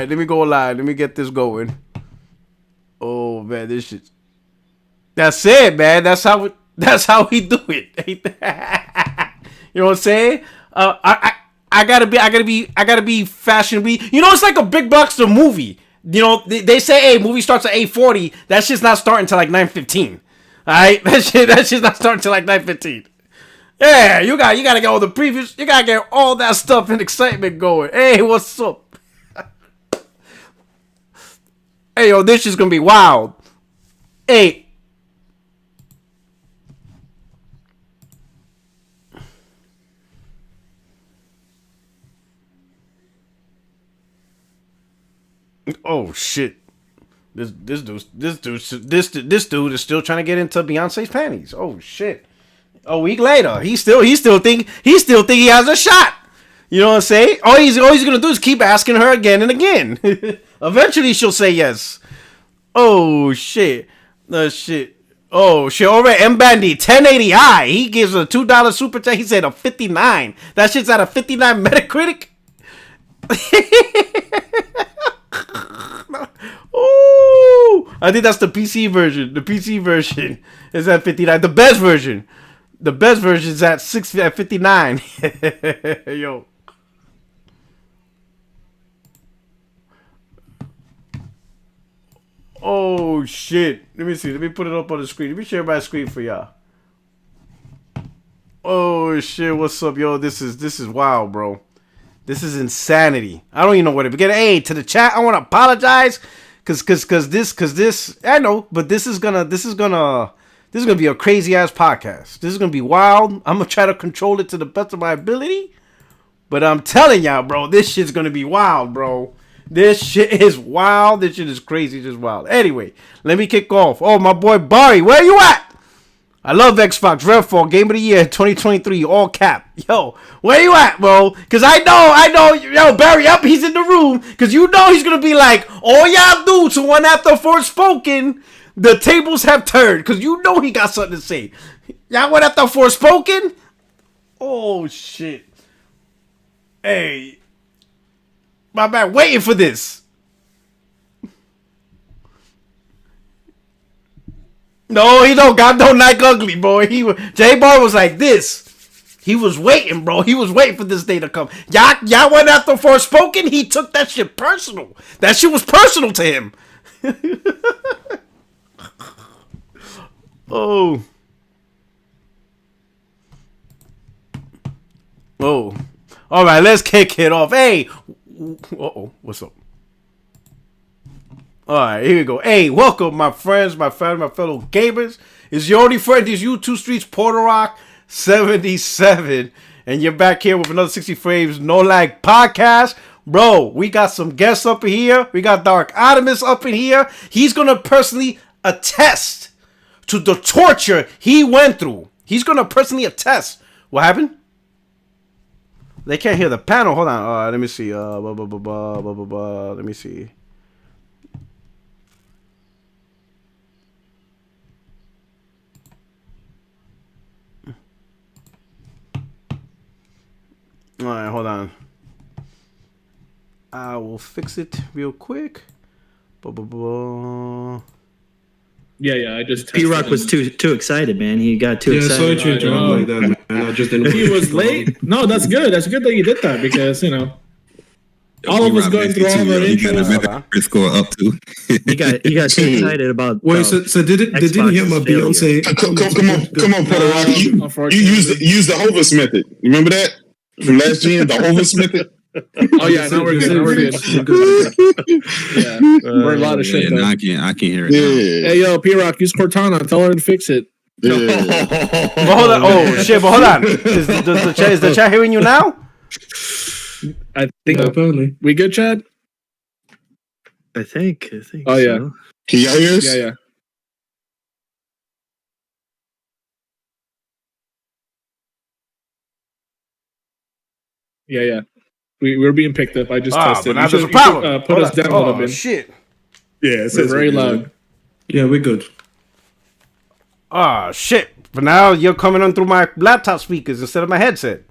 let me go live. Let me get this going. Oh man, this shit. That's it, man. That's how we do it. You know what I'm saying? I gotta be fashionably. You know, it's like a big blockbuster movie. You know, they say, hey, movie starts at 8:40. That shit's not starting until like 9:15. All right, that shit's not starting until like 9:15. Yeah, you gotta get all the previews. You gotta get all that stuff and excitement going. Hey, what's up? Hey, yo, this is gonna be wild. Hey. Oh shit! This dude is still trying to get into Beyonce's panties. Oh shit! A week later, he still think he has a shot. You know what I'm saying? All he's gonna do is keep asking her again and again. Eventually, she'll say yes. Oh shit! Shit! Oh shit! All right, M Bandy 1080i. He gives a $2 super chat. He said a 59. That shit's at a 59 Metacritic. Oh, I think that's the PC version. The PC version is at 59. The best version is at 59. Yo. Oh shit. Let me see. Let me put it up on the screen. Let me share my screen for y'all. Oh shit. What's up, yo? This is wild, bro. This is insanity. I don't even know where to begin. Hey, to the chat, I want to apologize cause this I know, but this is gonna be a crazy ass podcast. This is gonna be wild. I'm gonna try to control it to the best of my ability, but I'm telling y'all, bro, this shit's gonna be wild, bro. This shit is wild. This shit is crazy, just wild. Anyway, let me kick off. Oh, my boy Barry, where you at? I love Xbox, RedFall, Game of the Year 2023, all cap. Yo, where you at, bro? Because I know, yo, Barry up, he's in the room. Because you know he's going to be like, all y'all dudes who went after Forspoken, the tables have turned. Because you know he got something to say. Y'all went after Forspoken? Oh, shit. Hey. My man, waiting for this. No, he don't got no like ugly, bro. J-Bar was like this. He was waiting, bro. He was waiting for this day to come. Y'all went after Forspoken. He took that shit personal. That shit was personal to him. Oh. Oh. All right, let's kick it off. Hey. Uh-oh. What's up? All right, here we go. Hey, welcome, my friends, my family, my fellow gamers. It's your only friend, these YouTube streets, Puertorock 77, and you're back here with another 60 Frames No Lag podcast. Bro, we got some guests up in here. We got Dark Optimus up in here. He's going to personally attest to the torture he went through. He's going to personally attest. What happened? They can't hear the panel. Hold on. Let me see. Let me see. All right, hold on. I will fix it real quick. Yeah, I just P-Rock was too excited, man. He got too excited. Yeah, sorry to interrupt like that, man. I just didn't. He was late. No, that's good. That's good that you did that because all of us going through all of our intros. Score up to. He got too excited about. Wait, so didn't hear my Beyonce? Come on, Puertorock. You use the Hovis method. Remember that from last gen, the Hovis method. Oh yeah, now we're good. Now we're good. Yeah, we're a lot of shit. Yeah, I can't hear it. Yeah. Hey yo, P-Rock, use Cortana. Tell her to fix it. Yeah. But hold on. Oh shit! But hold on. Is the chat hearing you now? I think apparently. We good, Chad? I think. Oh yeah. So. Can y'all hear us? Yeah. Yeah. We're being picked up. I just tested. But there's a problem. Put us down a little bit. Shit. Yeah, it's very loud. Yeah, we're good. Shit. But now you're coming on through my laptop speakers instead of my headset.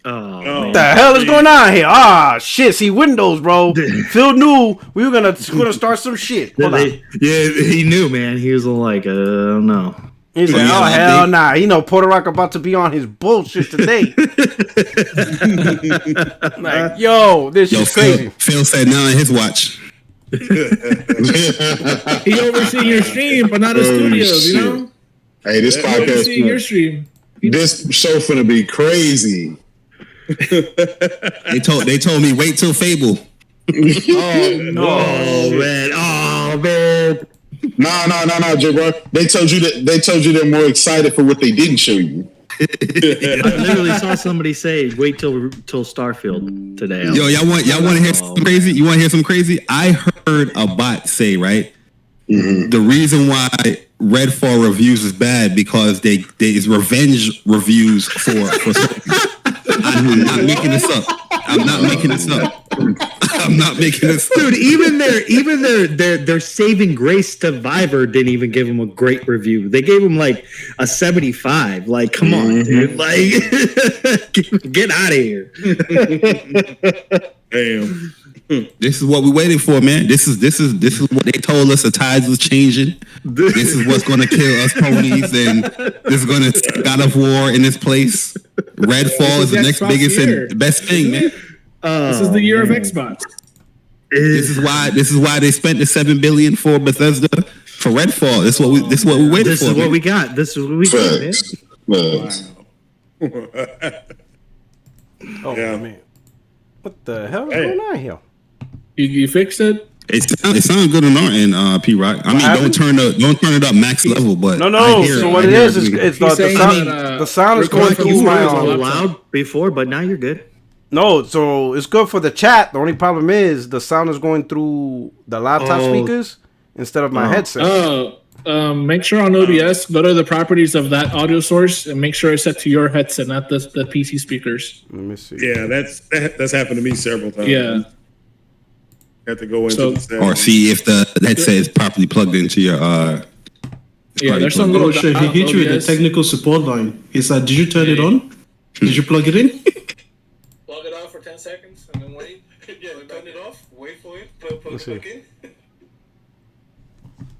Oh, What the hell is going on here? Ah, shit. See, Windows, bro. Phil knew we were gonna start some shit. Hold on. Yeah, he knew, man. He was like, no. He's like, oh, hell nah. You know, Puertorock about to be on his bullshit today. Like, yo, this is crazy. Phil said now on his watch. He overseeing your stream, but not the studios, you know? Hey, this podcast. Overseeing your stream. This show finna be crazy. They told me wait till Fable. Oh man. No, J bro. They told you they're more excited for what they didn't show you. I literally saw somebody say, "Wait till Starfield today." Yo, y'all want to hear some crazy? You want to hear some crazy? I heard a bot say the reason why Redfall reviews is bad because they is revenge reviews for. I'm not making this up. I'm not making this up. Dude, even their saving grace Stevivor didn't even give him a great review. They gave him like a 75. Like, come on, dude. Like, get out of here. Damn. This is what we waited for, man. This is what they told us. The tides was changing. This is what's going to kill us ponies, and this is going to set God of War in this place. Redfall is the next biggest and best thing, man. This is the year of Xbox. This is why they spent the $7 billion for Bethesda for Redfall. This is what we waited for. This is what we got. This is what we got, man. Oh man, what the hell is going on here? You fixed it? It sounds good on our end, P Rock. I mean, don't turn it up max level, but no. So what it is it's the sound is going through my loud before, but now you're good. No, so it's good for the chat. The only problem is the sound is going through the laptop speakers instead of my headset. Make sure on OBS, go to the properties of that audio source and make sure it's set to your headset, not the PC speakers. Let me see. Yeah, that's happened to me several times. Yeah. Have to go into the or see if the headset is properly plugged into your there's some little shit. He hit you with the technical support line. He said, "Did you turn it on? Did you plug it in?" Plug it out for 10 seconds and then wait. Yeah, turn it off. Wait for it. Plug it back in.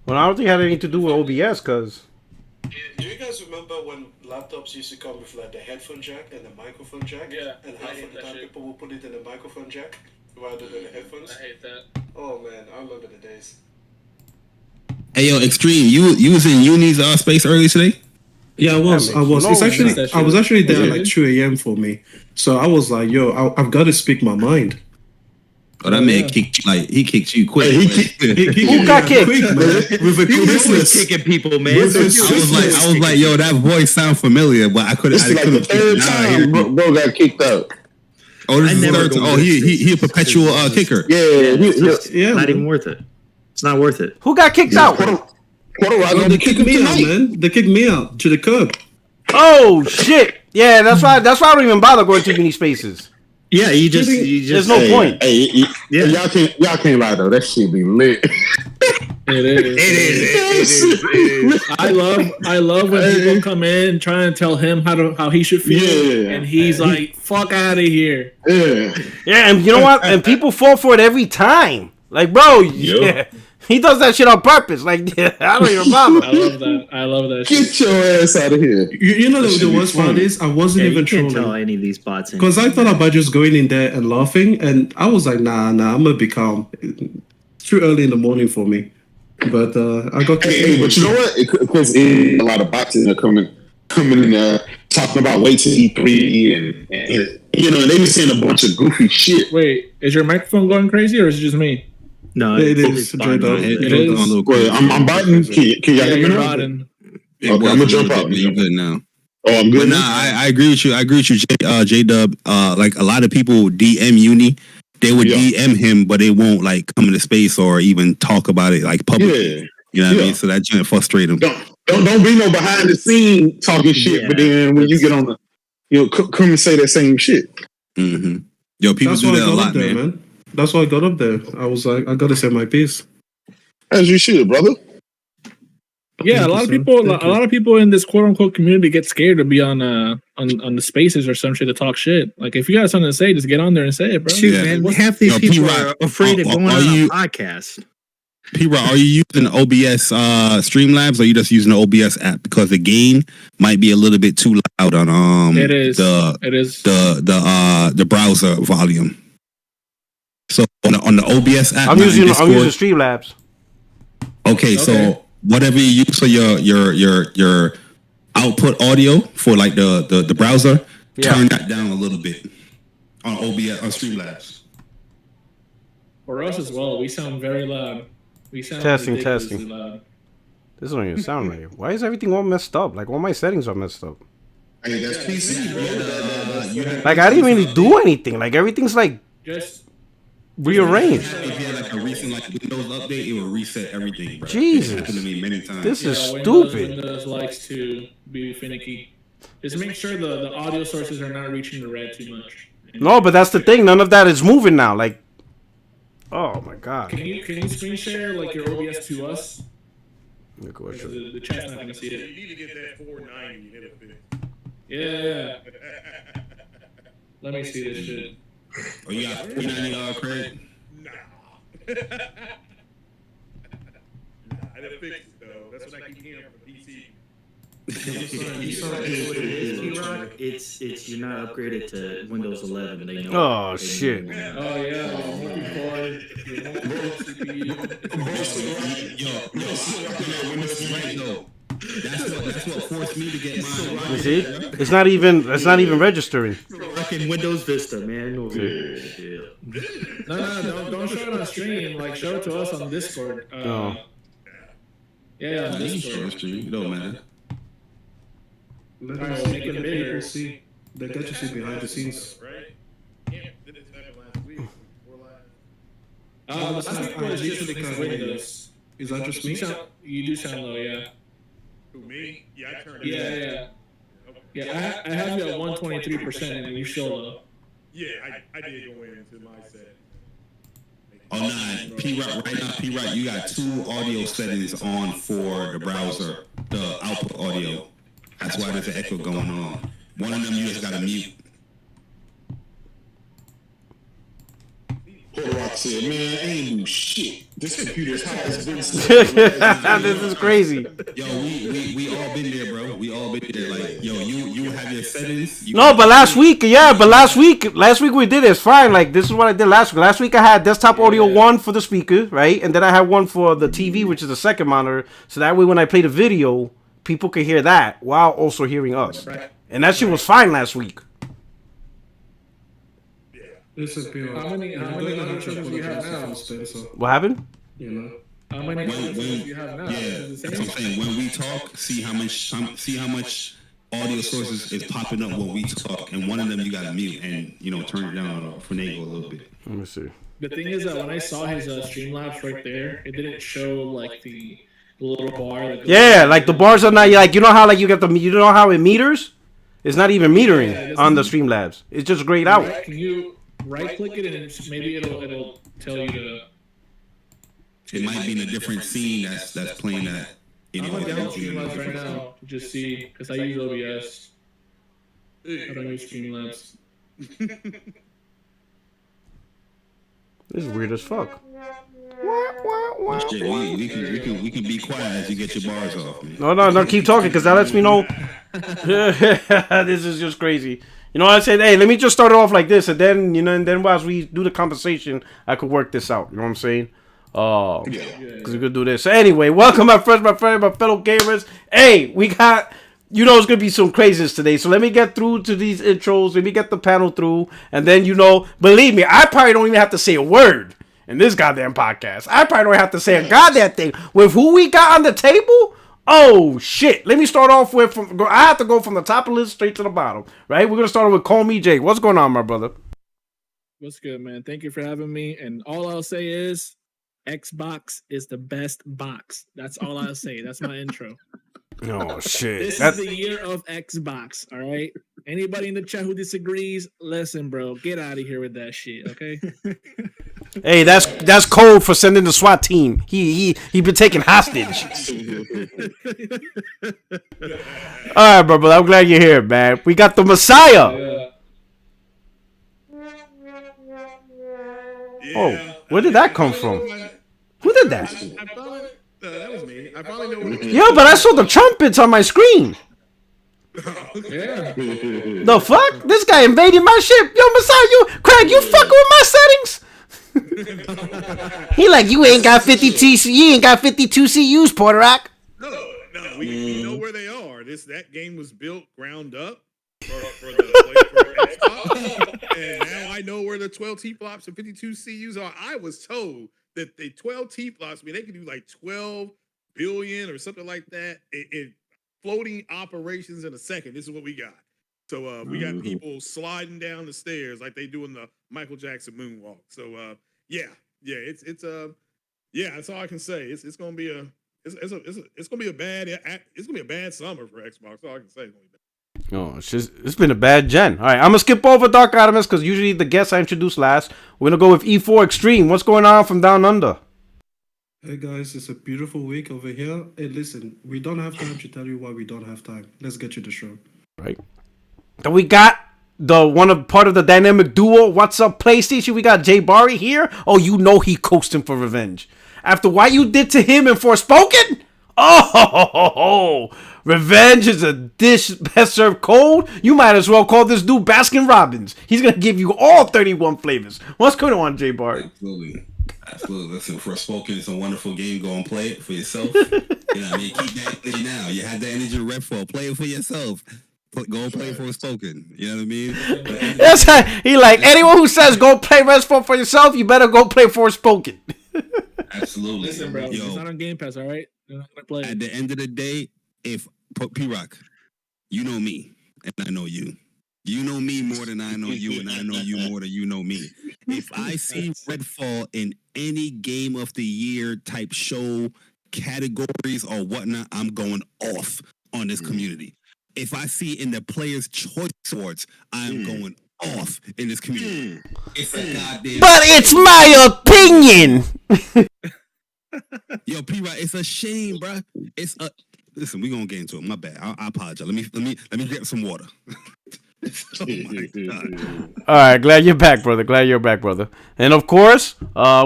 Well, I don't think it had anything to do with OBS, cause. Do you guys remember when laptops used to come with like the headphone jack and the microphone jack? Yeah. And half of the time people will put it in the microphone jack rather than the headphones. I hate that. Oh man, I remember the days. Hey yo, Extreme, you was in Uni's space earlier today? Yeah, I was. I was actually there at like 2 a.m. for me. So I was like, yo, I've got to speak my mind. Oh, that man kicked he kicked you quick. Who got kicked? With a quickness. Kicking people, man. I was like, yo, that voice sound familiar, but I couldn't. It's like the third time bro got kicked out. Oh, this is the third time. Oh, he a perpetual kicker. Yeah, not even worth it. It's not worth it. Who got kicked out? They kicked me out, man. They kicked me out to the curb. Oh shit! Yeah, that's why I don't even bother going to Uni spaces. Yeah, you just. There's no point. Hey, y'all can't lie though. That shit be lit. It is. I love when people come in and try and tell him how he should feel, and he's like, "Fuck out of here." Yeah, and you know what? And people fall for it every time. Like, bro, he does that shit on purpose. Like, I don't even bother. I love that. Get your ass out of here. You know the worst part is I wasn't even trolling. Can't tell any of these bots because I thought about just going in there and laughing, and I was like, nah, I'm gonna be calm. It's too early in the morning for me. But I got. Hey, but you know what? Because a lot of bots are coming in there talking about wait till E3 and you know they be saying a bunch of goofy shit. Wait, is your microphone going crazy or is it just me? No, it is. It is. Wait, I'm biting. Can y'all hear me now? Okay, I'm gonna jump out. You good now? Oh, I'm good. Nah, I agree with you. J Dub. Like a lot of people DM Uni. They would DM him, but they won't like come into space or even talk about it like publicly. You know what I mean? So that just frustrate him. Don't be no behind the scene talking shit, but then when you get on the, come and say that same shit. Mm-hmm. Yo, people do that a lot, man. That's why I got up there. I was like, I gotta say my piece. As you should, brother. Yeah, a lot of people in this quote unquote community get scared to be on the spaces or some shit to talk shit. Like if you got something to say, just get on there and say it, bro. Shoot, man, half these people are afraid of going on a podcast. P-Rock, are you using OBS Streamlabs, or are you just using the OBS app? Because the gain might be a little bit too loud on the browser volume. So on the OBS app, I'm using Streamlabs. Okay, so whatever you use for your output audio for like the browser, turn that down a little bit on OBS on Streamlabs. For us as well, we sound very loud. We sound testing. loud. This don't even sound right. Why is everything all messed up? Like all my settings are messed up. Hey, that's PC, bro. Like I didn't really do anything. Like everything's like just rearranged. If you had like a recent Windows update, it will reset everything, bro. Jesus. It happened to me many times. This is stupid. Windows likes to be finicky. Just make sure the audio sources are not reaching the red too much. No, but that's the thing. None of that is moving now. Like, oh my god. Can you screen share like your OBS to us? The chat's not gonna see it. You need to get that 490 hit a bit. Yeah. Let me see this shit. Oh, you got 490, Craig? Nah. I didn't fix it though. That's what I keep hearing from PC. It's you're not upgraded to Windows 11. They know. Oh shit. Oh yeah. That's what forced me to get mine. You see? It's not even registering. Fucking Windows Vista, man. No, don't show it on stream. Like show it to us on Discord. Yeah, on Discord. No, man. Let people see. They got to see behind the scenes. Right? Yeah, did it happen last week. Is that just me? You do sound low, yeah. Who, me? Yeah, I turned it Yeah, I have you at 123% and you still low. Yeah, I did go into my set. Oh, nah, P-Rock, right now, P-Rock, you got two audio settings on for the browser, the output audio. That's why there's an echo going on. One of them you just gotta mute. Puertorock said, man, I ain't do shit. This computer's hot as been. This is crazy. Yo, we all been there, bro. We all been there. Like, yo, you have your settings. No, but last week we did it. It's fine. Like this is what I did last week. Last week I had desktop audio 1 for the speaker, right, and then I had one for the TV, which is the second monitor. So that way, when I play the video, people could hear that while also hearing us. Right. And that shit was fine last week. This is being How many options do you have now? What happened? You know. How many options do you have now? Yeah, that's what I'm saying. When we talk, see how much audio sources is popping up when we talk, and one of them you gotta mute and turn it down or finagle a little bit. Let me see. The thing is that when I saw his Streamlabs right there, it didn't show like the little bar. Like the bars are not like how you get how it meters? It's not even metering on the Streamlabs. It's just grayed out. Can you right click it and maybe it'll tell you to. It might be in a different scene that's playing that. I'm gonna download Streamlabs right now to just see because I use OBS. I don't use Streamlabs. This is weird as fuck. Shit, we can be quiet as you get your bars off, man. No, keep talking because that lets me know. This is just crazy. I said, hey, let me just start it off like this, and then while we do the conversation, I could work this out. You know what I'm saying? Because we could do this. So anyway, welcome my friends, my fellow gamers. Hey, we got, it's gonna be some craziness today. So let me get through to these intros. Let me get the panel through, and then believe me, I probably don't even have to say a word in this goddamn podcast. I probably don't have to say a goddamn thing with who we got on the table. Oh shit! Let me start off with I have to go from the top of the list straight to the bottom. Right? We're gonna start with Call Me Jay. What's going on, my brother? What's good, man? Thank you for having me. And all I'll say is, Xbox is the best box. That's all I'll say. That's my intro. Oh shit! This is the year of Xbox. All right. Anybody in the chat who disagrees, listen, bro, get out of here with that shit. Okay. Hey, that's code for sending the SWAT team. He been taken hostage. All right, bro. I'm glad you're here, man. We got the Messiah. Yeah. Oh, where did that come from? Who did that? That was me. I probably know what Yo, but I saw the trumpets on my screen. Yeah. The fuck? This guy invaded my ship. Yo, Messiah, Craig, you fucking with my settings? He like, you ain't got 52. You ain't got 52 CUs, Puertorock. No, we know where they are. That game was built ground up for the Xbox, and now I know where the 12 T-flops and 52 CUs are. I was told that the 12 T-flops, I mean, they could do like 12 billion or something like that in floating operations in a second. This is what we got. So we got people sliding down the stairs like they do in the Michael Jackson moonwalk. So it's that's all I can say. It's gonna be a bad summer for Xbox. That's all I can say. Oh, it's been a bad gen. All right, I'm gonna skip over Dark Artemis because usually the guests I introduce last. We're gonna go with E4 Extreme. What's going on from down under? Hey guys, it's a beautiful week over here. Hey, listen, we don't have time to tell you why we don't have time. Let's get you the show. Right. Then we got part of the dynamic duo. What's up, PlayStation? We got Jay Barry here. Oh, you know he coasting for revenge after what you did to him in Forspoken. Oh, revenge is a dish best served cold. You might as well call this dude Baskin Robbins. He's gonna give you all 31 flavors. What's going on, Jay Barry? Absolutely. Listen, Forspoken is a wonderful game. Go and play it for yourself. You know what I mean? Keep that energy now. You had that energy in RedFall. Play it for yourself. Go and play Forspoken. You know what I mean? That's how he like anyone who says go play RedFall for yourself. You better go play Forspoken. Absolutely. Listen, bro. It's not on Game Pass, all right? You're not gonna play it. At the end of the day, if P-Rock, you know me, and I know you. You know me more than I know you, and I know you more than you know me. If I see RedFall in any Game of the Year type show categories or whatnot, I'm going off on this community. If I see in the Players' Choice Awards, I'm going off in this community. It's a goddamn. But it's my opinion. Yo, P-Rock, it's a shame, bro. Listen, we're gonna get into it. My bad. I apologize. Let me get some water. Oh my God. All right, glad you're back, brother. And of course,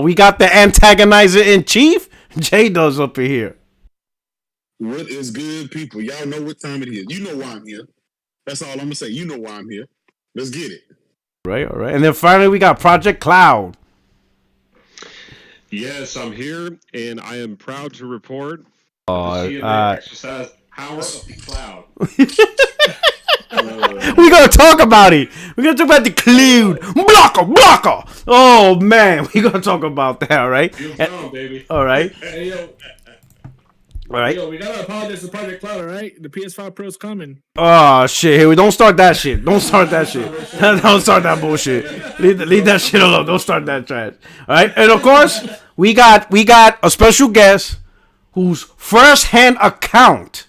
we got the antagonizer in chief, Jay Does up in here. What is good, people? Y'all know what time it is. You know why I'm here. That's all I'm gonna say. You know why I'm here. Let's get it. Right, all right. And then finally, we got Project Cloud. Yes, I'm here, and I am proud to report. Exercise power of the cloud. We're gonna talk about it. We're gonna talk about the cloud. Blocker. Oh man, we're gonna talk about that, right? Baby. All right. Hey, yo. All right. Yo, we gotta apologize to Project Cloud, all right? The PS5 Pro's coming. Oh shit! Here we don't start that shit. Don't start that shit. Don't start that bullshit. Leave that shit alone. Don't start that trash. All right. And of course, we got a special guest whose first-hand account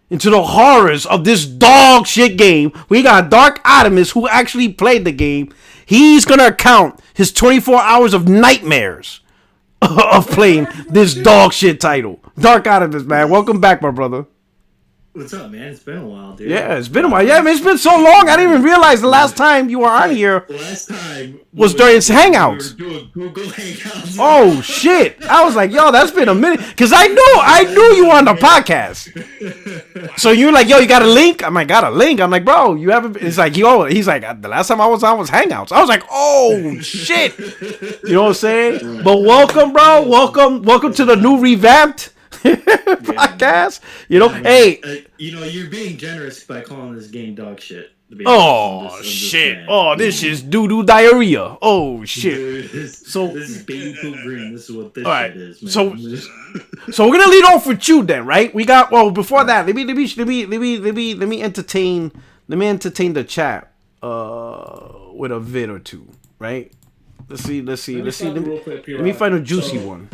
into the horrors of this dog shit game. We got Dark Artemis, who actually played the game. He's gonna account his 24 hours of nightmares of playing this dog shit title. Dark Artemis, man. Welcome back, my brother. What's up, man? It's been a while, dude. Yeah, it's been a while. Yeah, I mean, it's been so long. I didn't even realize the last time you were on here was during Hangouts. We were doing Google Hangouts. Oh shit! I was like, yo, that's been a minute, because I knew you were on the podcast. So you're like, yo, you got a link? I'm like, got a link? I'm like, bro, you haven't. It's like, yo, he's like, the last time I was on was Hangouts. I was like, oh shit! You know what I'm saying? But welcome, bro. Welcome to the new revamped podcast. You know, hey. You're being generous by calling this game dog shit. Oh shit! Oh, this is doo-doo diarrhea. Oh shit! Dude, so this is baby poop green. This is what this right, shit is, man. So we're gonna lead off with you then, right? We got before that, let me entertain the chat with a vid or two, right? Let's see. Let me find a juicy one.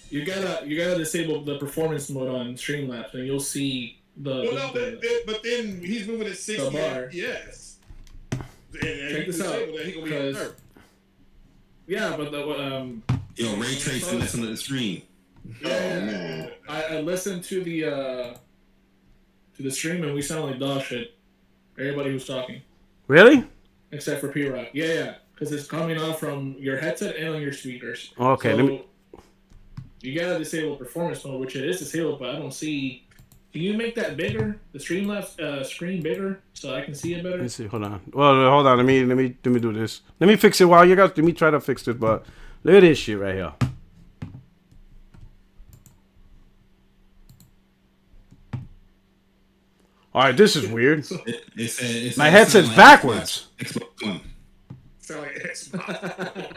You gotta disable the performance mode on Streamlabs, and you'll see but then he's moving at 60 the bar. FPS. Check this out, because Yeah, but the Yo, ray tracing that's on the screen. Yeah, I listened to the stream and we sound like dog shit. Everybody who's talking. Really? Except for P-Rock. Yeah. Because it's coming off from your headset and on your speakers. Okay, so you gotta disable performance mode, which it is disabled, but I don't see. Can you make that bigger? The screen bigger so I can see it better? Let me see. Hold on. Well, hold on. Let me do this. Let me fix it while you guys. Let me try to fix it. But look at this shit right here. All right, this is weird. My headset's like backwards. Xbox One. Sound like Xbox.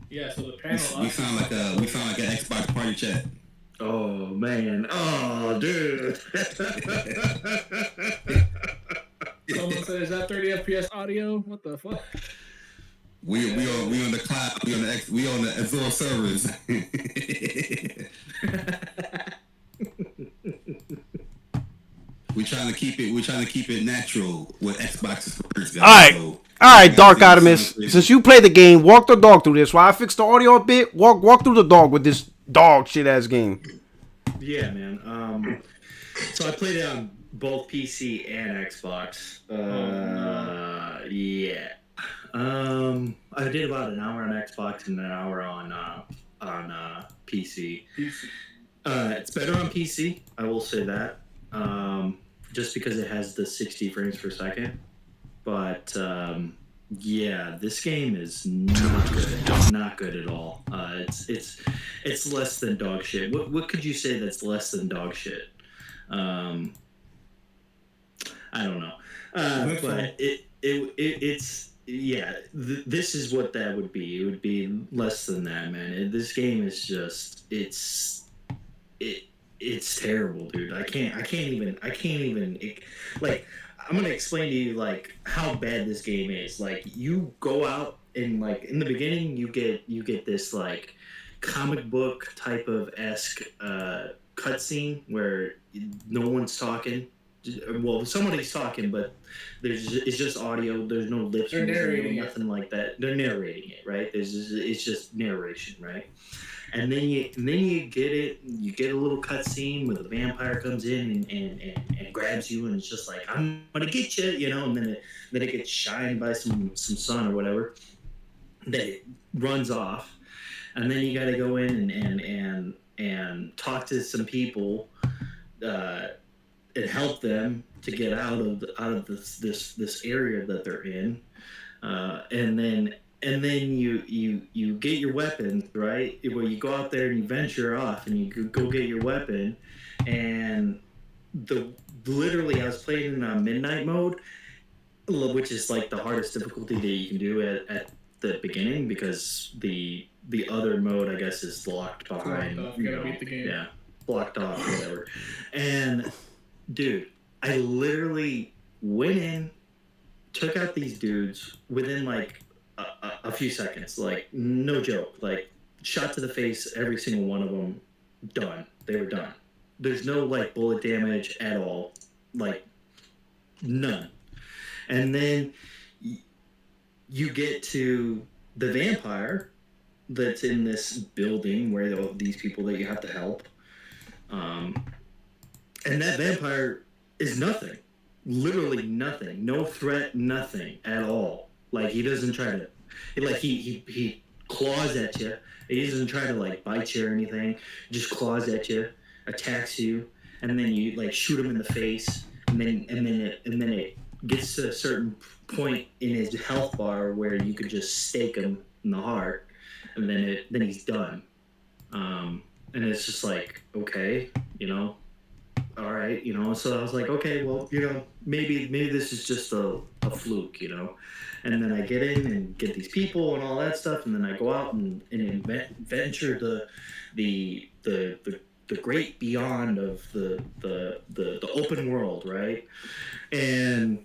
Yeah, so the panel. We sound like an Xbox party chat. Oh man. Oh dude. Someone said, "Is that 30 FPS audio?" What the fuck? We on the cloud. We on the Azure servers. We're trying to keep it natural with Xbox's first. All right, Dark Optimus. Since you play the game, walk the dog through this. While I fix the audio a bit, walk through the dog with this dog shit ass game. Yeah, man. So I played it on both PC and Xbox. Yeah. I did about an hour on Xbox and an hour on PC. It's better on PC, I will say that. Just because it has the 60 frames per second. But yeah, this game is not good. Not good at all. It's less than dog shit. What could you say that's less than dog shit? I don't know. But it's yeah. This is what that would be. It would be less than that, man. This game is just it's terrible, dude. I can't even like. I'm gonna explain to you like how bad this game is. Like you go out and like in the beginning you get this like comic book type of esque cutscene where no one's talking. Well, somebody's talking, but it's just audio. There's no lips, nothing like that. They're narrating it, right? It's just narration, right? And then you get it. You get a little cutscene where the vampire comes in and grabs you, and it's just like I'm gonna get you, you know. And then it gets shined by some sun or whatever. Then it runs off, and then you got to go in and talk to some people and help them to get out of this area that they're in, and then you get your weapon, right? Where you go out there and you venture off and you go get your weapon, and literally I was playing in midnight mode, which is like the hardest difficulty that you can do at the beginning because the other mode I guess is locked behind. You gotta beat the game. Yeah, blocked off, whatever. And dude, I literally went in, took out these dudes within like a few seconds, like no joke, like shot to the face, every single one of them, done. They were done. There's no like bullet damage at all, like none. And then you get to the vampire that's in this building where these people that you have to help, and that vampire is nothing, literally nothing, no threat, nothing at all. Like he doesn't try to, like he claws at you. He doesn't try to like bite you or anything. Just claws at you, attacks you, and then you like shoot him in the face, and then it gets to a certain point in his health bar where you could just stake him in the heart, and then he's done. And it's just like, okay, you know, all right, you know. So I was like, okay, well, you know, maybe this is just a fluke, you know. And then I get in and get these people and all that stuff, and then I go out and venture the great beyond of the open world, right? And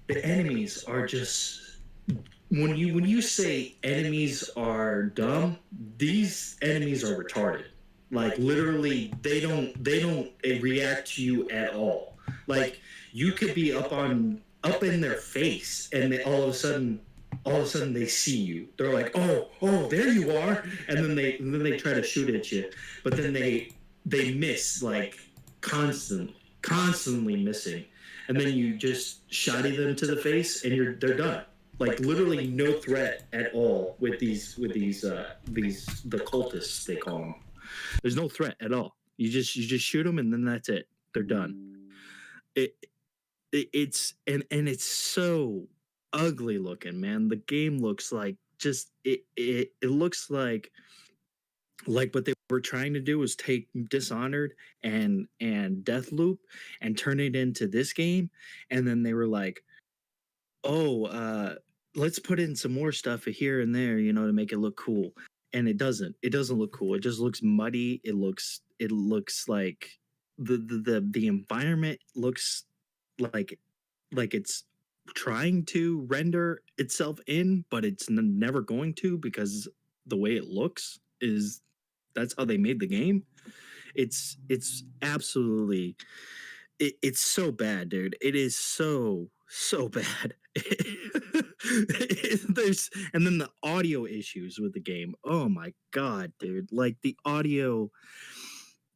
the enemies are just, when you say enemies are dumb, these enemies are retarded. Like literally, they don't react to you at all. Like you could be up in their face, and all of a sudden they see you. They're like, oh, there you are, and then they try to shoot at you, but then they miss, like constantly missing, and then you just shotty them to the face, and they're done. Like literally no threat at all with these the cultists, they call them. There's no threat at all. You just shoot them, and then that's it. They're done. It's so ugly looking, man. The game looks like it looks like what they were trying to do was take Dishonored and Deathloop and turn it into this game, and then they were like, let's put in some more stuff here and there, to make it look cool. And it doesn't look cool. It just looks muddy. It looks like the environment looks like it's trying to render itself in, but it's never going to, because the way it looks is that's how they made the game. It's absolutely it's so bad, dude. It is so bad. And then the audio issues with the game. Oh my god, dude. Like the audio,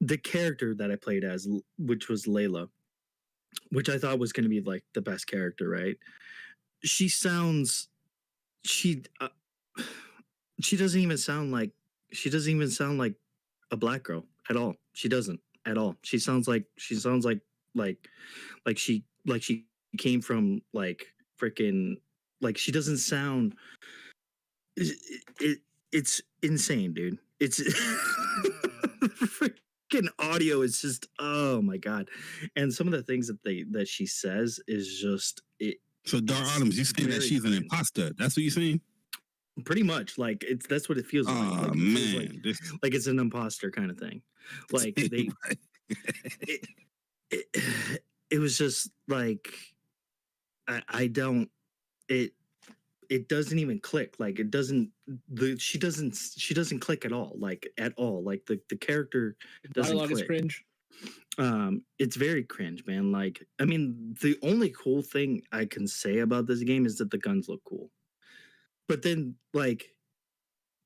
the character that I played as, which was Layla, which I thought was going to be like the best character, right? She doesn't even sound like a black girl at all. She doesn't at all. She sounds like she came from like freaking, like she doesn't sound. It's insane, dude. It's freaking audio is just, oh my god. And some of the things that she says is just it. So Dar Autumns, you saying that she's an imposter? That's what you're saying? Pretty much, like that's what it feels like. Oh Like, man, like it's an imposter kind of thing. Like they, it was just like I don't. It doesn't even click. Like it doesn't. She doesn't click at all. Like at all. Like the character doesn't click. Is cringe. It's very cringe, man. Like I mean, the only cool thing I can say about this game is that the guns look cool. But then, like,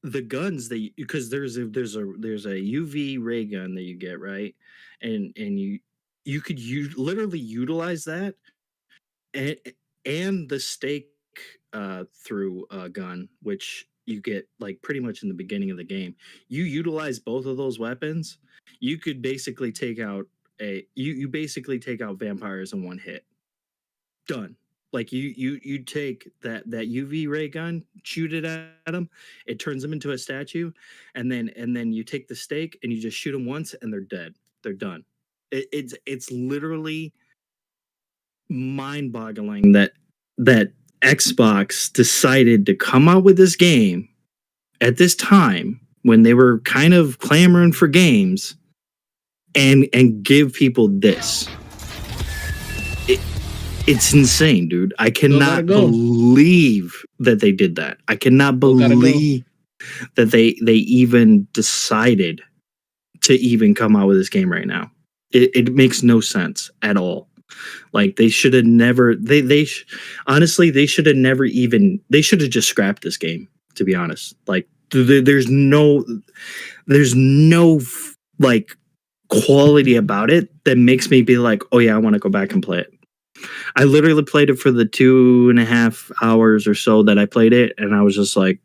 the guns because there's a UV ray gun that you get, right, and you could literally utilize that, and the stake through gun, which you get like pretty much in the beginning of the game. You utilize both of those weapons, you could basically take out you basically take out vampires in one hit. Done. Like you take that UV ray gun, shoot it at them, it turns them into a statue, and then you take the stake and you just shoot them once and they're dead. They're done. It's literally mind-boggling that Xbox decided to come out with this game at this time when they were kind of clamoring for games and give people this. It's insane, dude. I cannot believe that they did that. I cannot believe that they even decided to even come out with this game right now. It makes no sense at all. Like they should have never. Honestly, they should have never even. They should have just scrapped this game. To be honest, like there's no like quality about it that makes me be like, oh yeah, I want to go back and play it. I literally played it for the 2.5 hours or so that I played it, and I was just like,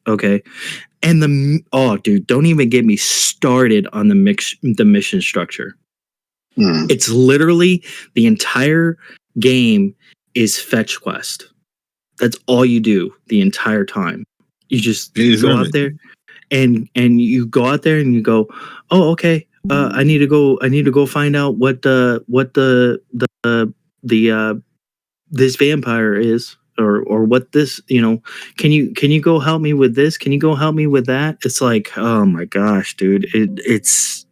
okay. And dude, don't even get me started on the mission structure. It's literally the entire game is fetch quest. That's all you do the entire time. You just go out there, and you go out there and you go, oh, okay. I need to go find out what this vampire is, or what this, can you go help me with this? Can you go help me with that? It's like, oh my gosh, dude, it's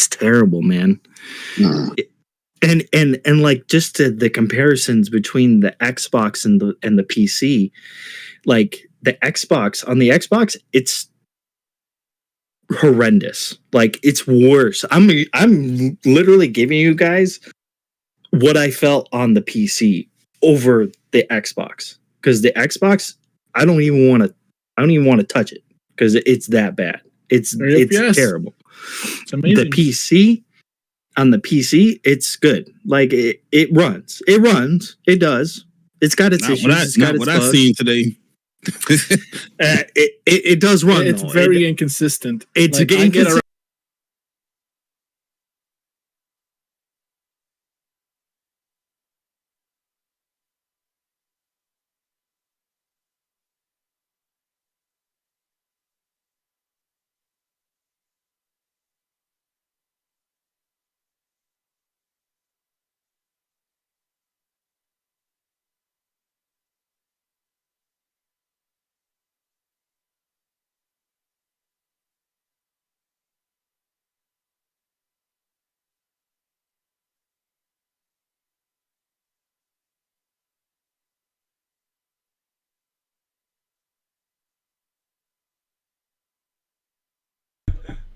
terrible, man. And like just the comparisons between the Xbox and the PC, like the Xbox, it's horrendous. Like it's worse. I'm literally giving you guys what I felt on the PC over the Xbox, because the Xbox I don't even want to touch it because it's that bad. It's terrible. It's amazing. The PC, on the PC, it's good. Like it runs. It does. It's got its issues. It's got its bugs. I've seen today. It does run. It's very inconsistent. It's like, inconsistent.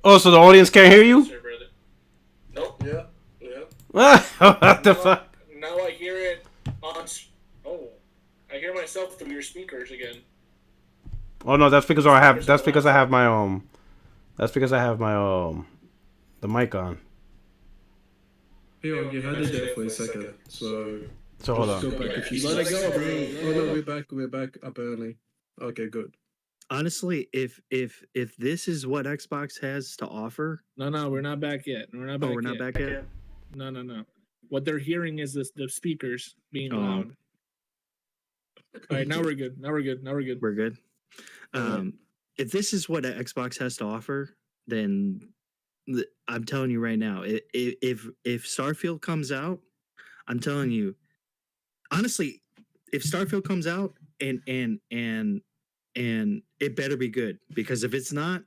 Oh, so the audience can't hear you? Nope. Yeah. What the fuck? Now I hear it on. Oh, I hear myself through your speakers again. Oh no, that's because I have. That's because I have my That's because I have my the mic on. Yo, you had it there for a second, so hold on. Go back if you let it go, bro. Oh no, we're back up early. Okay, good. Honestly, if this is what Xbox has to offer, No, we're not back yet. We're not back yet. No. What they're hearing is the speakers being loud. All right, now we're good. We're good. If this is what Xbox has to offer, then I'm telling you right now, if Starfield comes out, I'm telling you, honestly, if Starfield comes out and it better be good, because if it's not,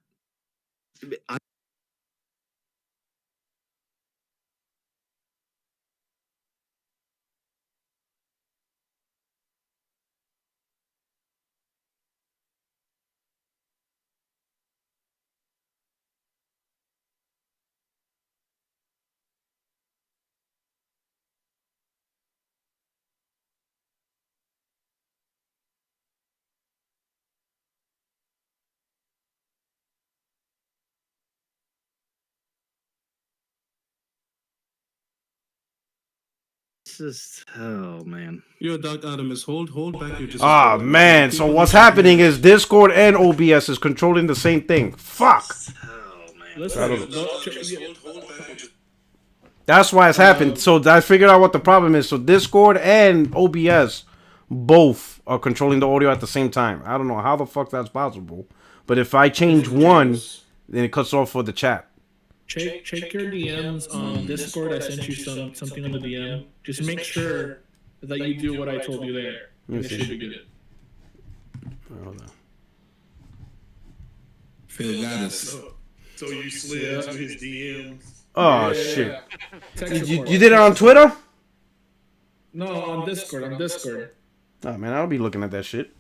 just, oh man. Yo, Dark Adamus, hold back your. Ah man, so what's happening is Discord and OBS is controlling the same thing. Fuck. Oh man. That's why it's happened. So I figured out what the problem is. So Discord and OBS both are controlling the audio at the same time. I don't know how the fuck that's possible. But if I change one, then it cuts off for the chat. Check your DMs on Discord. I sent you something on the DM. Just make sure that you do what I told you there. It should be good. Hold on. Phil got us. So you slid into his DMs. Oh shit! You did it on Twitter? No, on Discord. Oh man, I'll be looking at that shit.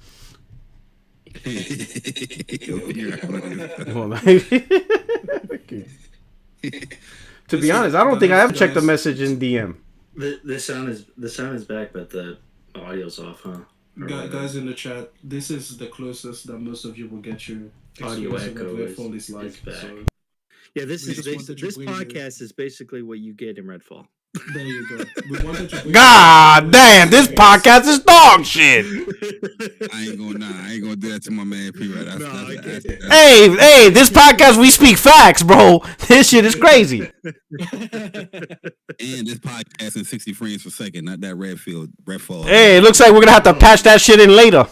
To be honest, I don't think I ever checked the message in DM. The sound is back, but the audio's off, huh? Guys in the chat, this is the closest that most of you will get your audio echo is like. So. Yeah, this podcast is basically what you get in Redfall. There you go. God damn, this podcast is dog shit. I ain't gonna do that to my man P. Right? Hey, this podcast we speak facts, bro. This shit is crazy. And this podcast in 60 frames per second, not that Redfall. Hey, it looks like we're gonna have to patch that shit in later.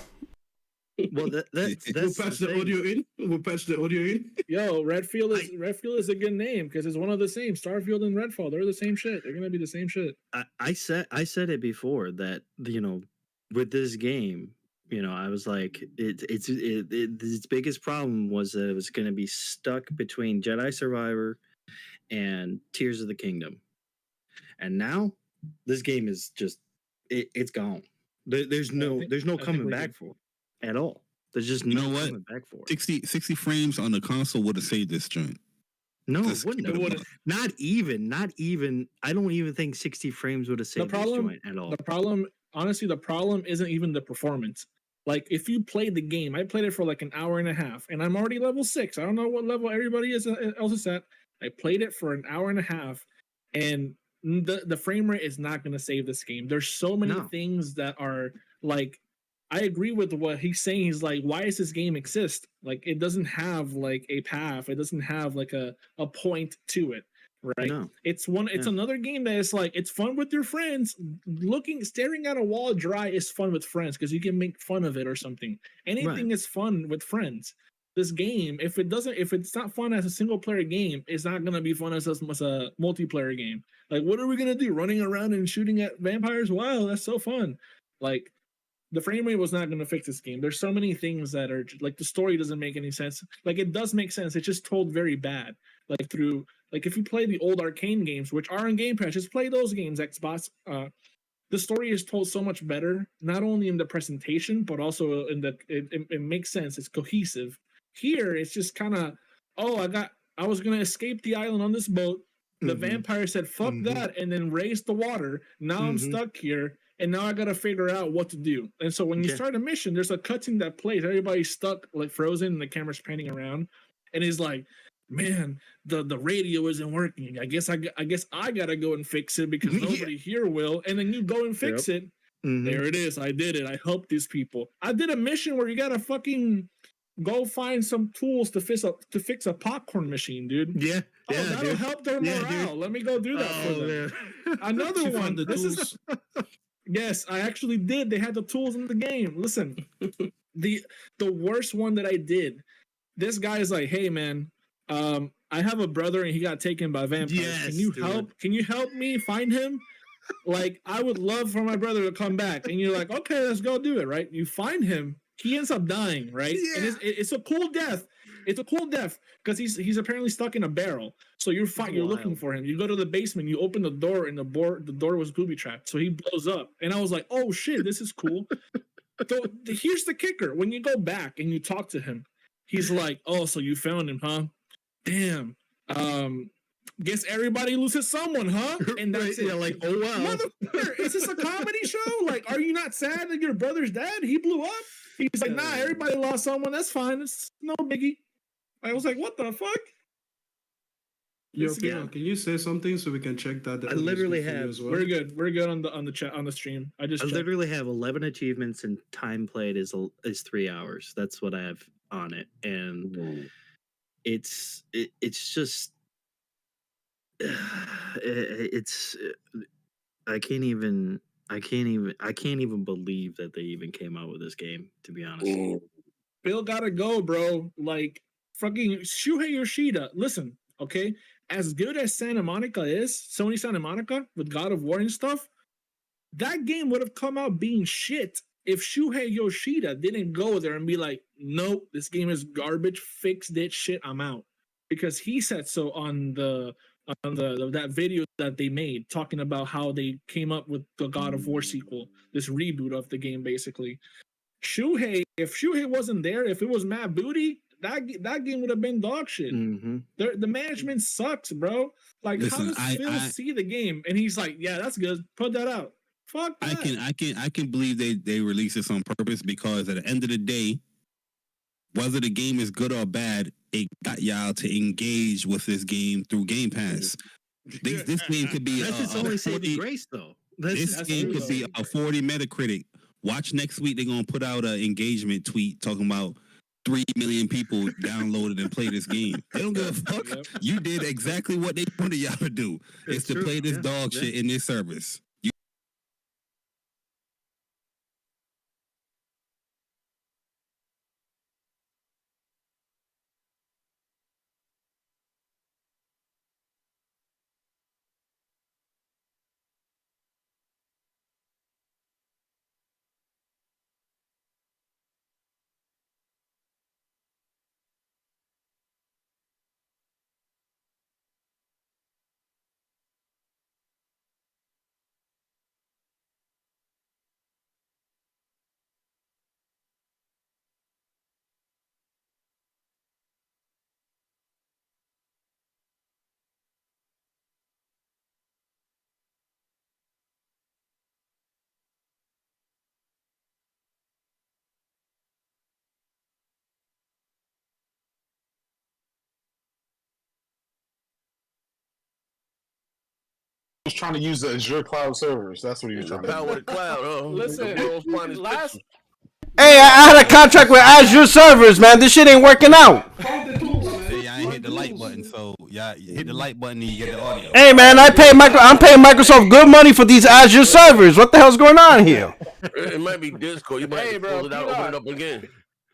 Well, that's we'll patch the audio in. We'll patch the audio in. Yo, Redfield is a good name because it's one of the same. Starfield and Redfall, they're the same shit. They're gonna be the same shit. I said it before that, you know, with this game, you know, I was like, its biggest problem was that it was gonna be stuck between Jedi Survivor and Tears of the Kingdom, and now this game is just it's gone. There's no coming back for it at all. There's just no coming back for it. 60 frames on the console would have saved this joint. No, it wouldn't. Not even. I don't even think 60 frames would have saved this joint at all. The problem isn't even the performance. Like, if you played the game, I played it for like an hour and a half, and I'm already level 6. I don't know what level everybody else is at. I played it for an hour and a half, and the frame rate is not going to save this game. There's so many things that are like, I agree with what he's saying. He's like, why does this game exist? Like, it doesn't have like a path. It doesn't have like a point to it, right? No. It's another game that is like, it's fun with your friends. Staring at a wall dry is fun with friends because you can make fun of it or something. Anything is fun with friends. This game, if it's not fun as a single player game, it's not gonna be fun as a multiplayer game. Like, what are we gonna do? Running around and shooting at vampires? Wow, that's so fun. Like, the frame rate was not gonna fix this game. There's so many things that are like, the story doesn't make any sense. Like, it does make sense. It's just told very bad. Like, if you play the old arcane games, which are in Gamepass, just play those games, Xbox. The story is told so much better, not only in the presentation, but also in the it makes sense. It's cohesive. Here, it's just kind of, I was going to escape the island on this boat. The vampire said, fuck that, and then raised the water. Now I'm stuck here, and now I got to figure out what to do. And so when you start a mission, there's a cutscene that plays. Everybody's stuck, like frozen, and the camera's panning around. And he's like, man, the radio isn't working. I guess I got to go and fix it because nobody here will. And then you go and fix it. There it is. I did it. I helped these people. I did a mission where you got to fucking go find some tools to fix a popcorn machine, dude. That'll help their morale. Let me go do that for them. Another one. Yes, I actually did. They had the tools in the game. Listen, the worst one that I did. This guy is like, hey man, I have a brother and he got taken by vampires. Yes, Can you help me find him? Like, I would love for my brother to come back. And you're like, okay, let's go do it, right? You find him. He ends up dying, right? Yeah. And it's a cool death. It's a cool death because he's apparently stuck in a barrel. So you're looking for him. You go to the basement, you open the door, and the door was booby trapped. So he blows up. And I was like, oh shit, this is cool. So here's the kicker. When you go back and you talk to him, he's like, oh, so you found him, huh? Damn. Guess everybody loses someone, huh? And that's it. Like, oh wow. Motherfucker, is this a comedy show? Like, are you not sad that your brother's dead? He blew up? He's like, nah, everybody lost someone. That's fine. It's no biggie. I was like, what the fuck? Yo, can you say something so we can check that? I literally have. As well? We're good on the chat on the stream. I literally have 11 achievements and time played is 3 hours. That's what I have on it, and it's just it's I can't even believe that they even came out with this game, to be honest. Bill gotta go, bro. Like, fucking Shuhei Yoshida. Listen, okay? As good as Santa Monica is, Sony Santa Monica, with God of War and stuff, that game would have come out being shit if Shuhei Yoshida didn't go there and be like, nope, this game is garbage, fix that shit, I'm out. Because he said so on that video that they made, talking about how they came up with the God of War sequel, this reboot of the game, basically. If Shuhei wasn't there, if it was Matt Booty, that game would have been dog shit. The management sucks, bro. Like, listen, how does Phil see the game? And he's like, yeah, that's good. Put that out. Fuck that. I can believe they release this on purpose, because at the end of the day, whether the game is good or bad, it got y'all to engage with this game through Game Pass. This game could be that's its only saving grace, though. This game could be a 40 Metacritic. Watch next week, they're gonna put out an engagement tweet talking about 3 million people downloaded and play this game. They don't give a fuck. Yep. You did exactly what they wanted y'all to do. It's to play this dog shit in this service. was trying to use the Azure cloud servers. That's what he was trying to do. Power the cloud. Listen, last. Hey, I had a contract with Azure servers, man. This shit ain't working out. Hey, I ain't hit the like button, so y'all hit the like button and you get the audio. Hey, man, I'm paying Microsoft good money for these Azure servers. What the hell's going on here? It might be Discord. You might have to close it out, open it up again.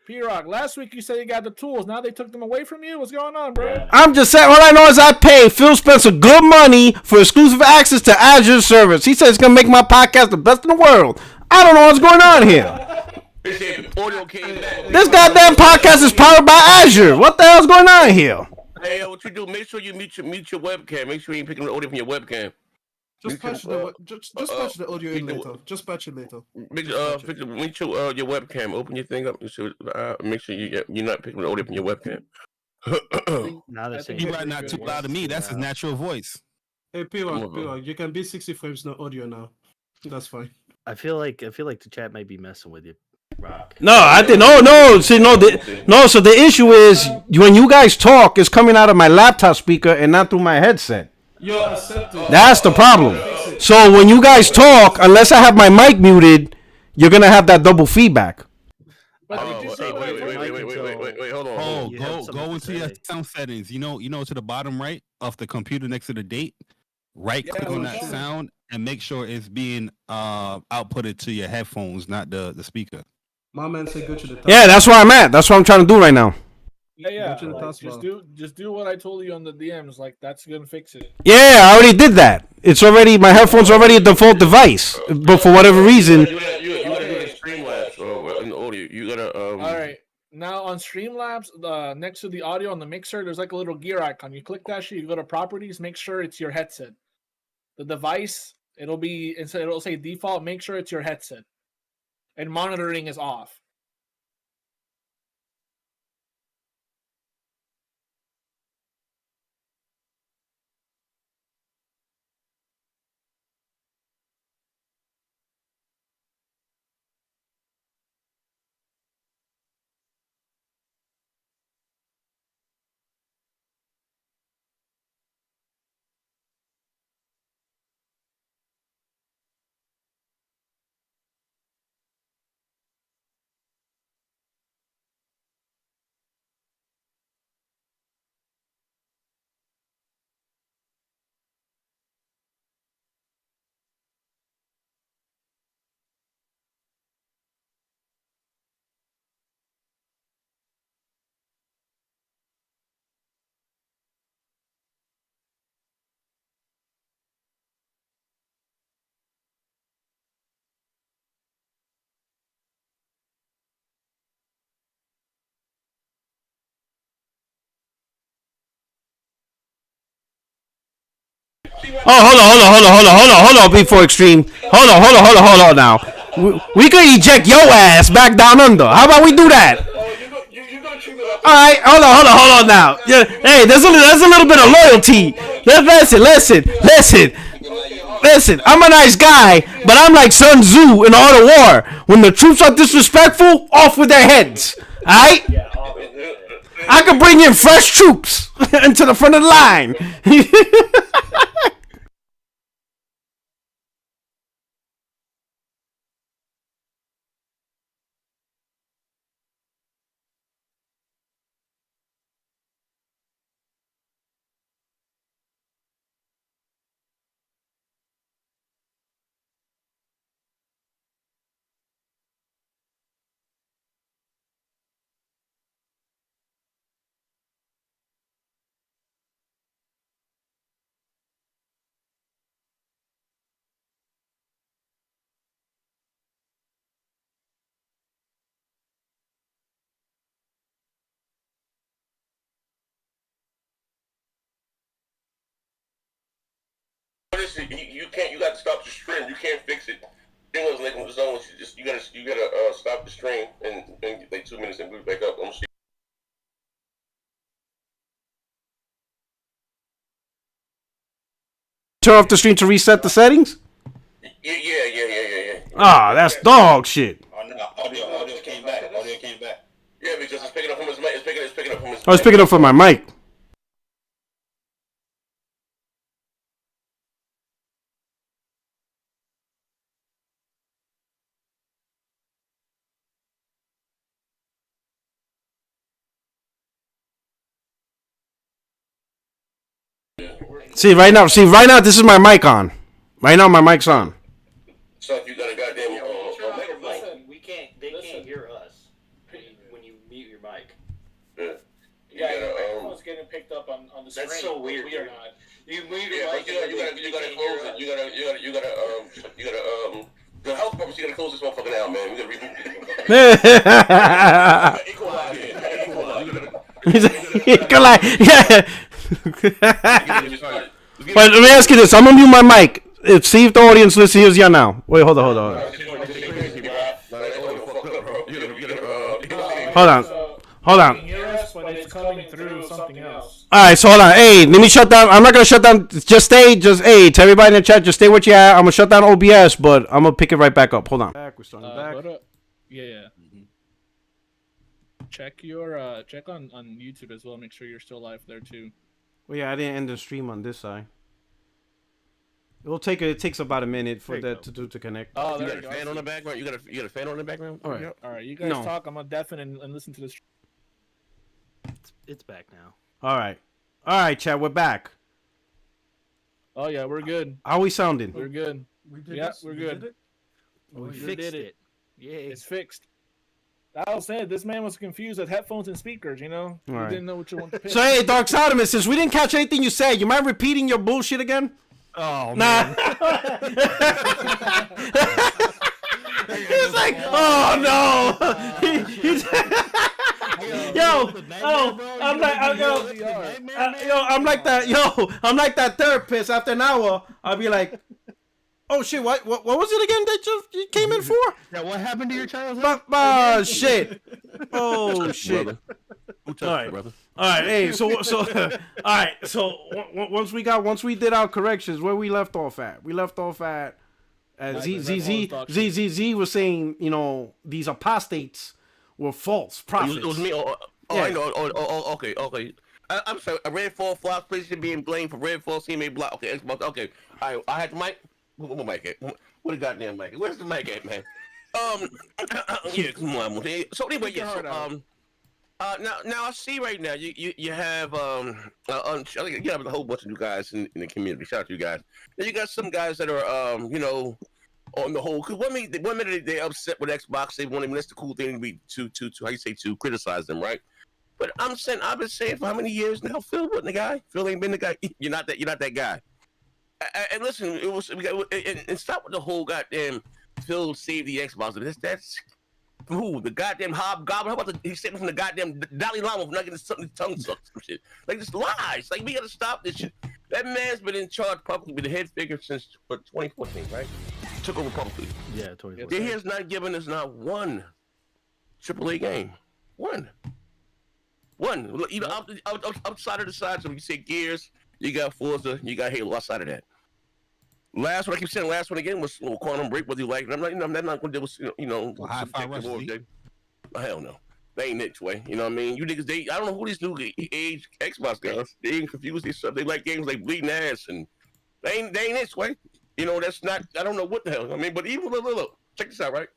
P-Rock, last week you said you got the tools. Now they took them away from you? What's going on, bro? I'm just saying, all I know is I pay Phil Spencer good money for exclusive access to Azure servers. He said it's going to make my podcast the best in the world. I don't know what's going on here. This goddamn podcast is powered by Azure. What the hell's going on here? Hey, what you do, make sure you mute your webcam. Make sure you ain't picking the audio from your webcam. Just patch the audio in later. Just patch it later. Make sure your webcam. Open your thing up. Make sure you're not picking the audio from your webcam. Now they're saying he's not too loud to me. That's his natural voice. Hey, P-Rock, you can be 60 frames, no audio now. That's fine. I feel like the chat might be messing with you, Rock. No, I didn't. No. See, no. So the issue is when you guys talk, it's coming out of my laptop speaker and not through my headset. That's the problem. So when you guys talk, unless I have my mic muted, you're gonna have that double feedback. Wait, hold on. Go into your sound settings. You know, to the bottom right of the computer next to the date. Right click on that sound and make sure it's being outputted to your headphones, not the speaker. My man said go to the top. Yeah, that's where I'm at. That's what I'm trying to do right now. Yeah. Just do what I told you on the DMs. Like that's gonna fix it. Yeah, I already did that. It's already my headphones are already a default device, but for whatever reason. You gotta do the Streamlabs in the audio. You gotta. All right. Now on Streamlabs, next to the audio on the mixer, there's like a little gear icon. You click that shit. You go to properties. Make sure it's your headset. The device. It'll say default. Make sure it's your headset. And monitoring is off. Oh, hold on, before extreme. Hold on now. We could eject your ass back down under. How about we do that? All right, hold on now. Yeah, hey, there's a little bit of loyalty. Listen. I'm a nice guy, but I'm like Sun Tzu in Art of War. When the troops are disrespectful, off with their heads. All right. I could bring in fresh troops into the front of the line. You can't. You got to stop the stream. You can't fix it. You gotta stop the stream and like 2 minutes and boot back up. I'm see. Turn off the stream to reset the settings? Yeah. Ah, that's dog shit. Oh no, audio came back. Yeah, because it's picking up from his mic. It's picking up from his. Oh, it's picking up from my mic. See right now, this is my mic on. Right now, my mic's on. So if you got a goddamn microphone. Listen, they can't hear us when you mute your mic. Yeah. Yeah, your microphone's getting picked up on the screen. That's so weird. We are not. You mute Yeah, your but mic. you gotta close it. You gotta the health purpose. You gotta close this motherfucker down, man. We gotta reboot this. Equalize. Yeah. But let me ask you this. I'm gonna mute my mic. See if the audience listens y'all now. Wait, hold on. Hold on. It's coming through something else. All right, so hold on. Hey, let me shut down. I'm not gonna shut down. Just stay. Hey, to everybody in the chat, just stay what you at. I'm gonna shut down OBS, but I'm gonna pick it right back up. Hold on. We're starting back. Yeah. Check on YouTube as well. Make sure you're still live there too. Well, yeah, I didn't end the stream on this side. It takes about a minute for that to connect. Oh, you got a fan on the background. You got a fan on the background. All right. You guys talk. I'm gonna deafen and listen to this. It's back now. All right, Chad, we're back. Oh yeah, we're good. How we sounding? We're good. We're good. We fixed it. Yeah, it's fixed. I said this man was confused with headphones and speakers. You know, he didn't know what you want to pick. So hey, Dark Sodomus, since we didn't catch anything you said, you mind repeating your bullshit again? Oh man. He's like, oh no. I'm like that therapist. After an hour, I'll be like, oh shit, what was it again that you came in for? Yeah, what happened to your childhood? Shit. Oh shit. Who touched you, brother? All right, hey, so all right, so once we did our corrections, where we left off at? We left off at ZZ was saying, these apostates were false prophets. It was me. I know. Okay. I'm sorry. A RedFall flop PlayStation being blamed for RedFall CMA Blocked. Okay, Xbox. Okay. All right. I had the mic. Where the mic at? What the goddamn mic? Where's the mic at, man? Yeah, come on. So anyway, yeah. Now I see right now you have you have a whole bunch of new guys in the community. Shout out to you guys. Now you got some guys that are on the whole. Cause one minute they upset with Xbox, they want him. That's the cool thing to be to how you say to criticize them, right? But I've been saying for how many years now, Phil wasn't the guy. Phil ain't been the guy. You're not that guy. And listen, and stop with the whole goddamn Phil saved the Xbox. That's who, the goddamn hobgoblin? How about he said from the goddamn Dalai Lama for not getting something tongue sucked some shit? Like just lies. Like we gotta stop this shit. That man's been in charge publicly with the head figure since 2014, right? Took over publicly. Yeah, 2014. He has not given us not one AAA game. One. Outside of the side, so you say Gears, you got Forza, you got Halo. Outside of that. Last one I keep saying. Last one again was Quantum Break. Whether you like it, I'm not going to do. Hell no, they ain't it way. You know what I mean? You niggas, I don't know who these new age Xbox guys. They ain't confused. They like games like Bleeding Ass, and they ain't it way. That's not. I don't know what the hell. I mean, but even look, check this out, right?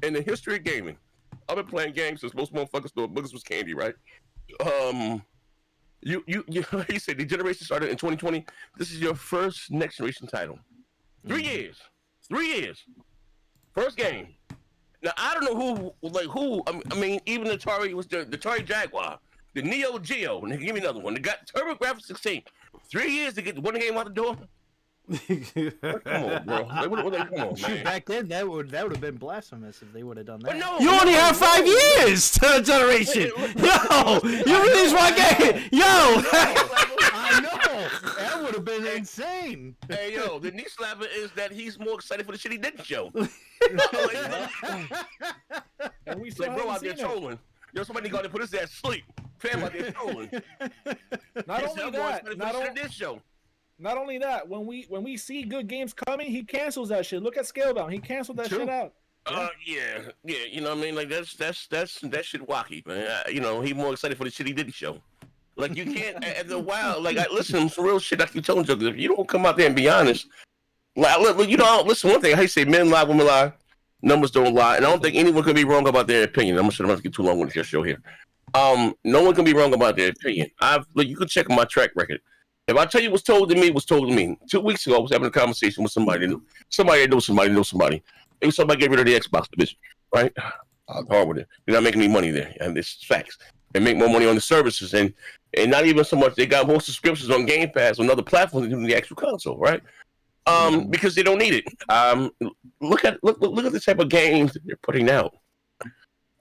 In the history of gaming, I've been playing games since most motherfuckers thought boogers was candy, right? He said the generation started in 2020. This is your first next generation title. 3 years. 3 years. First game. Now I don't know who. I mean, even the Atari was the Atari Jaguar, the Neo Geo. And give me another one. They got TurboGrafx 16. 3 years to get one game out the door. Come on, bro. Come on, man. Back then, that would have been blasphemous if they would have done that. No, you only have 5 years to the generation. You release one game. I know. That would have been insane. Hey, the knee slapper is that he's more excited for the shit he didn't show. And we like, bro, out there trolling. Somebody got to put his ass to sleep. Fam out there trolling. Not only that, when we see good games coming, he cancels that shit. Look at Scalebound. He canceled that shit out. Yeah. You know what I mean? Like that's that shit wacky, man. He more excited for the shit he didn't show. Like you can't after a while. Like listen, some real shit I keep telling you. If you don't come out there and be honest, like listen. One thing I say, men lie, women lie, numbers don't lie, and I don't think anyone can be wrong about their opinion. I'm not get too long with this show here. No one can be wrong about their opinion. You can check my track record. If I tell you what's told to me, was told to me. 2 weeks ago, I was having a conversation with somebody. Somebody that knows somebody knows somebody. It was somebody get rid of the Xbox division, right? I'm hard with it. They're not making any money there, and it's facts. They make more money on the services, and not even so much. They got more subscriptions on Gamepass on other platforms than the actual console, right? Because they don't need it. Look at the type of games that they're putting out.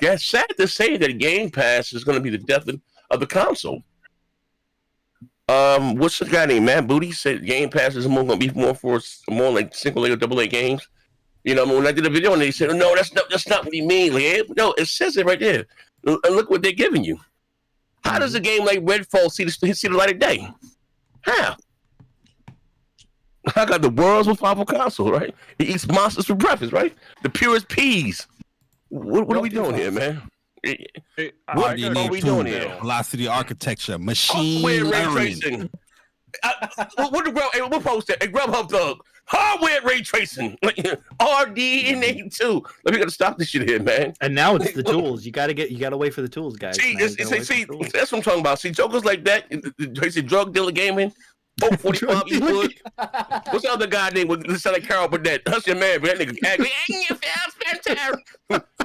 Yeah, it's sad to say that Game Pass is going to be the death of the console. What's the guy named Matt Booty said Game Pass is going to be more like single A or double A games. You know, when I did a video and they said, no, that's not what he means. Like, no, it says it right there. And look what they're giving you. How does a game like RedFall see the light of day? How? I got the world's most powerful console, right? He eats monsters for breakfast, right? The purest peas. What are we doing here, man? What are we doing here? Velocity architecture, machine ray learning. tracing. We'll post that. Hey, Grubhub Thug. Hardware ray tracing. RDNA 2. We gotta stop this shit here, man. And now it's the tools. You gotta wait for the tools, guys. See, that's what I'm talking about. See, jokers like that. It's a drug dealer gaming. 45 you would. What's the other guy name? Let's sound like Carol Burnett. That's your man, but that nigga aggravating.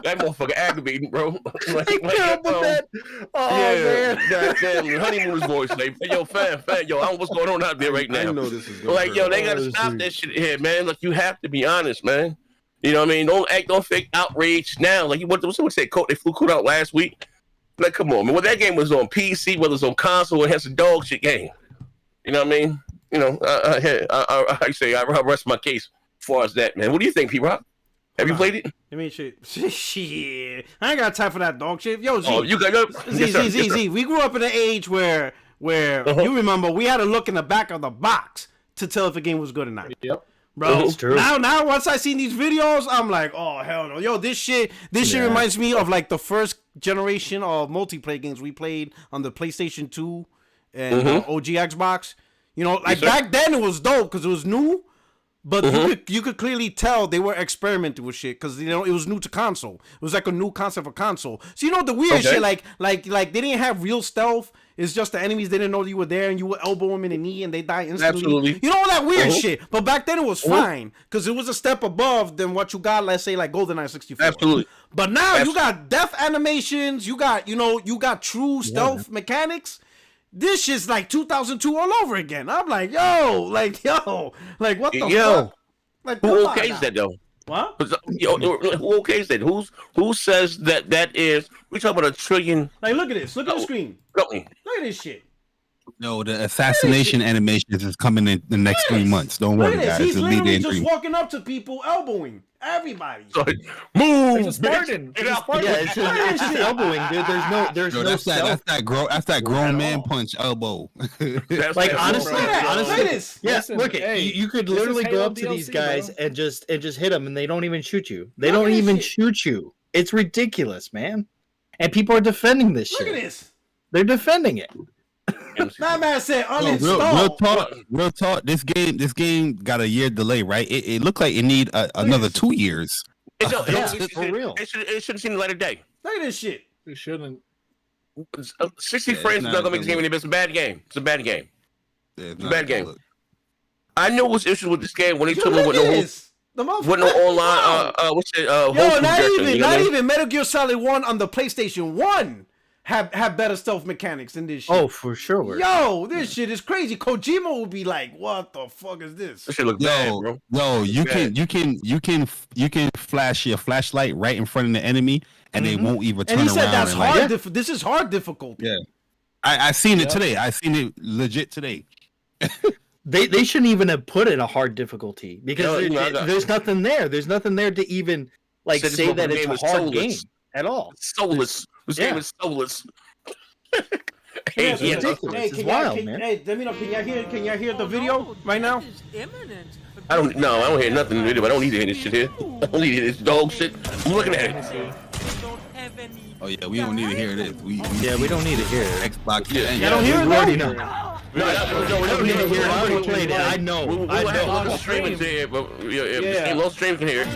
That motherfucker aggravating, bro. Carol Burnett. Oh man, goddamn honeymoon's voice. Like, yo, fam, yo, I don't know what's going on out there right now. I know this is good. Like, yo, they gotta stop that shit here, man. Like, you have to be honest, man. You know what I mean? Don't fake outrage now. Like, someone said they flew code out last week. Like, come on, man. Well, that game was on PC, whether it's on console, it has a dog shit game. You know what I mean? You know, I rest my case as far as that, man. What do you think, P-Rock? Have you played it? I mean, shit. I ain't got time for that dog shit. Yo, Z. You got Z. We grew up in an age where you remember we had to look in the back of the box to tell if a game was good or not. Yep. Bro, it's true. Now, once I seen these videos, I'm like, oh hell no, yo, this shit reminds me of like the first generation of multiplayer games we played on the PlayStation 2 and OG Xbox. You know, like back then it was dope because it was new, but you could clearly tell they were experimenting with shit because, you know, it was new to console. It was like a new concept for console. So you know the weird shit, like they didn't have real stealth. It's just the enemies didn't know you were there, and you would elbow them in the knee, and they die instantly. Absolutely. You know all that weird shit. But back then it was fine because it was a step above than what you got. Let's say like GoldenEye 64. Absolutely. But now you got death animations. You got true stealth mechanics. This shit's like 2002 all over again. I'm like, what the fuck? Like, who okays that though? What? Who okays that? Who says that is? We talking about $1 trillion. Like, look at this. Look at the screen. Look at this shit. No, the assassination animations is coming in the next 3 months. Don't worry, guys. He's literally just walking up to people, elbowing everybody. Move, it's a Spartan. It's just elbowing, dude. There's no that's that grown man punch elbow. Like honestly, Listen, look at you could literally go up to these guys and just hit them, and they don't even shoot you. They don't even shoot you. It's ridiculous, man. And people are defending this shit. Look at this. They're defending it. That man said uninstall. Real talk. This game got a year delay, right? It looked like it need another 2 years. For real. It should have seen the light of day. Look at this shit. It shouldn't. 60 frames is not gonna make this game any better. It's a bad game. It's a bad game. It's a bad game. I knew what's issue with this game when they told me with no online. What's it? Not even Metal Gear Solid 1 on the PlayStation 1. Have better stealth mechanics than this shit. Oh, for sure. Yo, this shit is crazy. Kojima would be like, "What the fuck is this?" This shit look bad, bro. No, you can flash your flashlight right in front of the enemy, and they won't even turn around. And he said that's hard. This is hard difficulty. Yeah, I seen it today. I seen it legit today. They shouldn't even have put it a hard difficulty because there's nothing there. There's nothing there to even like say that it's a hard game at all. Soulless. This game is soulless. It's ridiculous. It's wild, man. Hey, let me know. Can y'all hear the video right now? I don't hear nothing in the video. I don't need to hear this shit here. I don't need to hear this dog shit. I'm looking at it. Oh yeah, we don't need to hear this. We don't need to hear it. Xbox. You don't hear it? We already know. We don't need to hear it. I already played it. I know. We'll have local streamers here, but local stream can hear it.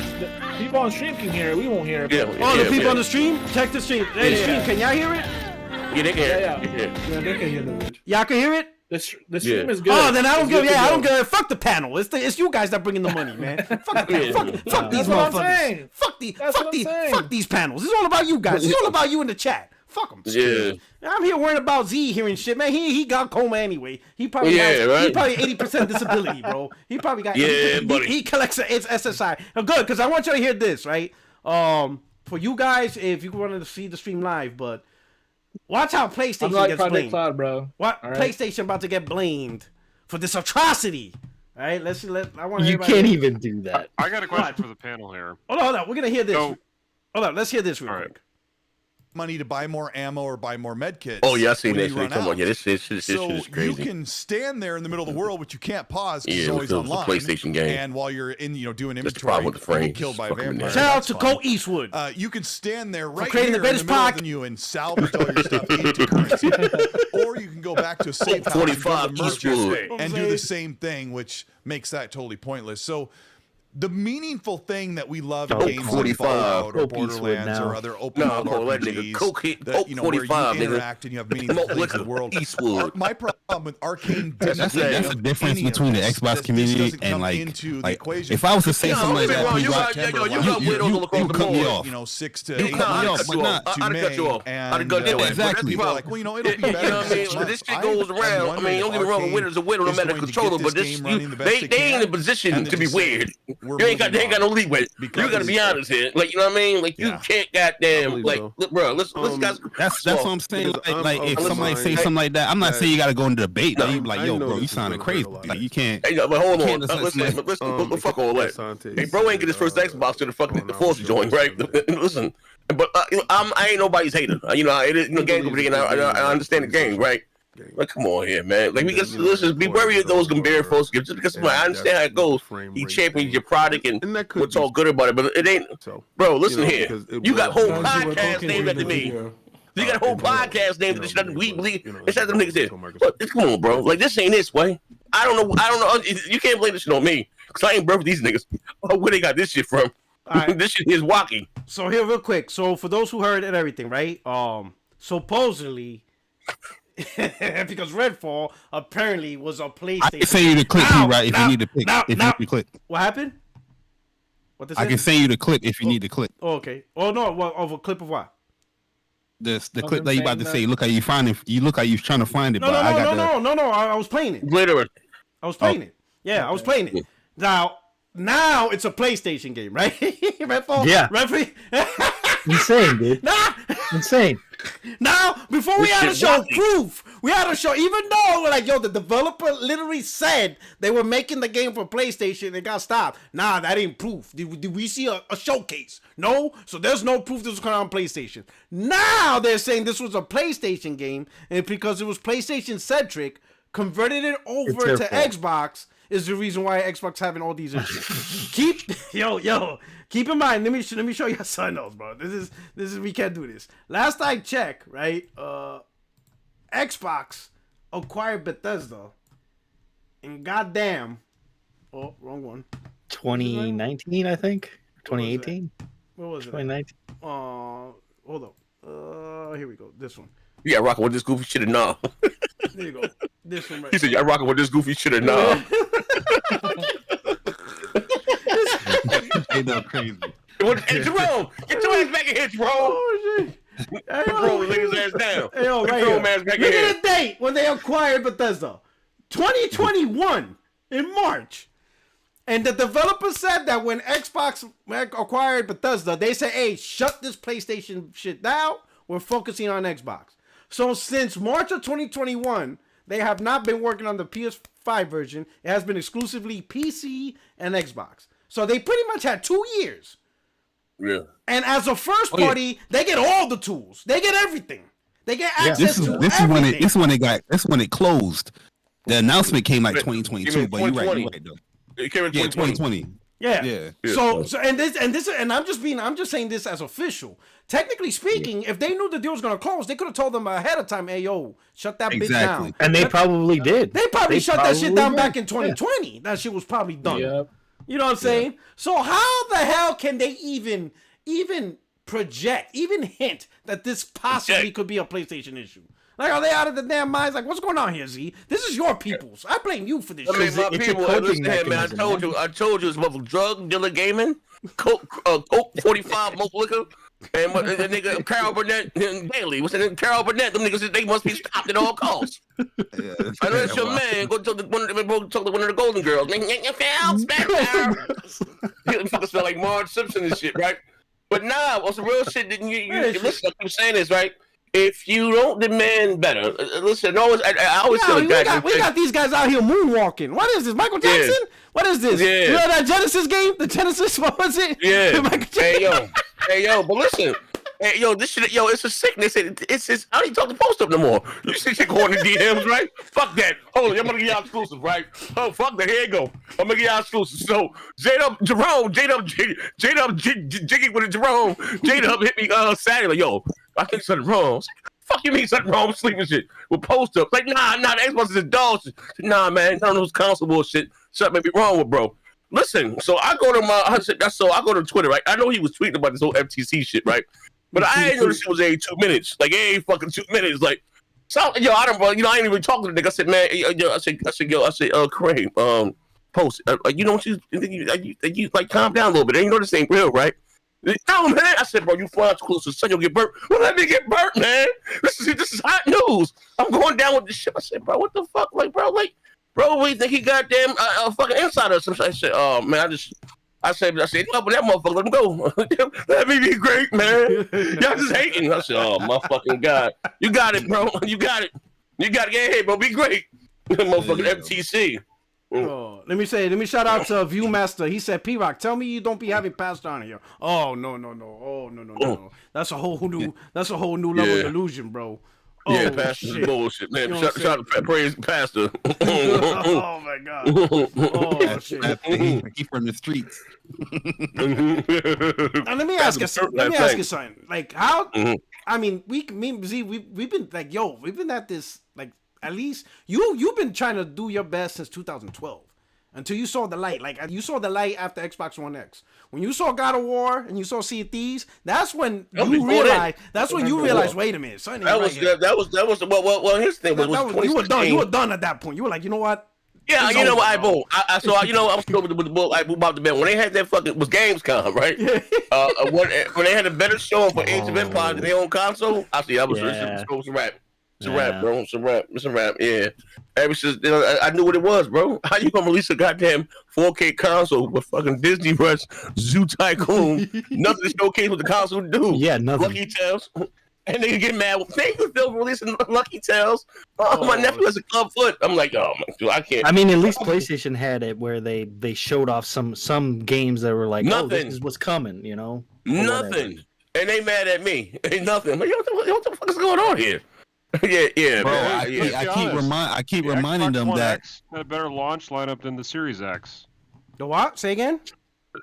People on stream can hear it. We won't hear it. The people on the stream? Check the stream. Hey, stream, can y'all hear it? Yeah, they can hear it. Yeah, they can hear it. Y'all can hear it? The stream is good. Oh, then I don't give. Yeah, I don't give. Fuck the panel. It's you guys that bring in the money, man. Fuck these motherfuckers. Fuck these panels. It's all about you guys. It's all about you in the chat. Fuck them. Yeah. I'm here worrying about Z hearing shit, man. He got coma anyway. He probably he probably 80% disability, bro. He probably got he collects it's SSI. Good, because I want you to hear this, right? For you guys, if you wanted to see the stream live, but watch how PlayStation gets blamed. Cloud, bro. What PlayStation about to get blamed for this atrocity? All right, I want. You can't even do that. I got a question for the panel here. Hold on. We're gonna hear this. Hold on. Let's hear this real quick. Money to buy more ammo or buy more med kits. Oh yeah, I seen this. Come on, this shit is crazy. You can stand there in the middle of the world, but you can't pause because it's always online. PlayStation game. And while you're in, doing inventory, and get killed by a vampire. Shout out to Cole Eastwood. You can stand there right creating here the greatest in the middle of you and salvage all your stuff into currency, or you can go back to a safe house and go to Eastwood and do the same thing, which makes that totally pointless. So. The meaningful thing that we love in games like Fallout or Borderlands or other open world RPGs, that, where you interact and you have meaningful things in the world. My problem with Arcane that's the difference between the Xbox community and like if I was to say something like that, you cut me off. 6 to 8 months to May, and exactly. People are like, well, it'll be better. This shit goes around. I mean, don't get me wrong, a winner's a winner, no matter controller, but they ain't in a position to be weird. You ain't got no leeway. You gotta be honest here. Like, you know what I mean? Like, you can't goddamn, like, bro, let's guys. That's what I'm saying. Like if somebody say something like that, I'm not saying you gotta go into debate. You be like, yo, bro, you sounding crazy. Like, you can't. Hey, but hold on. Listen, fuck all that. Hey, bro ain't get his first Xbox to the fucking Force joint, right? Listen, but I ain't nobody's hater. It is game company, and I understand the game, right? Like, come on here, man. Like, let's be wary of those Gambari folks. Just because I understand how it goes. He champions your product, and we're all good about it, but it ain't. Bro, listen here. You got whole podcast named after me. You got a whole podcast named after this. We believe it's not them niggas here. Come on, bro. Like, this ain't this way. I don't know. You can't blame this shit on me because I ain't bro for these niggas. Where they got this shit from? Right. This shit is wacky. So here, real quick. So for those who heard and everything, right? Supposedly. Because RedFall apparently was a PlayStation. I can send you the clip, right? If you need to pick, if you need to click. What happened? I can send you the clip if you need to click. Oh, okay. Oh no, of a clip of what? The clip that you about to say. Look how you find it. You look how you trying to find it. No. I was playing it. Literally. I was playing it. Yeah, I was playing it. Now it's a PlayStation game, right? RedFall. Yeah. Referee. Insane, dude. Insane. Now, before we had to show proof, we had to show, even though we're like, the developer literally said they were making the game for PlayStation, it got stopped. Nah, that ain't proof. Did we see a showcase? No, so there's no proof this was coming on PlayStation. Now they're saying this was a PlayStation game, and because it was PlayStation centric, converted it over to Xbox is the reason why Xbox having all these issues. Keep in mind. Let me show you something else, bro. This is we can't do this. Last I checked, right? Xbox acquired Bethesda, and goddamn, oh, wrong one. 2019, I think. 2018. What was it? 2019. Hold up. Here we go. This one. You got rocking with this goofy shit or nah? There you go. This one right. He said, "Y'all rocking with this goofy shit or nah?" Ain't no crazy. Hey, Jerome, get your ass back in here, Jerome. Oh shit! Hey, Jerome, lay his ass down. Hey, yo, right Jerome, ass back in here. Look at the date when they acquired Bethesda, 2021 in March, and the developer said that when Xbox acquired Bethesda, they said, "Hey, shut this PlayStation shit down. We're focusing on Xbox." So since March of 2021, they have not been working on the PS5 version. It has been exclusively PC and Xbox. So they pretty much had 2 years. Yeah. And as a first party, they get all the tools. They get everything. They get access to everything. This is when it closed. The announcement came like 2022, but you're right though. It came in 2020. Yeah. So I'm just saying this as official. Technically speaking, if they knew the deal was gonna close, they could have told them ahead of time, "Hey, yo, shut that bitch down." And they probably did. They probably shut that shit down back in 2020. That shit was probably done. Yep. You know what I'm saying? So how the hell can they even project, even hint that this possibly could be a PlayStation issue? Like, are they out of the damn minds? Like, what's going on here, Z? This is your peoples. I blame you for this. I mean, shit. my people, listen here, man. I told you it's about drug dealer gaming, Coke 45 malt liquor, and the nigga Carol Burnett and Bailey. What's that? Carol Burnett? Them niggas, they must be stopped at all costs. I know that's your man. Go talk to one of the Golden Girls. You fucking smell like Marge Simpson and shit, right? But nah, on some real shit. You listen. I keep saying this, right? If you don't demand better, listen. I always tell the guys. We got these guys out here moonwalking. What is this, Michael Jackson? Yeah. What is this? Yeah. You know that Genesis game? The Genesis, what was it? Yeah. Hey yo, but listen. Hey yo, this shit, it's a sickness. It's I don't even talk to post up no more. You see shit going in DMs, right? Fuck that. Hold on, I'm gonna give y'all exclusive, right? Oh, fuck that. Here you go. I'm gonna give y'all exclusive. So J-Dub jigging with a Jerome. J-Dub hit me Saturday, like, yo, I think something wrong. Fuck you mean something wrong with sleeping shit with post ups? Like, nah, the Xbox is a dog shit. Nah, man, none of those console bullshit. Something may be wrong with bro. Listen, so I go to Twitter, right? I know he was tweeting about this whole FTC shit, right? But I ain't know this shit was every 2 minutes. Like, hey, fucking 2 minutes. Like, so I ain't even talking to the nigga. I said, man, I said, Kareem, post. You know what you like, calm down a little bit. And you know this ain't real, right? No, man. I said, bro, you fly out close to the sun, you'll get burnt. Well, let me get burnt, man. This is hot news. I'm going down with this shit. I said, bro, what the fuck? Like, bro, we think he goddamn fucking inside us. I said, oh, man, I said, no, but that motherfucker, let him go. Let me be great, man. Y'all just hating. I said, oh, my fucking God. You got it, bro. You got it. Hey, bro, be great. Motherfucking FTC. Oh, let me shout out to Viewmaster. He said, P-Rock, tell me you don't be having passed on here. Oh, no. Oh, no. That's a whole new level of illusion, bro. Oh, yeah, Pastor's bullshit, man. You know shout out to praise Pastor. Oh my God. Oh shit. He from the streets. Now, let me ask you something. Like, how? I mean, we've been like, we've been at this, like, at least you've been trying to do your best since 2012. Until you saw the light. Like, you saw the light after Xbox One X. When you saw God of War and you saw Sea of Thieves, that's when you realized. That's when you realized. Wait a minute, something that was well. His thing was you were done at that point. You were like, you know what? Yeah, you know what? I was still with the book. I about the bed when they had that fucking was Gamescom, right? When they had a better show for Age of Empires than their own console. I see. I was a rap. It's a rap, bro. It's a rap. Yeah. Ever since I knew what it was, bro. How you gonna release a goddamn 4K console with fucking Disney Rush, Zoo Tycoon, nothing to showcase what the console do? Yeah, nothing. Lucky Tales. And they get mad. They were still releasing Lucky Tales. My nephew has a club foot. I'm like, oh my God, I can't. I mean, at least PlayStation had it where they showed off some games that were like, nothing. Oh, this is what's coming, you know? Nothing. And they mad at me. Ain't nothing. I'm like, what the fuck is going on here? Yeah, bro. man. I keep reminding them that X had a better launch lineup than the Series X. The what? Say again.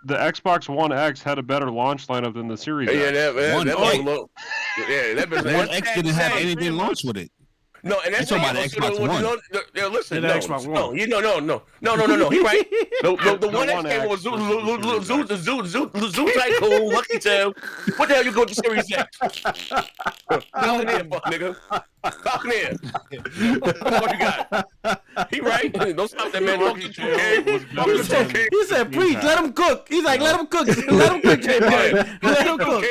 The Xbox One X had a better launch lineup than the Series X. One X didn't have anything launched with it. No, and that's talking about the Xbox One. Listen, Xbox One. No. He right. The One X came with Zoo Tycoon, Lucky Tail. What the hell you go to Series X? Falcon here, fuck nigga. Falcon here. What you got? He right. Don't stop that man. He said, "Preach, let him cook." He's like, "Let him cook. Let him cook, J-Boy. Let him cook."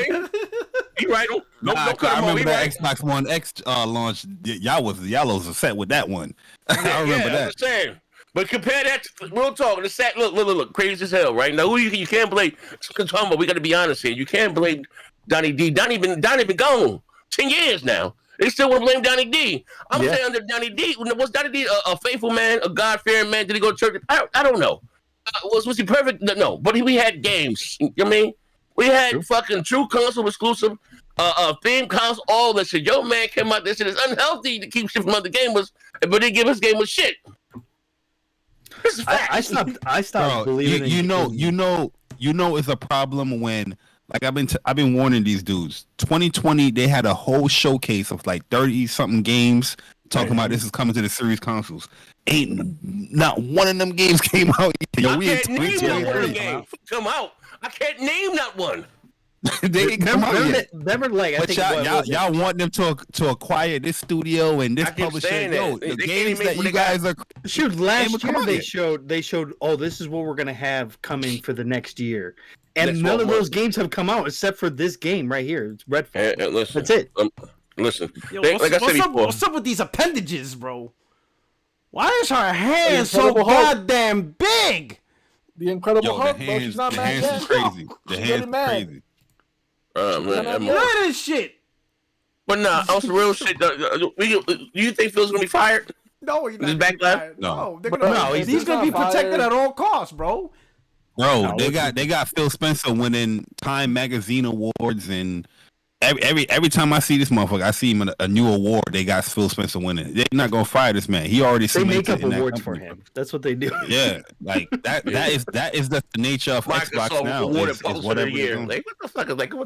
He right. Don't cut him I remember off. that Xbox One X launch. Y'all was upset with that one. I remember that. I'm just saying. But compare that to real talk. The sack, look, crazy as hell, right? Now, who you can't blame? We got to be honest here. You can't blame Donnie D. Donnie been gone 10 years now. They still want to blame Donnie D. I'm saying under Donnie D. Was Donnie D a faithful man, a God-fearing man? Did he go to church? I don't know. Was he perfect? No. But we had games. You know what I mean? We had fucking true console exclusive, theme console, all that shit. Yo, man came out there said it's unhealthy to keep shit from other gamers, but they give us gamers shit. I stopped Bro, believing. You know, it's a problem when, like, I've been warning these dudes. 2020, they had a whole showcase of like 30-something games talking about this is coming to the series consoles. Ain't not one of them games came out. Yo, I can't name not one game come out. I can't name not one. They ain't come out yet. Remember, like, I But think y'all want them to acquire this studio and this publisher. Yo, the games that you guys are last year they showed oh, this is what we're gonna have coming for the next year, and none of those games have come out except for this game right here. It's RedFall. Listen, that's it. Listen, Yo, what's up with these appendages, bro? Why is her hand so goddamn big? The Incredible Hulk, bro. She's not mad yet. Crazy. The hand's crazy. Man, look at this shit. But nah, on some real shit. Do you think Phil's gonna be fired? No, he's not. No, he's gonna be protected at all costs, bro. Bro, they got Phil Spencer winning Time Magazine awards, and every time I see this motherfucker, I see him in a new award. They got Phil Spencer winning. They're not gonna fire this man. He already they make up awards for him. That's what they do. Yeah, like that is the nature of Xbox now. Is whatever year. Like what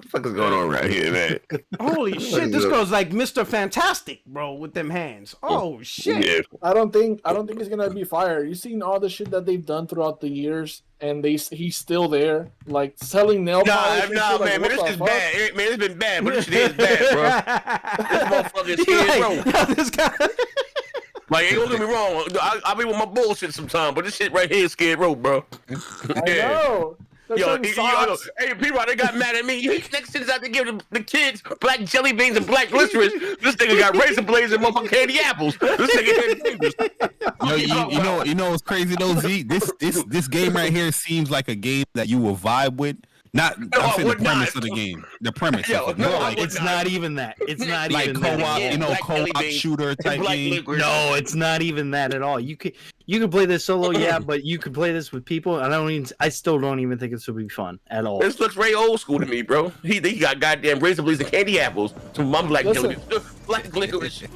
the fuck is going on right here, man? Holy shit, this girl's like Mr. Fantastic, bro, with them hands. Oh shit. Yeah. I don't think he's gonna be fired. You seen all the shit that they've done throughout the years, and he's still there, like selling nail polish. Nah, man, man, this is bad. Man, it's been bad, but this shit is bad, bro. This motherfucker is scared, bro. This guy. Like, don't get me wrong. I be with my bullshit sometimes, but this shit right here is scared, bro. I know. Yo, hey, people, they got mad at me. Next shit is out to give the kids black jelly beans and black glycerin. This nigga got razor blades and motherfucking candy apples. This nigga Yo, you know what's crazy though, Z? This game right here seems like a game that you will vibe with. I'm saying the premise of the game. The premise. It's not even that. It's not like even co-op, that. Co-op shooter type game. No, it's not even that at all. You can play this solo, yeah, but you can play this with people. I still don't even think this would be fun at all. This looks very old school to me, bro. He got goddamn razor blades and candy apples. Some mum black jelly, black licorice. He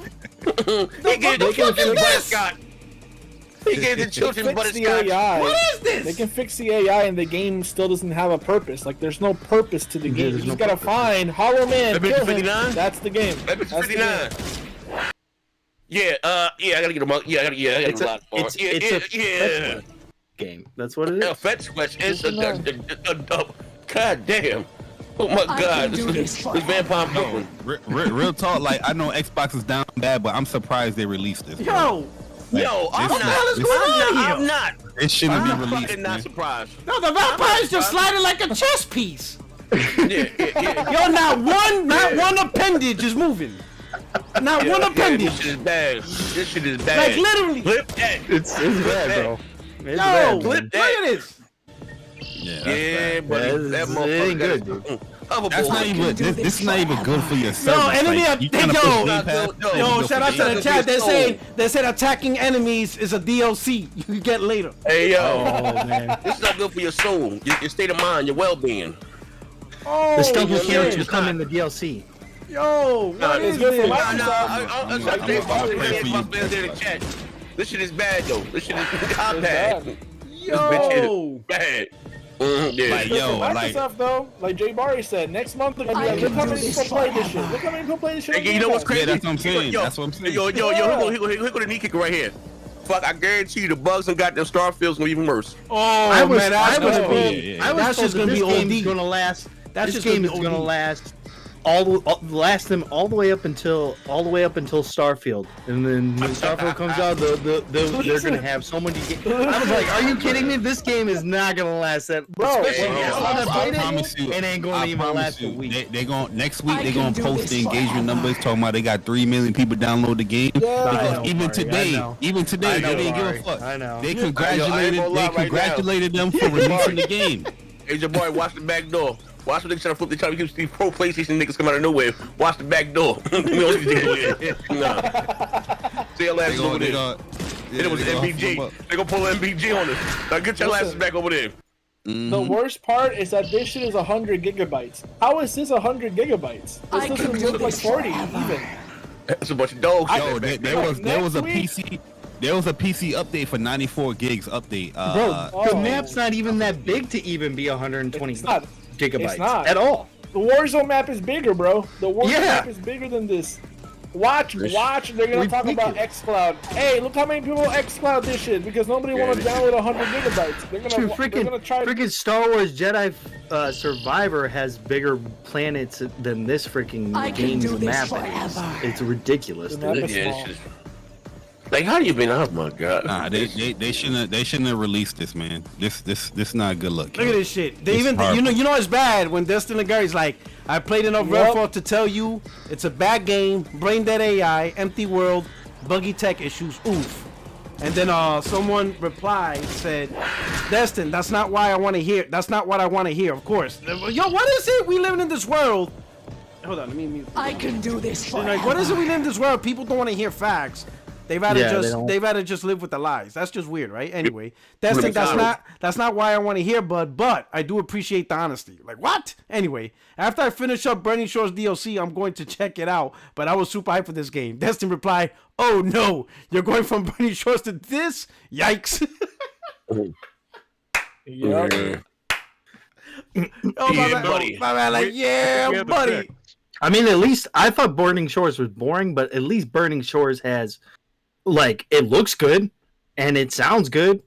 gave the children butterscotch. He gave the children butterscotch. What is this? They can fix the AI, and the game still doesn't have a purpose. Like, there's no purpose to the game. You just gotta find Hollow Man, kill him. That's the game. That's 59. Yeah, I gotta get him up. Yeah, I gotta get a lot more. It's a game. That's what it is. Fetch Quest is a god damn. Oh my god, this vampire Brooklyn. Real talk, like I know Xbox is down bad, but I'm surprised they released this. I'm not. It shouldn't be released. I'm fucking not surprised. No, the vampire's just sliding like a chess piece. Yeah. Yo, not one appendage is moving. Not one appendage. This shit is bad. This shit is bad. Like literally. Flip that. It's bad, bro. It's bad, look at this. Yeah, but that motherfucker ain't good, dude. That's not even. This is not even good for your service. No, enemy. Yo, shout out to the chat. They said attacking enemies is a DLC you get later. Hey yo, man, this is not good for your soul, your state of mind, your well-being. Oh, the stuff will come in the DLC. Yo, what is good for Microsoft. This shit is bad though. This shit is bad. Yo, bad. Yeah. Like, Microsoft though, like Jay Barry said, next month they're gonna be like, look how many people play this shit. Look how many people play this shit. Hey, you know what's crazy? Yeah, that's what I'm saying. That's what I'm saying. Yo, here go the knee kicker right here. Fuck, I guarantee you the bugs and goddamn Starfield's gonna be even worse. Oh, that's just gonna be OD. Gonna last. This game is gonna last. Last them all the way up until Starfield, and then when Starfield comes out, they're gonna have so many games. I was like, are you kidding me? This game is not gonna last that, bro. I promise you, it ain't gonna even last a week. They gonna next week they're gonna post the engagement numbers talking about they got 3 million people download the game. Because even today they didn't give a fuck. I know. They congratulated them for releasing the game. Hey, your boy, watch the back door. Watch what they trying to flip. They trying to keep these pro PlayStation niggas come out of nowhere. Watch the back door. Nah. See your ass over there. It was MBG. They gonna pull MBG on us. Now get your asses back over there. The worst part is that this shit is 100 gigabytes. How is this 100 gigabytes? This doesn't look like 40 even. That's a bunch of dogs. Yo, there was a PC. There was a PC update for 94 gigs update. Bro, the map's not even that big to even be 120 gigabytes it's not. at all. The Warzone map is bigger, bro. The Warzone map is bigger than this. Watch. They're gonna talk about XCloud. Hey, look how many people XCloud this shit because nobody want to download 100 gigabytes. They're gonna try. Freaking Star Wars Jedi Survivor has bigger planets than this freaking game's map. It's ridiculous. Like, how do you been? Oh my god! Nah, they shouldn't have released this, man. This not good look. Look at this shit. They even you know it's bad when Destiny Gary's like, I played enough RedFall to tell you it's a bad game, brain dead AI, empty world, buggy tech issues. Oof. And then someone replied said, Destin, that's not why I want to hear. That's not what I want to hear. Of course. Yo, what is it? We living in this world. Hold on, let me mute. I can do this forever. Like, what is it? We live in this world. People don't want to hear facts. They've had to just live with the lies. That's just weird, right? Anyway, that's not why I want to hear, but I do appreciate the honesty. Like, what? Anyway, after I finish up Burning Shores DLC, I'm going to check it out. But I was super hyped for this game. Destin replied, "Oh no, you're going from Burning Shores to this? Yikes!" Yep. Oh my man, like buddy. I mean, at least I thought Burning Shores was boring, but at least Burning Shores has. Like, it looks good, and it sounds good,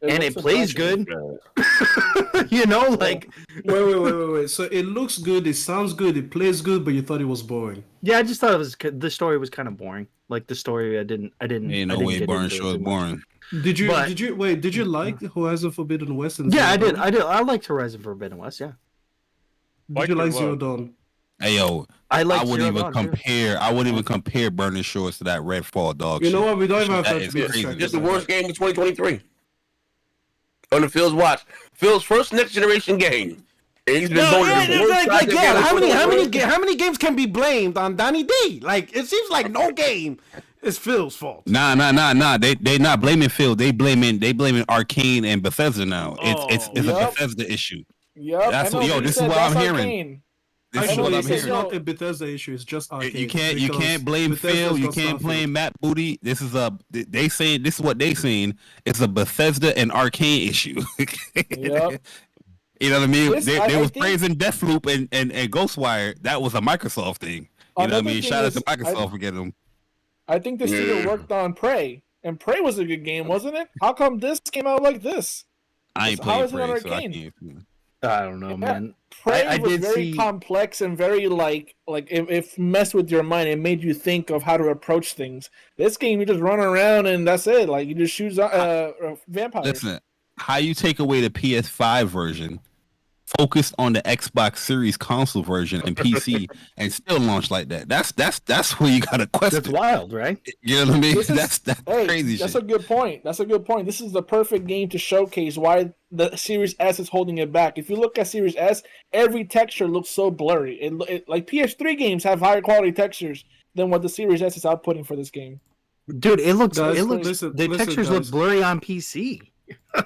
and it plays good. You know, like... Wait. So it looks good, it sounds good, it plays good, but you thought it was boring. Yeah, I just thought the story was kind of boring. Like, the story, I didn't Ain't no way Burning Shores boring. Did you like Horizon Forbidden West? Yeah, I did. I liked Horizon Forbidden West, yeah. Did you like Zero Dawn? Hey yo, I wouldn't even compare Burning Shores to that Redfall dog. You know what? We don't even have to. It's the worst game of 2023. On the Phil's watch, Phil's first next generation game. And he's been how many games can be blamed on Donnie D? Like, it seems like no game is Phil's fault. Nah. They not blaming Phil. They blaming Arcane and Bethesda now. It's a Bethesda issue. Yep. This is what I'm hearing. It's not a Bethesda issue. It's just Arcane. You can't blame Phil. You can't blame Matt Booty. This is what they saying. It's a Bethesda and Arcane issue. Yep. You know what I mean? They was praising Deathloop and Ghostwire. That was a Microsoft thing. You know what I mean? Shout out to Microsoft for getting them. I think the studio worked on Prey, and Prey was a good game, wasn't it? How come this came out like this? I ain't playing Prey, so I can't. I don't know, man. Prey was very complex and very like if messed with your mind, it made you think of how to approach things. This game, you just run around and that's it. Like, you just shoot vampires. Listen, how you take away the PS5 version, focus on the Xbox Series console version and PC, and still launch like that? That's where you gotta question. That's wild, right? You know what I mean? That's crazy. That's shit. a good point. This is the perfect game to showcase why the Series S is holding it back. If you look at Series S, every texture looks so blurry. It like PS3 games have higher quality textures than what the Series S is outputting for this game. Dude, the textures look blurry on PC.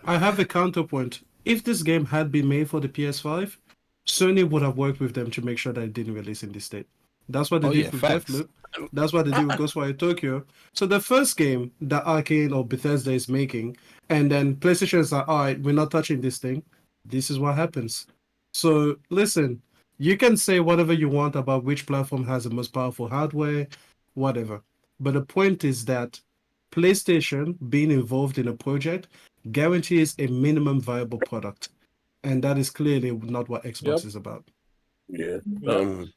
I have a counterpoint. If this game had been made for the PS5, Sony would have worked with them to make sure that it didn't release in this state. That's what they did with Deathloop. That's what they did with Ghostwire Tokyo. So the first game that Arcane or Bethesda is making, and then PlayStation is like, all right, we're not touching this thing. This is what happens. So listen, you can say whatever you want about which platform has the most powerful hardware, whatever. But the point is that PlayStation being involved in a project guarantees a minimum viable product. And that is clearly not what Xbox is about. Yeah.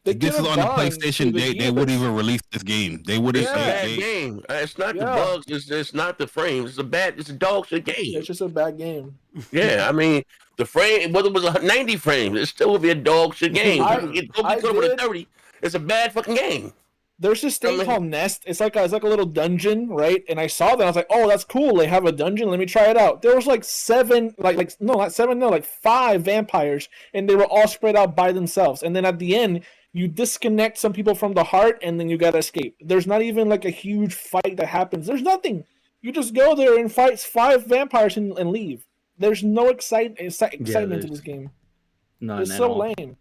This is on the PlayStation. They wouldn't even release this game. They wouldn't. It's a bad game. It's not the bugs. It's not the frames. It's a dog shit game. It's just a bad game. Yeah, I mean, the frame, whether it was 90 frames, it still would be a dog shit game. Over 30. It's a bad fucking game. There's this thing called Nest. It's like a little dungeon, right? And I saw that. I was like, oh, that's cool. They have a dungeon. Let me try it out. There was like 5 vampires, and they were all spread out by themselves. And then at the end, you disconnect some people from the heart, and then you gotta escape. There's not even like a huge fight that happens. There's nothing. You just go there and fight 5 vampires and leave. There's no excitement to this game. It's so lame.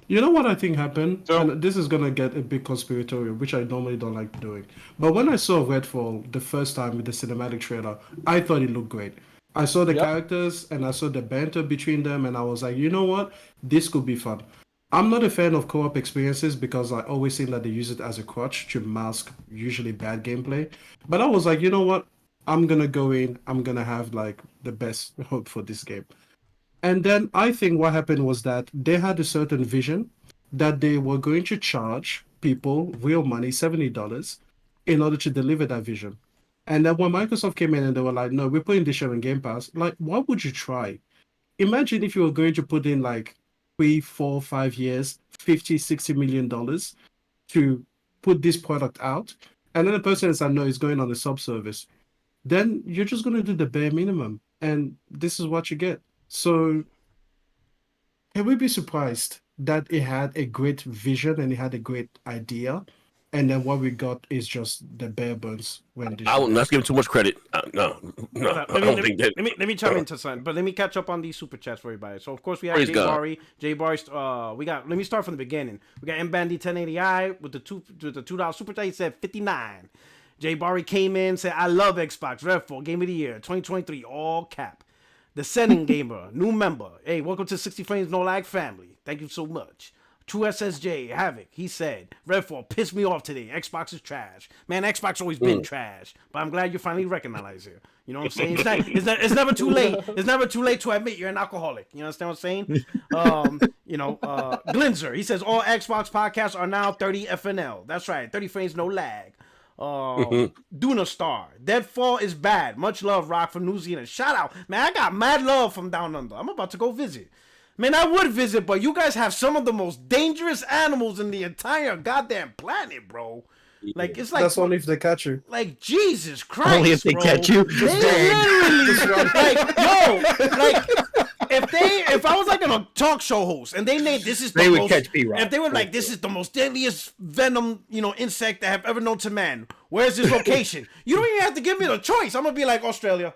You know what I think happened? And this is going to get a bit conspiratorial, which I normally don't like doing. But when I saw Redfall the first time with the cinematic trailer, I thought it looked great. I saw the characters and I saw the banter between them, and I was like, you know what? This could be fun. I'm not a fan of co-op experiences because I always seem that they use it as a crutch to mask usually bad gameplay. But I was like, you know what? I'm gonna go in. I'm gonna have like the best hope for this game. And then I think what happened was that they had a certain vision that they were going to charge people real money, $70, in order to deliver that vision. And then when Microsoft came in and they were like, no, we're putting this show in Game Pass, like, what would you try? Imagine if you were going to put in like 3, 4, 5 years, $50, $60 million to put this product out, and then the person is like, no, it's going on a sub-service. Then you're just going to do the bare minimum, and this is what you get. So can we be surprised that it had a great vision and it had a great idea, and then what we got is just the bare bones rendition? I wouldn't. Let's give him too much credit. No. Let me chime into something, but let me catch up on these super chats for everybody. So of course we have Jay Barry. We got. Let me start from the beginning. We got Mbandi 1080i with the $2 super chat. He said 59. Jay Barry came in, said, I love Xbox, RedFall, Game of the Year, 2023, all cap. The Sending Gamer, new member. Hey, welcome to 60 Frames No Lag family. Thank you so much. True SSJ, Havoc, he said, Redfall pissed me off today. Xbox is trash. Man, Xbox always been trash. But I'm glad you finally recognize it. You know what I'm saying? It's never too late. It's never too late to admit you're an alcoholic. You understand what I'm saying? Glinzer, he says, all Xbox podcasts are now 30 FNL. That's right, 30 frames, no lag. Duna Star, Deadfall is bad. Much love, Rock from New Zealand. Shout out, man. I got mad love from down under. I'm about to go visit. Man, I would visit, but you guys have some of the most dangerous animals in the entire goddamn planet, bro. Like, it's like, that's only if they catch you. Like, Jesus Christ, only if they catch you. They literally, if I was like a talk show host and they named this is the would most, catch P-Rock. If they were like, this is the most deadliest venom, insect that have ever known to man. Where's this location? You don't even have to give me the choice. I'm gonna be like Australia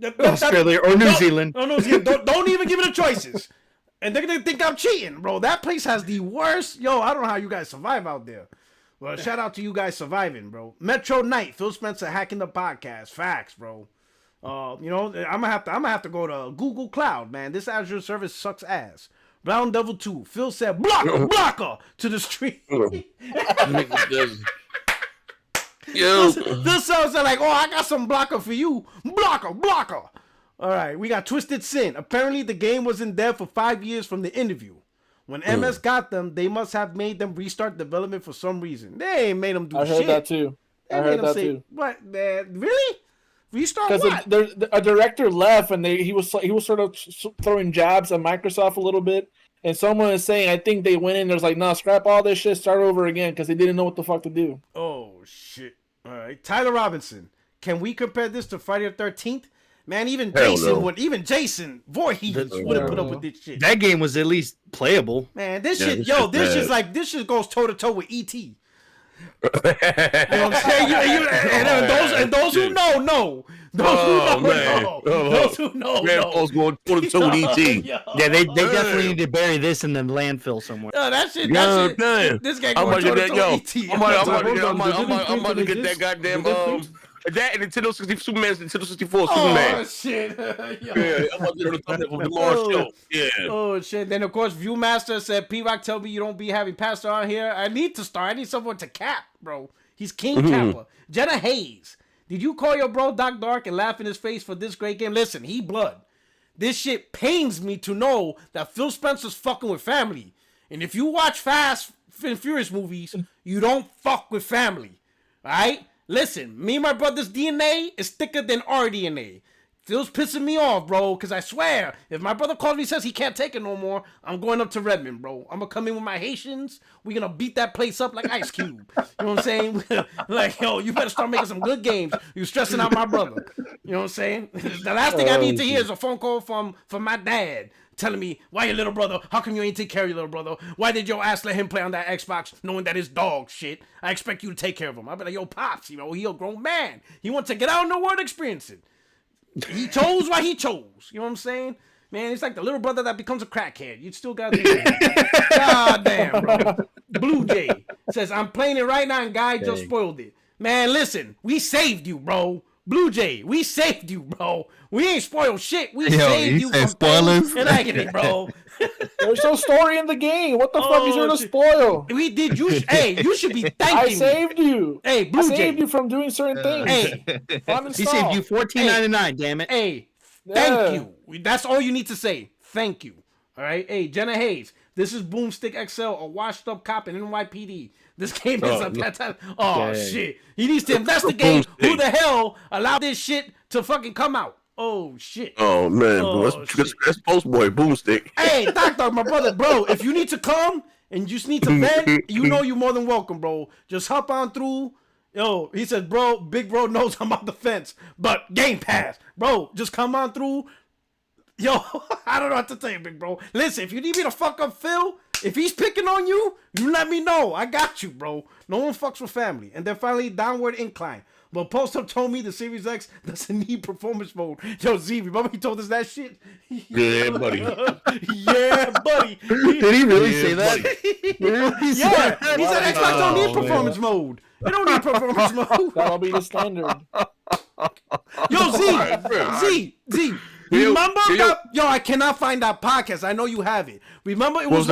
or New Zealand. No, New Zealand. Don't even give me the choices. And they're gonna think I'm cheating, bro. That place has the worst. I don't know how you guys survive out there. Well, shout out to you guys surviving, bro. Metro Knight, Phil Spencer hacking the podcast. Facts, bro. I'm gonna have to go to Google Cloud, man. This Azure service sucks ass. Brown Devil 2, Phil said blocker to the street. Yo. This sounds like, I got some blocker for you. Blocker. All right, we got Twisted Sin. Apparently, the game was in dev for 5 years from the interview. When MS got them, they must have made them restart development for some reason. They ain't made them do shit. I heard that too. What, man? Really? Restart what? Because a director left, and he was sort of throwing jabs at Microsoft a little bit. And someone is saying, I think they went in. There's like, no, scrap all this shit, start over again, because they didn't know what the fuck to do. Oh shit! All right, Tyler Robinson. Can we compare this to Friday the 13th? Man, even Jason Voorhees would have put up with this shit. That game was at least playable. Man, this shit goes toe to toe with ET. You know what I'm saying? And those who know. Those who know. RedFall's going toe to toe with ET. Yeah, they definitely need to bury this in the landfill somewhere. That shit. This guy going toe to toe with ET. I'm about to get that goddamn that and Nintendo 64 Superman. Oh shit! Yeah, I'm about to get on the thumbnail from tomorrow's show. Yeah. Oh shit! Then of course Viewmaster said, "P-Rock, tell me you don't be having Pastor on here. I need to start. I need someone to cap, bro. He's King Kappa." Jenna Hayes, did you call your bro Doc Dark and laugh in his face for this great game? Listen, he blood. This shit pains me to know that Phil Spencer's fucking with family. And if you watch Fast and Furious movies, you don't fuck with family. All right? Listen, me and my brother's DNA is thicker than our DNA. Phil's pissing me off, bro, because I swear, if my brother calls me and says he can't take it no more, I'm going up to Redmond, bro. I'm going to come in with my Haitians. We're going to beat that place up like Ice Cube. You know what I'm saying? Like, yo, you better start making some good games. You're stressing out my brother. You know what I'm saying? The last thing I need to hear is a phone call from my dad telling me, why your little brother? How come you ain't take care of your little brother? Why did your ass let him play on that Xbox knowing that his dog shit? I expect you to take care of him. I'll be like, yo, Pops, he a grown man. He wants to get out in the world and experience it. He chose what he chose. You know what I'm saying? Man, it's like the little brother that becomes a crackhead. You still got to do that. God damn, bro. Blue Jay says, I'm playing it right now and Guy just spoiled it. Man, listen, we saved you, bro. Blue Jay, we saved you, bro. We ain't spoiled shit. We saved you from spoilers and agony, bro. There's no story in the game. What the fuck is there to spoil? We did. You should be thanking I me. saved you. Hey, Blue Jay. I saved you from doing certain things. Hey, he saved you $14.99. Damn it. Hey, thank you. That's all you need to say. Thank you. All right. Hey, Jenna Hayes. This is Boomstick XL, a washed up cop in NYPD. This game is shit. He needs to investigate who the hell allowed this shit to fucking come out. Oh shit. Oh man, that's Postboy Boomstick. Hey, doctor, my brother, bro. If you need to come and you just need to vent, you know you're more than welcome, bro. Just hop on through. Yo, he said, bro, big bro knows I'm on the fence, but Game Pass, bro, just come on through. Yo, I don't know what to tell you, big bro. Listen, if you need me to fuck up Phil, if he's picking on you, you let me know. I got you, bro. No one fucks with family. And then finally, Downward Incline. But Post-Up told me the Series X doesn't need performance mode. Yo, Z, remember he told us that shit? Yeah, buddy. Yeah, buddy. Did he really say that? Yeah, he said Xbox don't need performance mode. They don't need performance mode. That'll be the standard. Yo, Z. Remember that? Yo, I cannot find that podcast. I know you have it. Remember, it was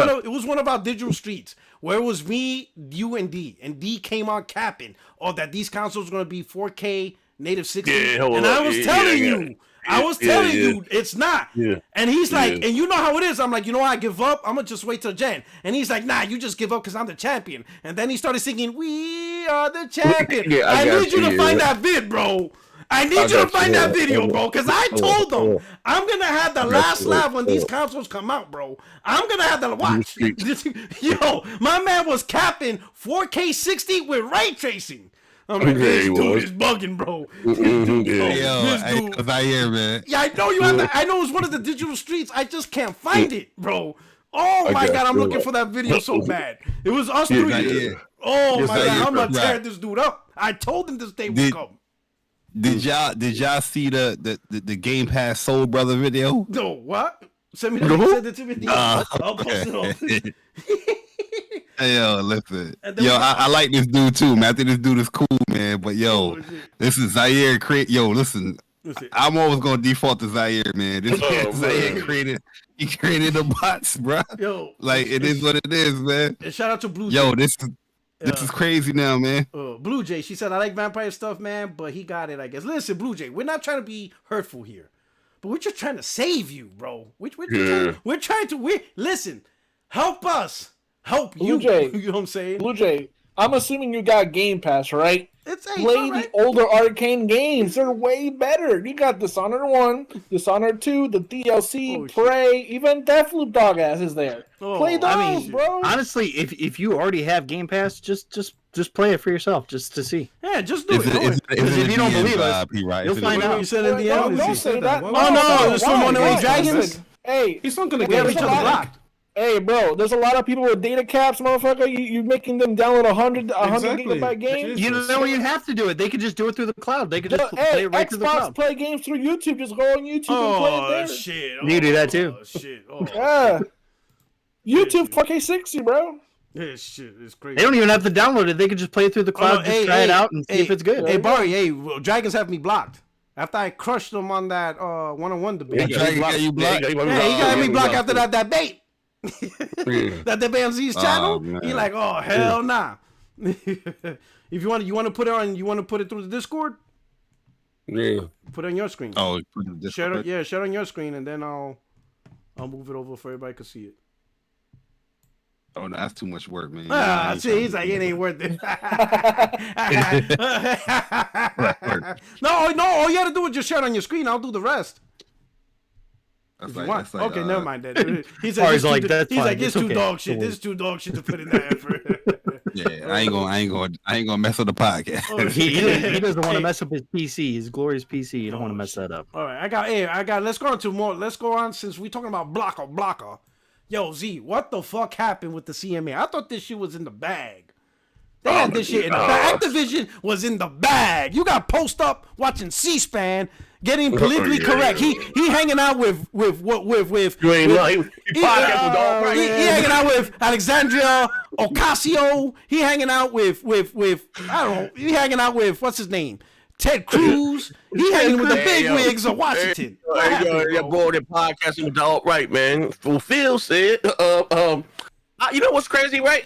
one of our digital streets where it was me, you, and D. And D came on capping, that these consoles were gonna be 4K native 60. And I was telling you. I was telling you it's not. Yeah. And he's like, and you know how it is. I'm like, you know what? I give up. I'm gonna just wait till Jan. And he's like, nah, you just give up because I'm the champion. And then he started singing, "We are the champion." I need you to find that vid, bro. I need you to find that video, bro, because I told them I'm going to have the last laugh when these consoles come out, bro. I'm going to have the watch. Yo, my man was capping 4K 60 with ray tracing. I'm like, this dude is bugging, bro. Zaire, man. Yeah, I know you have that. I know it's one of the digital streets. I just can't find it, bro. Oh, my God, I'm looking for that video so bad. It was us three. Oh, my God, I'm going to tear this dude up. I told him this day would come. Did y'all see the Game Pass Soul Brother video? No, what? Send me the video. I'll post it on. Hey, yo, listen. Yo, I like this dude too, man. I think this dude is cool, man. But yo, this is Zaire listen. I'm always gonna default to Zaire, man. This Zaire created the bots, bro. Yo, like it is what it is, man. And shout out to Blue. Yo, this is crazy now, man. Blue Jay, she said, I like vampire stuff, man, but he got it, I guess. Listen, Blue Jay, we're not trying to be hurtful here, but we're just trying to save you, bro. We're trying to, listen, help us, help you. Blue Jay, you know what I'm saying? Blue Jay, I'm assuming you got Game Pass, right? Play right. the older arcane games. They're way better. You got Dishonored 1, Dishonored 2, the DLC, Prey, even Deathloop dog ass is there. Play those, bro. Honestly, if you already have Game Pass, just play it for yourself, just to see. Yeah, just do it. Because if you don't believe us, you'll find out. You said in the end. Don't say that. Oh no, it's from One-Way Dragons. Hey, he's not gonna get each other blocked. Hey, bro, there's a lot of people with data caps, motherfucker. You making them download 100 gigabyte games? You don't even have to do it. They could just do it through the cloud. They could just play it right through the cloud. Xbox play games through YouTube. Just go on YouTube and play it there. Shit. You can do that too. Shit. Yeah. YouTube 4K 60, bro. This shit is crazy. They don't even have to download it. They could just play it through the cloud, try it out, and see if it's good. Hey, Barry, Dragons have me blocked. After I crushed them on that one-on-one debate. Dragon got you blocked? Yeah, he got me blocked after that debate. That debate on Z's channel. He like, oh hell nah. If you want to put it on, you want to put it through the Discord. Yeah. Put it on your screen. Oh, share it on your screen, and then I'll move it over for everybody to see it. Oh, no, that's too much work, man. See, he's like, it ain't worth it. No, all you gotta do is just share it on your screen. I'll do the rest. Okay, never mind that. He's like, it's too dog shit. This is too dog shit to put in that effort. Yeah, I ain't gonna mess up the podcast. He doesn't want to mess up his PC, his glorious PC. You don't want to mess that up. All right, I got. Let's go on to more. Let's go on since we're talking about blocker. Yo, Z, what the fuck happened with the CMA? I thought this shit was in the bag. They had this shit in the bag. Activision was in the bag. You got Post Up watching C-SPAN, getting politically correct. He hanging out with you ain't lying. He hanging out with Alexandria Ocasio. He hanging out with I don't know. He hanging out with what's his name? Ted Cruz. He hanging with the big wigs of Washington. They're bored and podcasting with the alt-right, man. Phil said, you know what's crazy, right?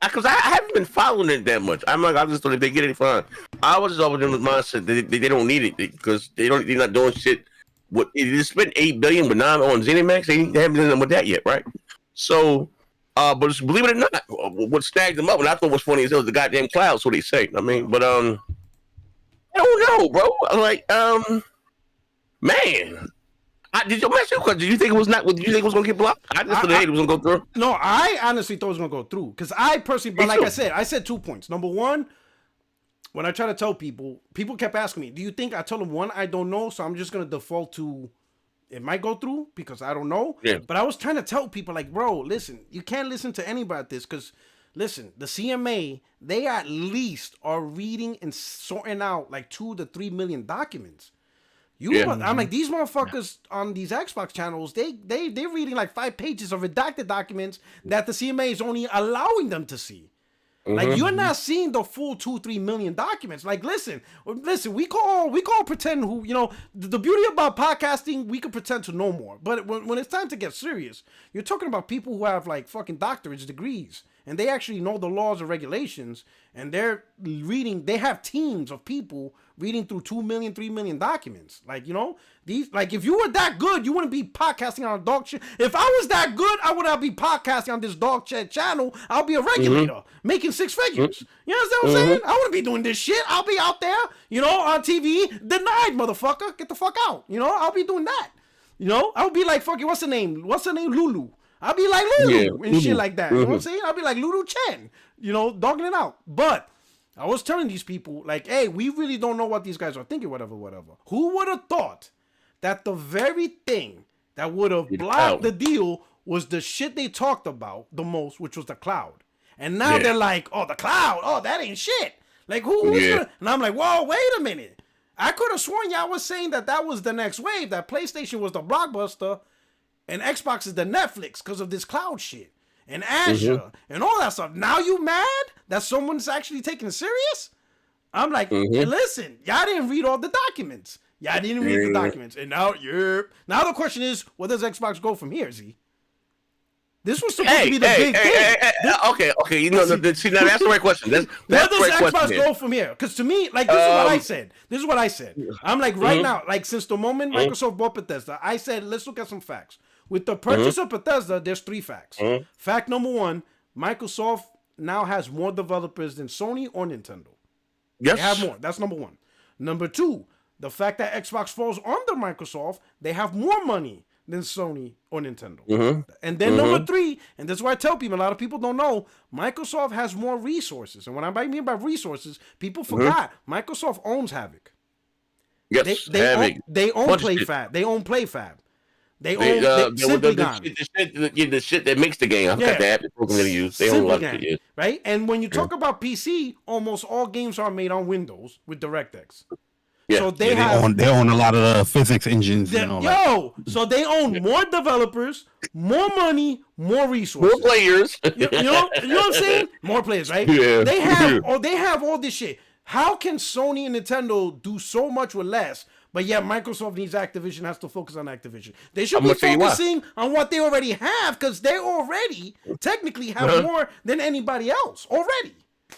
Because I haven't been following it that much. I'm like, I just thought if they get any fun. I was just over them with mindset that they don't need it because they're not doing shit. They just spent $8 billion, but now on ZeniMax, they haven't done with that yet, right? So, but believe it or not, what snagged them up, and I thought was funny is it was the goddamn clouds. What they say. I mean, but I don't know, bro. I'm like, man. Did you ask you a question? Did you think it was not? Did you think it was gonna get blocked? I just thought it was gonna go through. No, I honestly thought it was gonna go through because I personally, but like I said 2 points. Number one, when I try to tell people kept asking me, "Do you think?" I told them one, I don't know, so I'm just gonna default to it might go through because I don't know. Yeah. But I was trying to tell people like, bro, listen, you can't listen to anybody at this because. Listen, the CMA, they at least are reading and sorting out like 2 to 3 million documents. I'm like, these motherfuckers on these Xbox channels, they're reading like 5 pages of redacted documents that the CMA is only allowing them to see. Like you're not seeing the full 2-3 million documents. Like, listen, we call pretend who, you know, the beauty about podcasting, we can pretend to know more. But when it's time to get serious, you're talking about people who have like fucking doctorate degrees and they actually know the laws and regulations and they're reading, they have teams of people reading through 2 million, 3 million documents. Like, you know, these, like, if you were that good, you wouldn't be podcasting on a dog shit. If I was that good, I would not be podcasting on this dog shit channel. I'll be a regulator making 6 figures. You understand what I'm saying? I wouldn't be doing this shit. I'll be out there, you know, on TV, denied, motherfucker. Get the fuck out. You know, I'll be doing that. You know, I'll be like, fucking, what's her name? Lulu. I'll be like Lulu and shit like that. You know what I'm saying? I'll be like Lulu Chen, you know, dogging it out. But I was telling these people, like, hey, we really don't know what these guys are thinking, whatever. Who would have thought that the very thing that would have blocked the deal was the shit they talked about the most, which was the cloud. And now they're like, oh, the cloud. Oh, that ain't shit. Like, who's gonna... And I'm like, whoa, wait a minute. I could have sworn y'all was saying that was the next wave, that PlayStation was the blockbuster and Xbox is the Netflix because of this cloud shit. And Azure and all that stuff. Now you mad that someone's actually taking it serious? I'm like, hey, listen, y'all didn't read all the documents. Y'all didn't read the documents. And now now the question is, where does Xbox go from here, Z? This was supposed to be the big thing. Okay. You know, see, now that's the right question. Where does Xbox go from here? Because to me, like, this is what I said. I'm like, right now, like, since the moment Microsoft bought Bethesda, I said, let's look at some facts. With the purchase of Bethesda, there's 3 facts. Fact number 1, Microsoft now has more developers than Sony or Nintendo. Yes. They have more. That's number 1. Number 2, the fact that Xbox falls under Microsoft, they have more money than Sony or Nintendo. And then number 3, and that's why I tell people, a lot of people don't know, Microsoft has more resources. And what I mean by resources, people forgot, Microsoft owns Havoc. Yes, they own PlayFab. They own PlayFab. They own the shit that makes the game. I forgot the app they're going to use. They own a lot of shit. Right? And when you talk about PC, almost all games are made on Windows with DirectX. Yeah. So they own a lot of the physics engines and all that. So they own more developers, more money, more resources, more players. You know what I'm saying? More players, right? Yeah. They have all this shit. How can Sony and Nintendo do so much with less? But yeah, Microsoft needs Activision, has to focus on Activision. They should be focusing on what they already have because they already technically have more than anybody else already.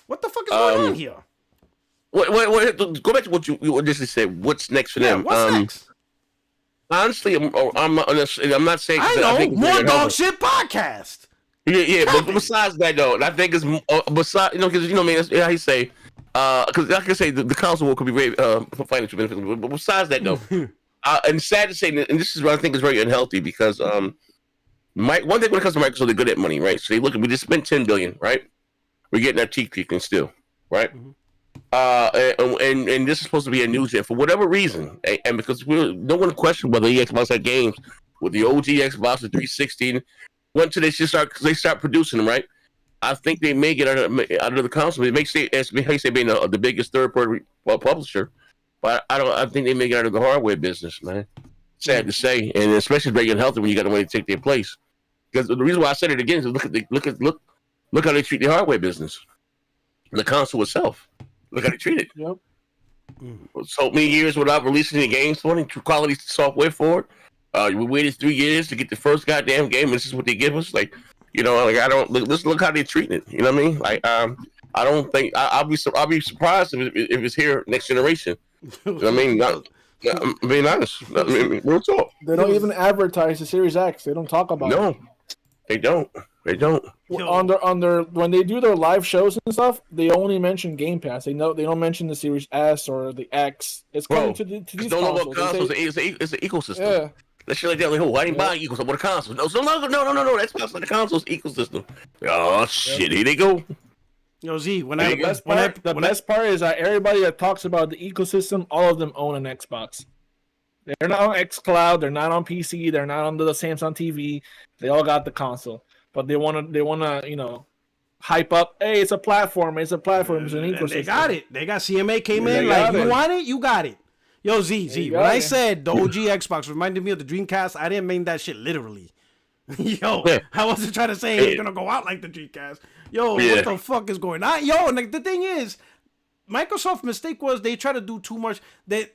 What the fuck is going on here? Wait, go back to what you just said. What's next for them? What's next? Honestly, I'm not saying. I know, more dog shit podcast. Yeah, but besides that though, I think it's besides, you know, because you know, man, how you say. Because like I say, the console war could be very financial benefits. But besides that, though, and sad to say, and this is what I think is very unhealthy because one thing when it comes to Microsoft, they're good at money, right? So they look, we just spent $10 billion, right? We're getting our teeth kicking still, right? And this is supposed to be a news gen for whatever reason, and because no one question whether the Xbox had games with the OG Xbox, the 360, went to they start producing them, right? I think they may get out of the console. It makes it as they being the biggest third-party publisher, but I think they may get out of the hardware business, man. Sad to say, and especially very unhealthy when you got no way to take their place. Because the reason why I said it again is look how they treat the hardware business, the console itself. Look how they treat it. Yep. So many years without releasing the game, so many quality software for it. We waited 3 years to get the first goddamn game. This is what they give us. Like, I don't look how they treat it. You know what I mean? Like, I don't think I'll be surprised if it's here next generation. You know what I mean? I'm being honest. I mean, real talk. They don't even advertise the Series X. They don't talk about it. No, they don't. They don't. On their when they do their live shows and stuff, they only mention Game Pass. They don't mention the Series S or the X. It's coming to these consoles. Don't know about consoles. It's an ecosystem. Yeah. That shit like that. Like, I didn't buy an ecosystem with a console. No, that's not the console's ecosystem. Oh shit! Here they go. Yo, Z, the best part is that everybody that talks about the ecosystem, all of them own an Xbox. They're not on xCloud, they're not on PC, they're not on the Samsung TV. They all got the console, but they wanna, hype up. Hey, it's a platform. It's an ecosystem. They got it. They got CMA came in like, you want it, you got it. Yo, Z, when I said the OG Xbox reminded me of the Dreamcast, I didn't mean that shit literally. Yo, I wasn't trying to say it's gonna go out like the Dreamcast. Yo, what the fuck is going on? Yo, and the thing is, Microsoft's mistake was they tried to do too much. They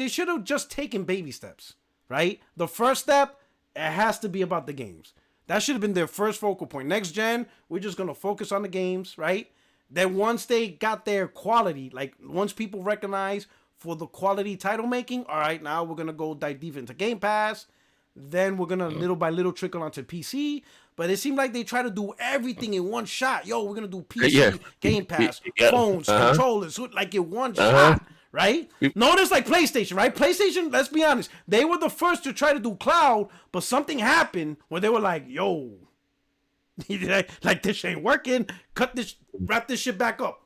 should have just taken baby steps, right? The first step, it has to be about the games. That should have been their first focal point. Next gen, we're just gonna focus on the games, right? Then once they got their quality, like once people recognize for the quality title making, all right, now we're gonna go dive deep into Game Pass. Then we're gonna little by little trickle onto PC. But it seemed like they try to do everything in one shot. Yo, we're gonna do PC, Game Pass, phones, controllers, like in one shot, right? Notice like PlayStation, right? PlayStation, let's be honest, they were the first to try to do cloud, but something happened where they were like, yo, like this ain't working. Wrap this shit back up.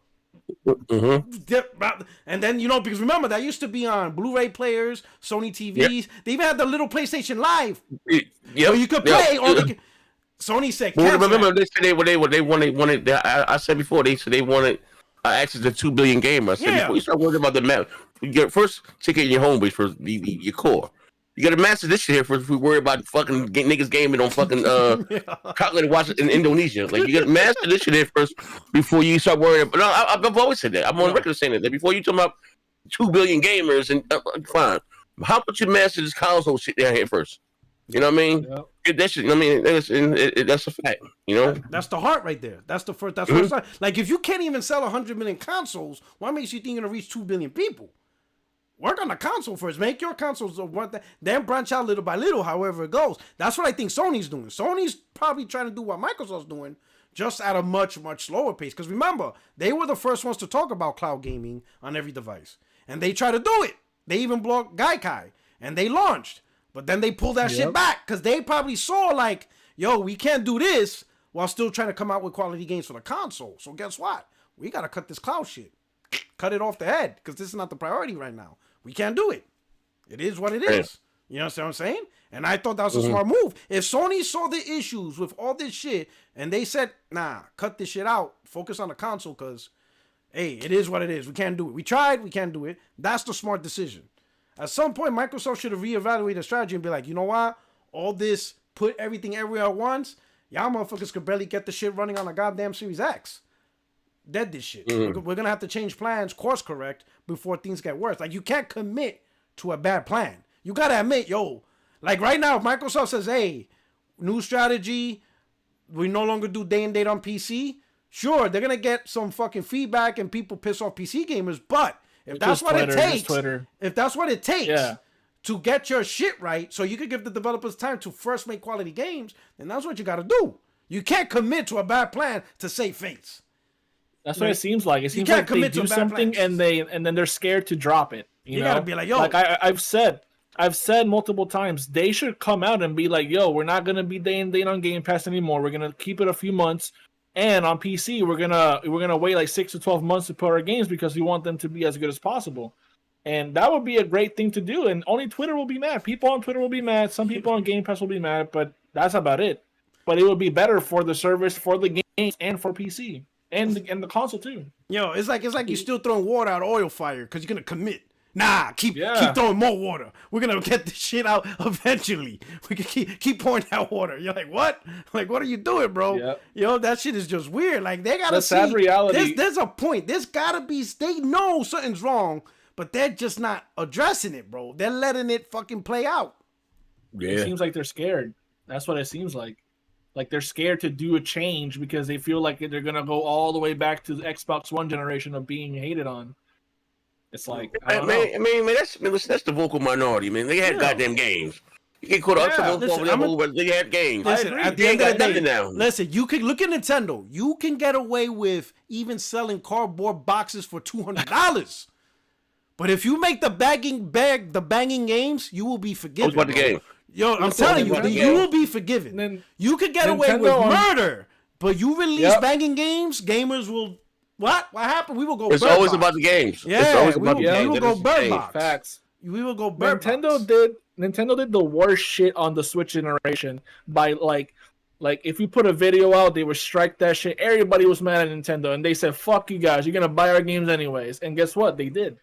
And then because remember that used to be on Blu-ray players, Sony TVs. They even had the little PlayStation Live, so you could play. Sony said, remember they said they wanted. I said before they said they wanted access to 2 billion gamers. I said before you start worrying about the map, you get first ticket in your home base for your core. You got to master this shit here first. If we worry about fucking niggas gaming on fucking calculated watch in Indonesia, like you got to master this shit here first before you start worrying. But no, I've always said that. I'm on record saying that before you talk about 2 billion gamers and fine. How about you master this console shit down here first? You know what I mean? Yep. That shit. I mean, that's a fact. That's the heart right there. That's the first. That's what like if you can't even sell 100 million consoles, what makes you think you're gonna reach 2 billion people? Work on the console first. Make your consoles then branch out little by little, however it goes. That's what I think Sony's doing. Sony's probably trying to do what Microsoft's doing, just at a much, much slower pace. Because remember, they were the first ones to talk about cloud gaming on every device. And they try to do it. They even blocked Gaikai. And they launched. But then they pulled that shit back. Because they probably saw like, yo, we can't do this while still trying to come out with quality games for the console. So guess what? We got to cut this cloud shit. Cut it off the head. Because this is not the priority right now. We can't do it. It is what it is. You know what I'm saying? And I thought that was a smart move. If Sony saw the issues with all this shit and they said, nah, cut this shit out, focus on the console because, hey, it is what it is. We can't do it. We tried, we can't do it. That's the smart decision. At some point, Microsoft should have reevaluated the strategy and be like, you know what? All this, put everything everywhere at once, y'all motherfuckers could barely get the shit running on a goddamn Series X. Dead this shit. We're going to have to change plans, course correct, before things get worse. Like, you can't commit to a bad plan. You got to admit, yo, like right now, if Microsoft says, hey, new strategy, we no longer do day and date on PC, sure, they're going to get some fucking feedback and people piss off PC gamers, but if that's what it takes, if that's what it takes to get your shit right, so you could give the developers time to first make quality games, then that's what you got to do. You can't commit to a bad plan to save face. That's what it seems like. It seems like they do something and then they're scared to drop it. You know? Gotta be like, yo. Like I've said multiple times, they should come out and be like, yo, we're not gonna be day and date on Game Pass anymore. We're gonna keep it a few months, and on PC we're gonna wait like 6 to 12 months to put our games because we want them to be as good as possible. And that would be a great thing to do. And only Twitter will be mad. People on Twitter will be mad. Some people on Game Pass will be mad, but that's about it. But it would be better for the service, for the games, and for PC. And the console too. Yo, it's like you're still throwing water out of oil fire because you're gonna commit. Nah, keep throwing more water. We're gonna get this shit out eventually. We can keep pouring that water. You're like, what? Like, what are you doing, bro? Yep. Yo, that shit is just weird. Like, they gotta see. Sad reality. There's a point. There's gotta be. They know something's wrong, but they're just not addressing it, bro. They're letting it fucking play out. It seems like they're scared. That's what it seems like. Like they're scared to do a change because they feel like they're gonna go all the way back to the Xbox One generation of being hated on. It's like I mean, that's the vocal minority, man. They had goddamn games. You get caught up but they had games. Listen, at the end of the day, listen, you can look at Nintendo. You can get away with even selling cardboard boxes for $200. But if you make the banging games, you will be forgiven. What's about the game? Yo, I'm telling you, you will be forgiven. You could get away with murder, but you release banging games, gamers will. What happened? We will go. It's always about the games. Yeah, it's always about the games. We will go Bird Box. Facts. We will go Bird Box. Nintendo did the worst shit on the Switch generation by like if you put a video out, they would strike that shit. Everybody was mad at Nintendo, and they said, "Fuck you guys, you're gonna buy our games anyways." And guess what? They did.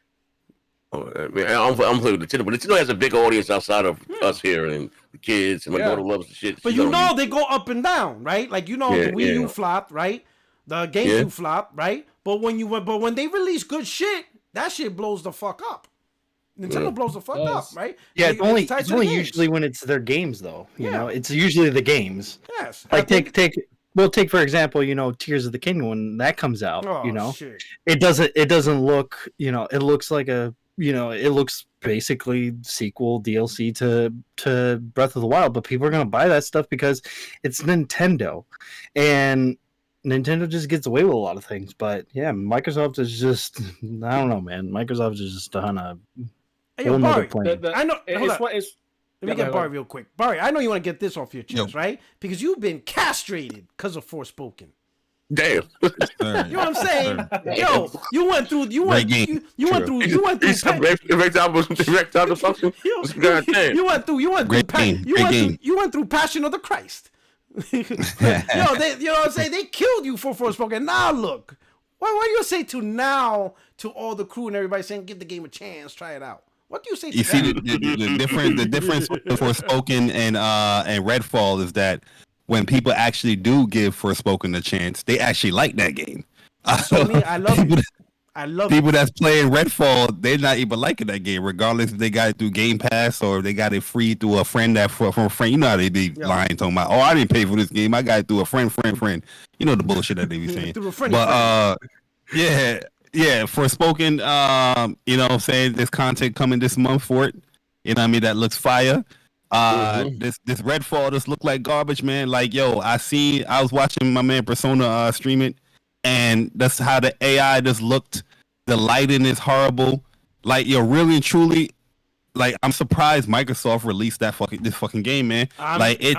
I mean, I'm playing with Nintendo, but Nintendo has a big audience outside of us here and the kids, and my daughter loves the shit. But they go up and down, right? Like the Wii U flopped, right? The GameCube flopped, right? But when they release good shit, that shit blows the fuck up. Nintendo blows the fuck up, right? Yeah, it's only usually when it's their games, though. You know, it's usually the games. Yes. Like take for example, Tears of the Kingdom when that comes out. Shit. It doesn't look. It looks like it looks basically sequel DLC to Breath of the Wild, but people are gonna buy that stuff because it's Nintendo, and Nintendo just gets away with a lot of things. But yeah, Microsoft is just I don't know, man. Microsoft is just on a whole nother plane. I know. Let me get Barry real quick. Barry, I know you want to get this off your chest, right? Because you've been castrated because of Forspoken. Damn. You know what I'm saying? Yo, you went through erectile dysfunction. You went through Passion of the Christ. You know what I'm saying? They killed you for Forspoken. Now look, what do you say to all the crew and everybody saying give the game a chance, try it out? What do you say? You see the difference between Forspoken and Redfall is that when people actually do give Forspoken a chance, they actually like that game. I love it. I love people that's playing Redfall. They're not even liking that game, regardless if they got it through Gamepass or if they got it free through a friend from a friend. You know how they be lying, talking about, I didn't pay for this game. I got it through a friend. You know the bullshit that they be saying. Yeah, Forspoken. You know what I'm saying? There's content coming this month for it. You know what I mean? That looks fire. This Redfall just looked like garbage, man. Like, yo, I was watching my man Persona stream it, and that's how the AI just looked. The lighting is horrible. Like, yo, really and truly, like, I'm surprised Microsoft released this fucking game, man. It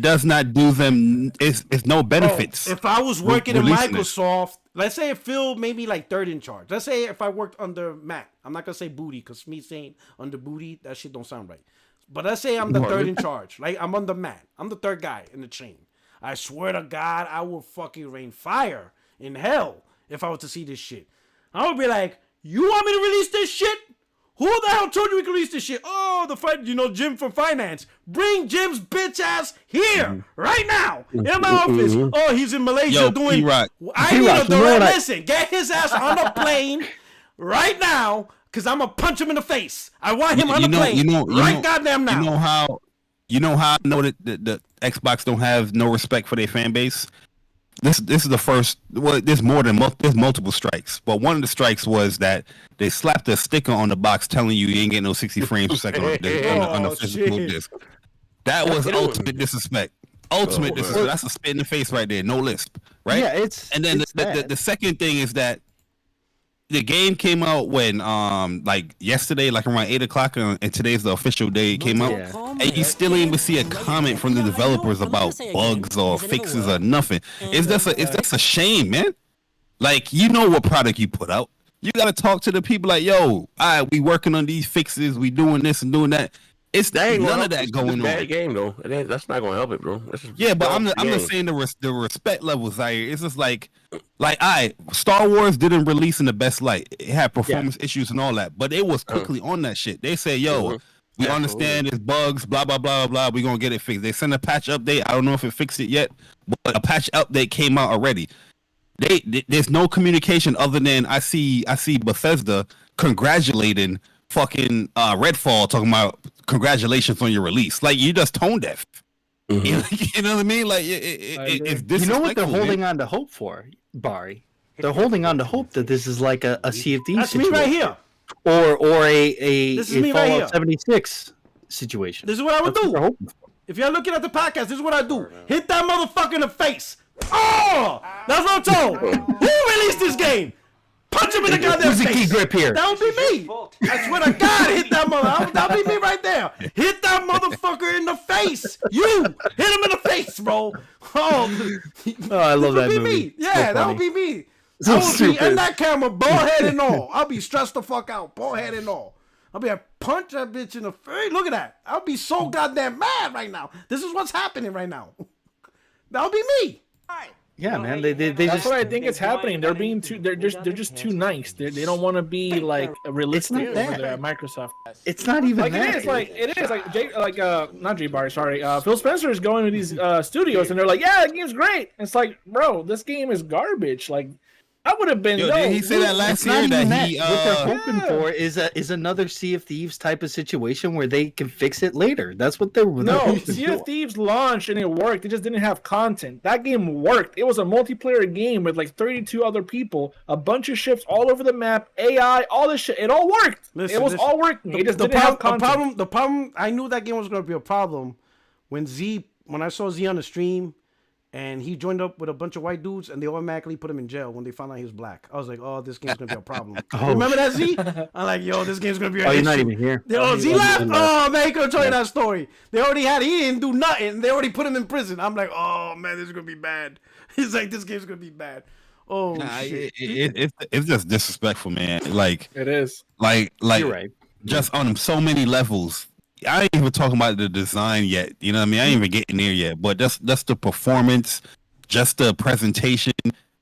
does not do them. It's no benefits. If I was working in Microsoft, let's say Phil maybe like third in charge. Let's say if I worked under Matt, I'm not gonna say Booty because me saying under Booty, that shit don't sound right. But let's say I'm the third in charge. Like I'm under Matt. I'm the third guy in the chain. I swear to God, I will fucking rain fire in hell if I was to see this shit. I would be like, you want me to release this shit? Who the hell told you we could release this shit? Oh, Jim from finance. Bring Jim's bitch ass here right now in my office. Oh, he's in Malaysia doing. I need a direct listen. Get his ass on a plane right now, because I'm gonna punch him in the face. I want him on the plane goddamn now. You know how I know that the Xbox don't have no respect for their fan base. This is the first. Well, there's multiple strikes, but one of the strikes was that they slapped a sticker on the box telling you ain't getting no 60 frames per second on the physical disc. That was ultimate disrespect. Disrespect. That's a spit in the face right there. No lisp, right? Yeah, it's. And then the second thing is that the game came out when like yesterday, like around 8:00, and today's the official day it came out. And you still ain't even see a comment from the developers about bugs or fixes or nothing. It's just a shame, man. Like, you know what product you put out. You gotta talk to the people like, yo, all right, we working on these fixes, we doing this and doing that. It's none of that going on. Bad game though. That's not gonna help it, bro. But I'm just saying the respect levels out here. It's just like, Star Wars didn't release in the best light. It had performance issues and all that, but it was quickly on that shit. They say, yo, we understand there's bugs, blah blah blah blah. We gonna get it fixed. They sent a patch update. I don't know if it fixed it yet, but a patch update came out already. There's no communication other than I see Bethesda congratulating fucking Redfall, talking about congratulations on your release. Like, you just tone deaf. You know what I mean? Like, you know what they're holding on to hope for, Barry? They're holding on to hope that this is like a Sea of Thieves That's situation. me right here. Or a This is me Fallout right here. 76 situation. This is what I would That's what they're do. hoping for. If you're looking at the podcast, this is what I do. Hit that motherfucker in the face. Oh! That's what I'm told. Who released this game? Punch him in the goddamn Who's the face. key grip here? That would be me. I swear to God, hit that mother. That would be me right there. Hit that motherfucker in the face. You hit him in the face, bro. Oh, I love that would be movie. me. Yeah, So that would funny. be me. So I would be stupid. in that camera, bald head and all. I'll be stressed the fuck out, bald head and all. I'll be like, punch that bitch in the face. Look at that. I'll be so goddamn mad right now. This is what's happening right now. That'll be me. Yeah, man. They That's just. what I think is happening. They're being too. They're just too nice. They don't want to be like realistic over that. there at Microsoft. It's not even Like that. it is like not J Bar, sorry. Phil Spencer is going to these studios and they're like, yeah, the game's great. It's like, bro, this game is garbage. Like, I would have been. Yo, didn't he say that last It's not year even that that. he What they're hoping for is another Sea of Thieves type of situation where they can fix it later. That's what they're No, hoping Sea for. of Thieves launched and it worked. It just didn't have content. That game worked. It was a multiplayer game with like 32 other people, a bunch of ships all over the map, AI, all this shit. It all worked. It was all working. It just didn't have content. The problem, I knew that game was going to be a problem when I saw Z on the stream and he joined up with a bunch of white dudes and they automatically put him in jail when they found out he was black. I was like, oh, this game's going to be a problem. Remember that, Z? I'm like, yo, this game's going to be an issue. You're not even here. Oh, Z left? Oh, man, he could have told you that story. They already he didn't do nothing. They already put him in prison. I'm like, oh, man, this is going to be bad. He's like, this game's going to be bad. Oh, shit. It's just disrespectful, man. Like, it is. Like You're right. Just on so many levels. I ain't even talking about the design yet. You know what I mean? I ain't even getting there yet. But that's the performance, just the presentation.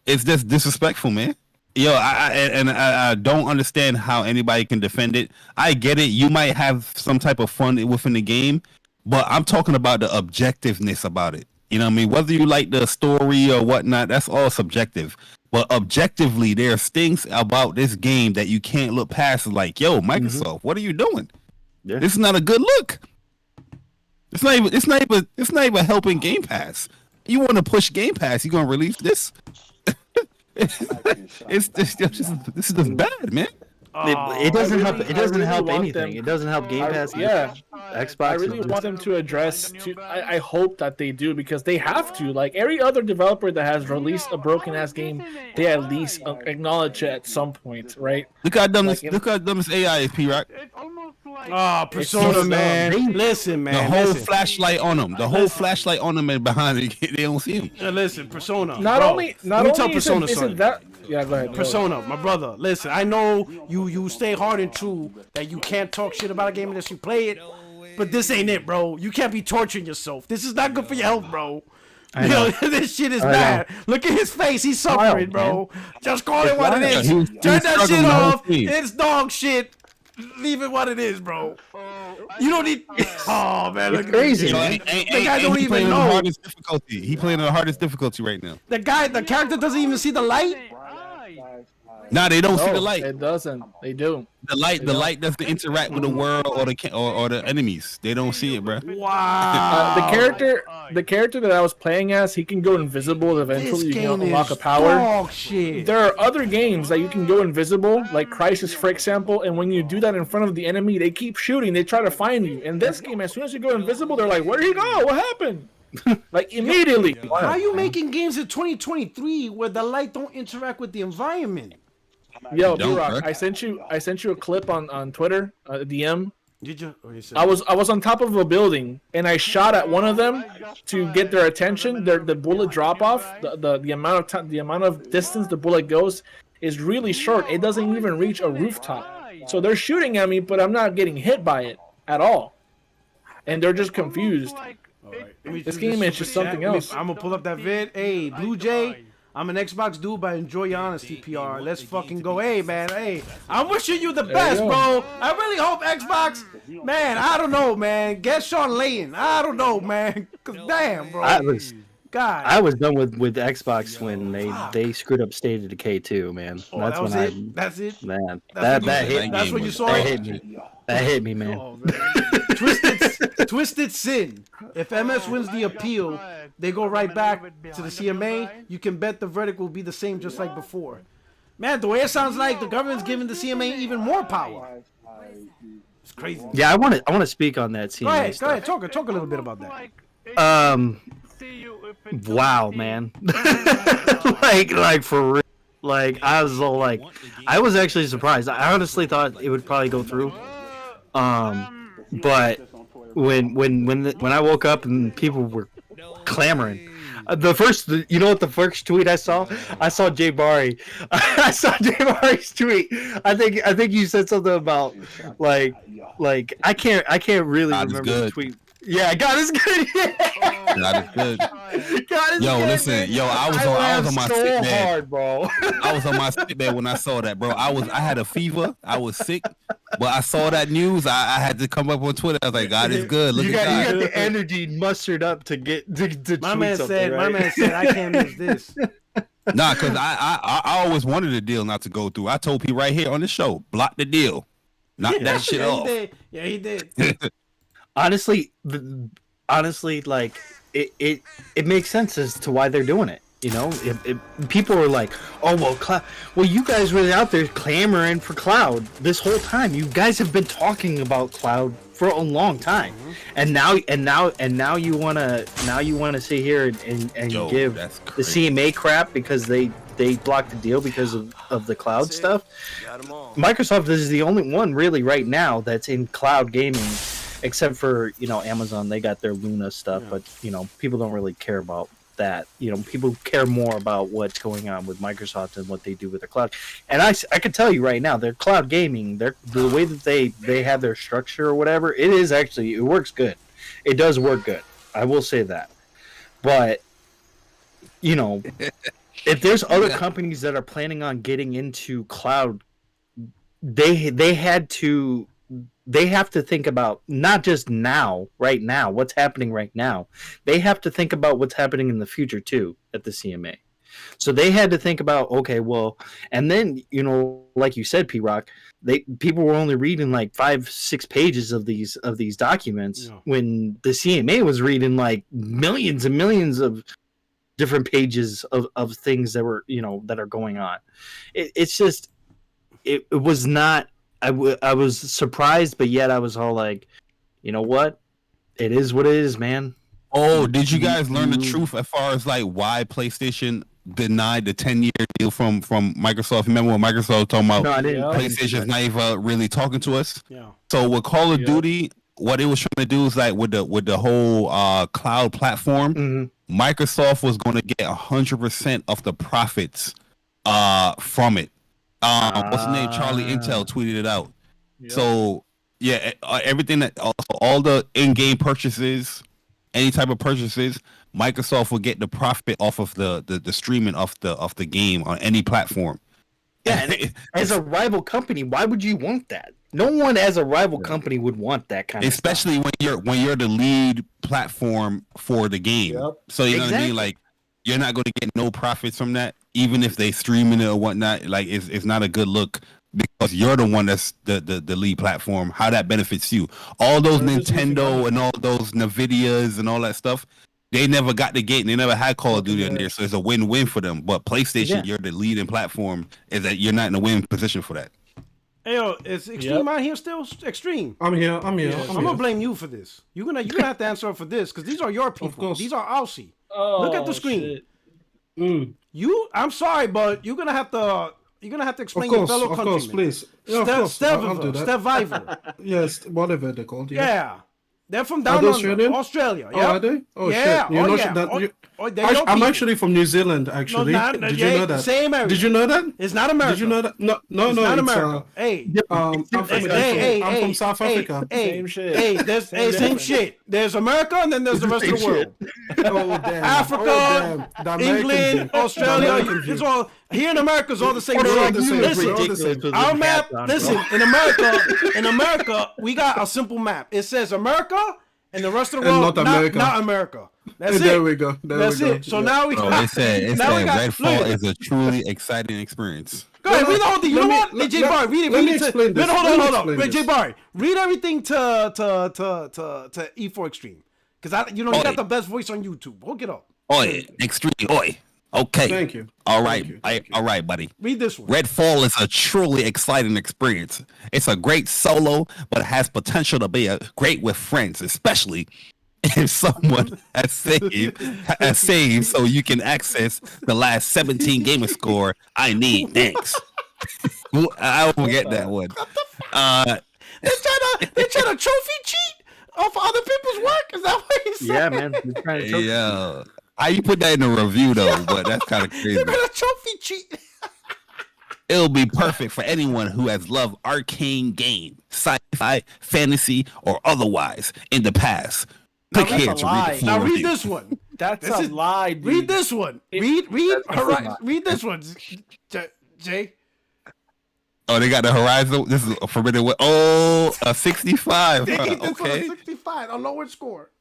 It's just disrespectful, man. Yo, I don't understand how anybody can defend it. I get it. You might have some type of fun within the game, but I'm talking about the objectiveness about it. You know what I mean? Whether you like the story or whatnot, that's all subjective. But objectively, there's things about this game that you can't look past. Like, yo, Microsoft, what are you doing? Yeah. This is not a good look. It's not even helping Game Pass. You want to push Game Pass? You gonna release this? This is just bad, man. It doesn't help. It doesn't help anything. It doesn't help Game Pass. Yeah, Xbox. I really want them to address. I hope that they do because they have to. Like every other developer that has released a broken ass game, they at least acknowledge it at some point, right? Look how dumb this AI is, P-Rock. Oh, Persona, man. Listen, man. The whole flashlight on them. The whole flashlight on them and behind it. They don't see him. Listen, Persona. Not bro. only Let me tell isn't- Persona isn't something. that. Yeah, go ahead. Persona, my brother. Listen, I know you stay hard and true that you can't talk shit about a game unless you play it, but this ain't it, bro. You can't be torturing yourself. This is not good for your health, bro. I know. This shit is bad. Look at his face. He's suffering, bro. Just call it what it is. He was Turn that shit struggling the whole off. stream. It's dog shit. Leave it what it is, bro. You don't need. Oh man, look at crazy, this. man. The guy don't even know. Hardest difficulty. He playing on the hardest difficulty right now. The character doesn't even see the light. Nah, they don't see No, the light. It doesn't. They do. The light doesn't interact with the world or the enemies. They don't see it, bro. Wow. The character that I was playing as, he can go invisible. Eventually, you can unlock a power. Dog shit. There are other games that you can go invisible, like Crysis, for example. And when you do that in front of the enemy, they keep shooting. They try to find you. In this game, as soon as you go invisible, they're like, "Where did he go? What happened?" Like immediately. How are you making games in 2023 where the light don't interact with the environment? Yo, Don't, B-Rock, bro. I sent you a clip on Twitter, DM. Did you? Oh, you said I was on top of a building and I shot at one of them to get their attention. The bullet drop off, the amount of time, the amount of distance the bullet goes is really short. It doesn't even reach a rooftop. So they're shooting at me, but I'm not getting hit by it at all. And they're just confused. This game is just something else. I'm gonna pull up that vid. Hey, Blue Jay. I'm an Xbox dude, but enjoy your honesty, PR. Let's fucking go. Hey, man. Hey, I'm wishing you the best, bro. I really hope Xbox, man. I don't know, man. Get Sean Layton. I don't know, man. Cause damn, bro. God. I was done with Xbox when they screwed up State of Decay 2, man. Oh, that's that was when it? That's it? Man, That's that hit me. That's when you saw That it? hit me. That hit me, man. Oh, Twisted Sin. If MS wins the appeal, they go right back to the CMA. You can bet the verdict will be the same just like before. Man, the way it sounds like the government's giving the CMA even more power. It's crazy. Yeah, I want to speak on that CMA. Go ahead. Talk a little bit about that. Wow, man. like for real. Like I was all like, I was actually surprised. I honestly thought it would probably go through. But when I woke up and people were clamoring, the first tweet I saw Jay Barry. I saw Jay Barry's tweet. I think you said something about like I can't really remember the tweet. Yeah, God is good. Yeah. God is good. God is yo, good, listen, man. yo, I was on my so sick bed. hard, bro. I was on my sick bed when I saw that, bro. I had a fever. I was sick, but I saw that news. I had to come up on Twitter. I was like, God is good. Look You at got God. the energy mustered up to get to My tweet man something, said, right? I can't miss this. Nah, because I always wanted the deal not to go through. I told people right here on the show, block the deal. Knock that shit off. He did. honestly, like it makes sense as to why they're doing it. You know, people are like, oh well, you guys were out there clamoring for cloud this whole time. You guys have been talking about cloud for a long time, and now you wanna sit here and give the CMA crap because they blocked the deal because of the cloud stuff. Microsoft is the only one really right now that's in cloud gaming. Except for, Amazon, they got their Luna stuff, but, people don't really care about that. People care more about what's going on with Microsoft and what they do with their cloud. And I can tell you right now, their cloud gaming, the way that they have their structure or whatever, it works good. It does work good. I will say that. But, if there's other companies that are planning on getting into cloud, they have to think about not just right now, what's happening right now. They have to think about what's happening in the future too at the CMA. So they had to think about, okay, well, and then, like you said, P-Rock, people were only reading like 5-6 pages of these documents when the CMA was reading like millions and millions of different pages of things that were, that are going on. It's just, it was not, I was surprised, but yet I was all like, you know what? It is what it is, man. Oh, did you guys learn the truth as far as like why PlayStation denied the 10-year deal from Microsoft? Remember when Microsoft talking about PlayStation's not even really talking to us? Yeah. So with Call of Duty, what it was trying to do is like with the whole cloud platform, Microsoft was going to get 100% of the profits from it. What's the name? Charlie Intel tweeted it out. Yep. So yeah, everything that all the in-game purchases, any type of purchases, Microsoft will get the profit off of the streaming of the game on any platform. Yeah, and as a rival company, why would you want that? No one as a rival company would want that kind of stuff. Especially when you're the lead platform for the game. Yep. So you know what I mean? Like you're not going to get no profits from that. Even if they streaming it or whatnot, like it's not a good look because you're the one that's the lead platform. How that benefits you? All those Nintendo and all those Nvidias and all that stuff, they never got the gate and they never had Call of Duty in there, so it's a win-win for them. But PlayStation, you're the leading platform, is that you're not in a win position for that. Hey, yo, is Extreme out here still? Extreme. I'm here. I'm gonna blame you for this. You're gonna have to answer for this because these are your people. Of course. These are Aussie. Oh, look at the screen. I'm sorry, but you're gonna have to explain your fellow countrymen. Of course, please. Yeah, of course, I'll do that. Stevivor. Yes, whatever they're called. Yeah. They're from down under Australia. Yeah. Oh, are they? Oh, yeah. Shit. You know that, I'm actually from New Zealand, actually. Did you know that? Same area. Did you know that? It's not America. Did you know that? No. It's not America. I'm from South Africa. Same shit. Same shit. There's America and then there's the rest of the world. Oh, damn. Africa, England, Australia. It's all here in America is all the same. Listen, our map. Listen, in America, we got a simple map. It says America, And the rest of the world, not America. That's it. There we go. That's it. So now we got... It said Redfall is a truly exciting experience. Go ahead, read the whole thing. You know what? Hey, J Bar, read it. Hold on. Wait, J Bar, read everything to E4 Extreme. Because you got the best voice on YouTube. Hook it up. Oi, Extreme. Oi. Okay. Thank you. All right. All right, buddy. Read this one. Redfall is a truly exciting experience. It's a great solo, but has potential to be great with friends, especially if someone has saved so you can access the last 17 gamer score I need. Thanks. I will get that one. They're trying to trophy cheat off other people's work? Is that what he said? Yeah, man. They're trying to trophy cheat. How you put that in a review though? But that's kind of crazy. They're gonna trophy cheat. It'll be perfect for anyone who has loved arcane game, sci-fi, fantasy, or otherwise in the past. Click here to read the full Now read review. this one. That's a lie, dude. Read this one. Read this one. Jay. Oh, they got the Horizon. This is a Forbidden West. Oh, a 65. Okay. 65. A lower score.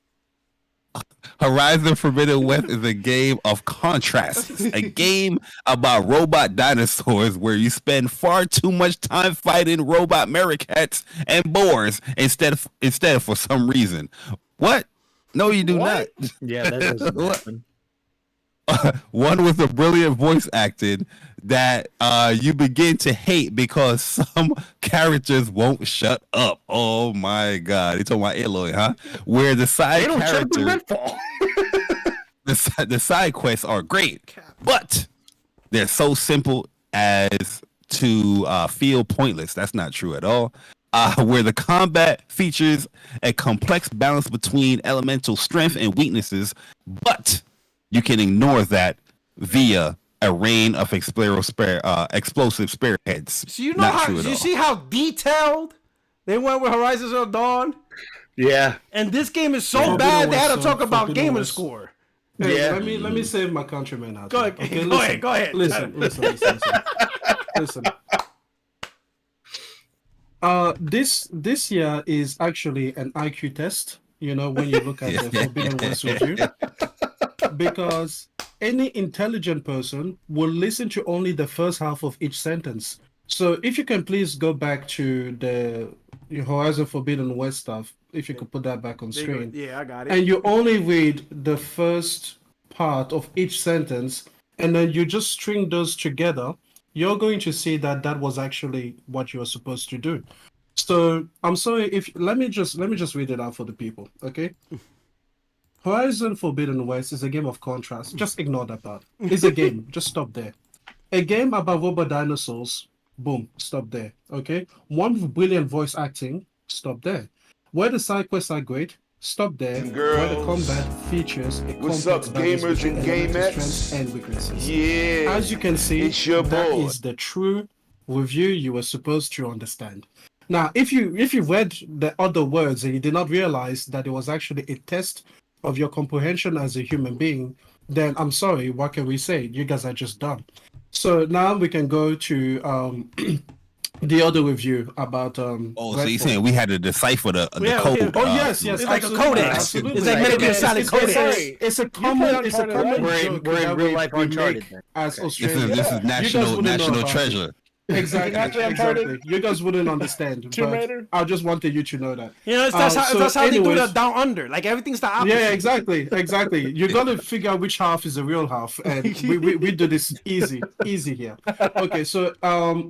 Horizon Forbidden West is a game of contrasts, a game about robot dinosaurs where you spend far too much time fighting robot mericats and boars instead for some reason. What? No, you do not. Yeah, that doesn't happen. One with a brilliant voice acting that you begin to hate because some characters won't shut up. Oh my God. You're talking about Aloy, huh? Where the side characters, the side quests are great, but they're so simple as to feel pointless. That's not true at all. Where the combat features a complex balance between elemental strength and weaknesses, but you can ignore that via a rain of explosive spearheads. So you know you see how detailed they went with Horizon Zero Dawn? Yeah. And this game is so bad they had to talk about gamer score. Hey, Yeah. Let me save my countrymen out. Go ahead. Listen. This year is actually an IQ test. You know, when you look at the Forbidden West review, because any intelligent person will listen to only the first half of each sentence. So if you can please go back to the Horizon Forbidden West stuff, if you could put that back on screen. Yeah, I got it. And you only read the first part of each sentence, and then you just string those together, you're going to see that that was actually what you were supposed to do. So I'm sorry if let me just read it out for the people, okay? Horizon Forbidden West is a game of contrast. Just ignore that part. It's a game. Just stop there. A game about robot dinosaurs. Boom. Stop there. Okay. One with brilliant voice acting. Stop there. Where the side quests are great. Stop there. Where the combat features a what's up, gamers and gamettes? Strengths and weaknesses. Yeah. As you can see, it's your that boy. is the true review you were supposed to understand. Now, if you read the other words and you did not realize that it was actually a test of your comprehension as a human being, then I'm sorry, what can we say? You guys are just dumb. So now we can go to the other review about so you're saying we had to decipher the code? Oh yes, it's like a codex. Absolutely. It's like Metal Gear Solid codex. It's a common joke we're in real life we Uncharted. make as Australians. This is national treasure. Exactly. You guys wouldn't understand. But I just wanted you to know that. You know, that's how they do that down under. Like everything's the opposite. Yeah, exactly. You got to figure out which half is the real half, and we do this easy here. Okay, so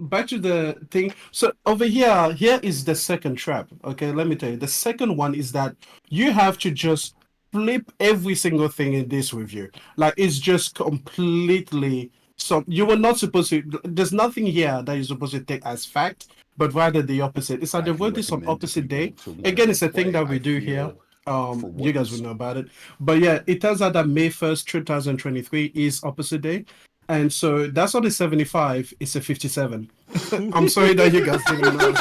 back to the thing. So over here is the second trap. Okay, let me tell you. The second one is that you have to just flip every single thing in this review. Like it's just completely. So you were not supposed to. There's nothing here that you're supposed to take as fact, but rather the opposite. It's like they wrote this on opposite day. Again, it's a thing that we do here. You guys will know about it. But yeah, it turns out that May 1st, 2023 is opposite day. And so that's not a 75, it's a 57. I'm sorry that you guys didn't know.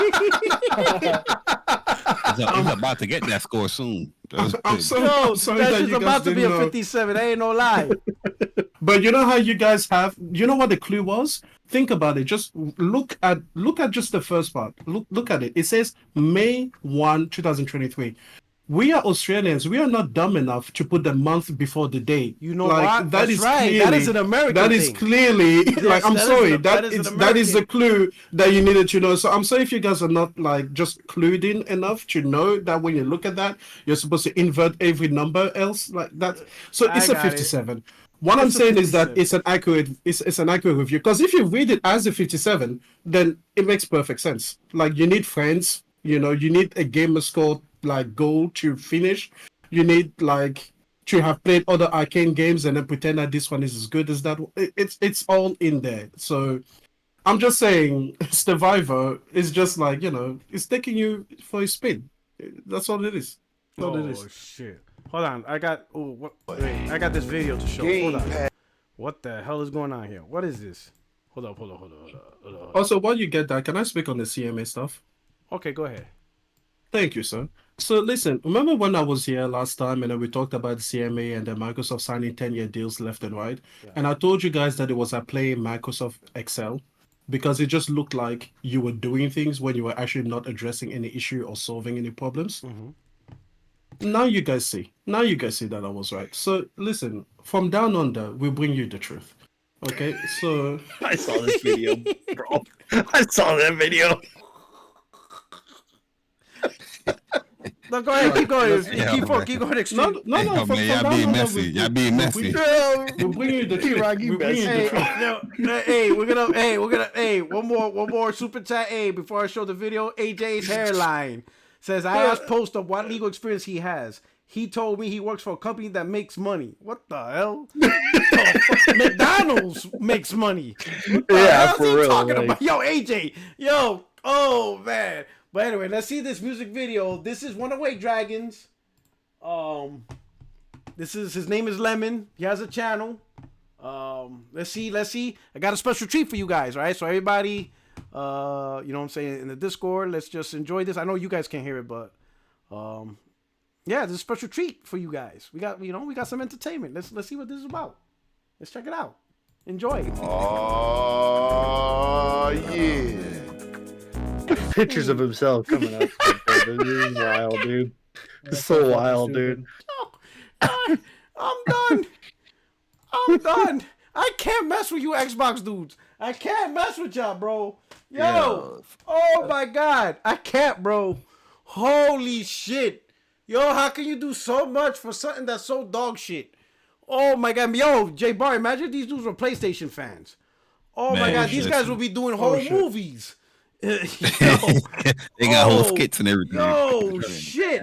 He's about to get that score soon. I'm sorry that you about guys to be a didn't know. 57. Ain't no lie. But you know how you guys have, you know what the clue was? Think about it. Just look at just the first part. Look at it. It says May 1, 2023. we are Australians. We are not dumb enough to put the month before the date. You know what? That's right. Clearly, that is an American That thing. is clearly like I'm sorry. That is the clue that you needed to know. So I'm sorry if you guys are not like just clued in enough to know that when you look at that, you're supposed to invert every number else like that. So it's a 57. What I'm saying is that it's an accurate review, because if you read it as a 57, then it makes perfect sense. Like, you need friends, you need a gamer score like goal to finish. You need like to have played other arcane games and then pretend that this one is as good as that. It's all in there. So I'm just saying, Stevivor is just like, it's taking you for a spin. That's all it is. Shit. Hold on, I got this video to show. Hold on. What the hell is going on here? What is this? Hold up. Also, while you get that, can I speak on the CMA stuff? Okay, go ahead. Thank you, sir. So listen, remember when I was here last time and then we talked about the CMA and then Microsoft signing 10-year deals left and right? Yeah. And I told you guys that it was at play in Microsoft Excel because it just looked like you were doing things when you were actually not addressing any issue or solving any problems. Mm-hmm. Now you guys see that I was right. So listen, from down under, we'll bring you the truth. Okay, so I saw this video, bro. I saw that video. No, go ahead, keep going. Keep going. Extreme. No. Y'all being messy. Y'all being messy. We'll bring you the truth. Hey, we're gonna. One more super chat. Hey, before I show the video, AJ's hairline says I asked Poster what legal experience he has. He told me he works for a company that makes money. What the hell? McDonald's makes money. What the hell is he real, talking about? Yo, AJ. Yo. Oh man. But anyway, let's see this music video. This is Runaway Dragons. His name is Lemon. He has a channel. Let's see. I got a special treat for you guys, right? So everybody, you know what I'm saying, in the Discord, let's just enjoy this. I know you guys can't hear it, but yeah, there's a special treat for you guys. We got some entertainment. Let's see what this is about. Let's check it out. Enjoy. Oh yeah. Pictures of himself coming up. This is wild, dude. It's so wild, dude. I'm done. I can't mess with you Xbox dudes. I can't mess with y'all, bro. Yo. Oh my God. I can't, bro. Holy shit. Yo, how can you do so much for something that's so dog shit? Oh my God. Yo, J Bar, imagine these dudes were PlayStation fans. Oh my God. These guys will be doing whole movies. They got whole skits and everything. Yo, shit.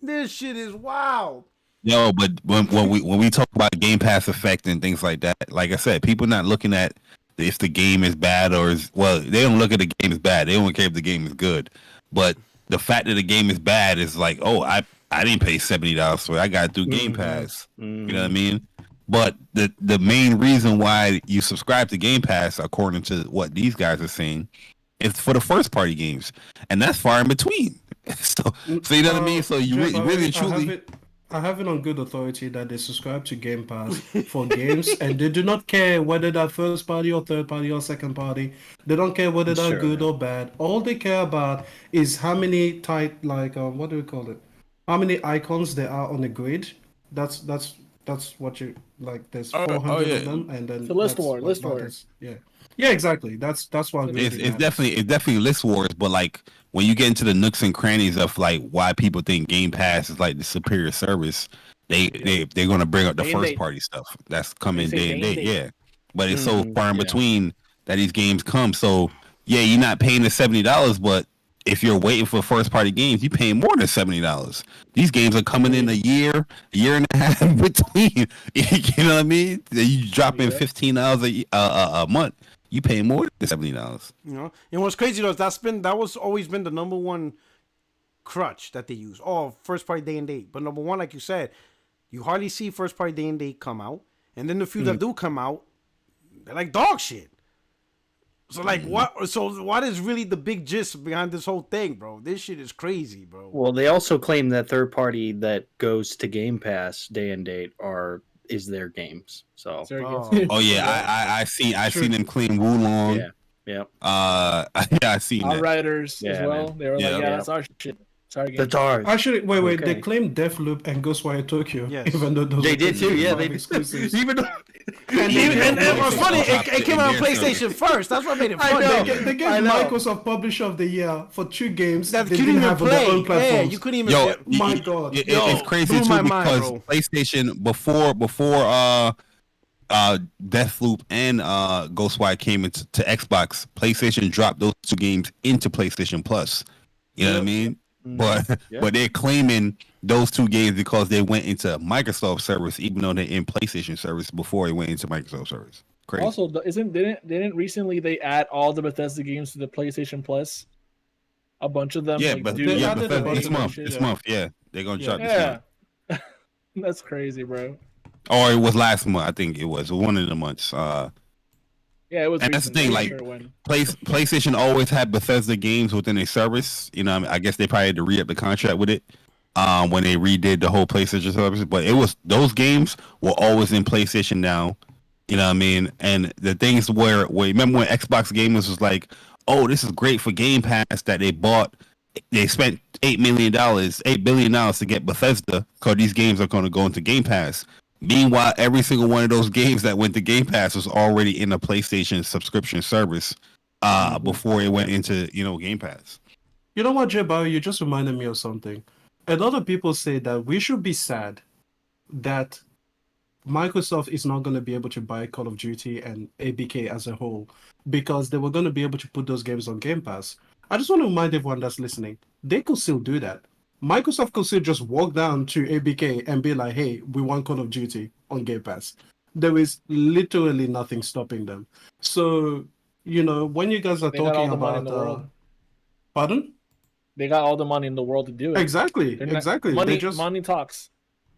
This shit is wild. Yo, but when we talk about Game Pass effect and things like that, like I said, people not looking at if the game is bad they don't look at the game as bad. They don't care if the game is good. But the fact that the game is bad is like, oh, I didn't pay $70 for it. I got it through Game Pass. You know what I mean? But the main reason why you subscribe to Game Pass, according to what these guys are saying, is for the first party games, and that's far in between. So you know what I mean? So you really truly. I have it on good authority that they subscribe to Game Pass for games, and they do not care whether they're first party or third party or second party. They don't care whether they're good or bad. All they care about is how many what do we call it? How many icons there are on the grid. That's what you like. There's 400 of them, and then the list wars. Yeah, exactly. That's what it's definitely list wars, but like when you get into the nooks and crannies of like why people think Game Pass is like the superior service, they're gonna bring up the first party stuff that's coming day and date. Yeah, but it's so far in between that these games come. So yeah, you're not paying the $70, but if you're waiting for first party games, you're paying more than $70. These games are coming in a year and a half between. You know what I mean? You dropping $15 a month. You pay more than $70. You know, and what's crazy though is that was always been the number one crutch that they use. Oh, first party day and date. But number one, like you said, you hardly see first party day and date come out, and then the few that do come out, they're like dog shit. So like what? So what is really the big gist behind this whole thing, bro? This shit is crazy, bro. Well, they also claim that third party that goes to Game Pass day and date is their games. So I seen them claim Wulong. Yeah. I seen Outriders as well. They were like, that's our shit. Sorry, The TARS. Actually, wait. Okay. They claimed Deathloop and Ghostwire Tokyo. Yes. Even though those They are did too. Yeah, they exclusives. even though. And what's funny, it came out on PlayStation first. That's what made it funny. They gave Microsoft Publisher of the Year for 2 games that they you didn't didn't even have on their own play. Yeah, platforms. you couldn't even. Yo, my God. It's crazy blew too my mind, because bro. PlayStation before Deathloop and Ghostwire came into Xbox, PlayStation dropped those 2 games into PlayStation Plus. You know what I mean? But they're claiming those 2 games because they went into Microsoft service, even though they're in PlayStation service before it went into Microsoft service. Crazy. Also, didn't recently they add all the Bethesda games to the PlayStation Plus? A bunch of them. Yeah, like, but Bethesda this month, they're gonna drop this Yeah, month. that's crazy, bro. Or it was last month, I think it was one of the months. Yeah, it was. And that's the recent. thing, I'm like not sure when. PlayStation always had Bethesda games within their service. You know, I guess they probably had to re-up the contract with it when they redid the whole PlayStation service. But it was those games were always in PlayStation now. You know what I mean? And the things where remember when Xbox gamers was like, "Oh, this is great for Game Pass," that they spent $8 billion to get Bethesda because these games are going to go into Game Pass. Meanwhile, every single one of those games that went to Game Pass was already in a PlayStation subscription service before it went into, Game Pass. You know what, Jay-Bao, you just reminded me of something. A lot of people say that we should be sad that Microsoft is not going to be able to buy Call of Duty and ABK as a whole because they were going to be able to put those games on Game Pass. I just want to remind everyone that's listening, they could still do that. Microsoft could still just walk down to ABK and be like, hey, we want Call of Duty on Game Pass. There is literally nothing stopping them. So, when you guys are talking about... pardon? They got all the money in the world to do it. Exactly. Money talks.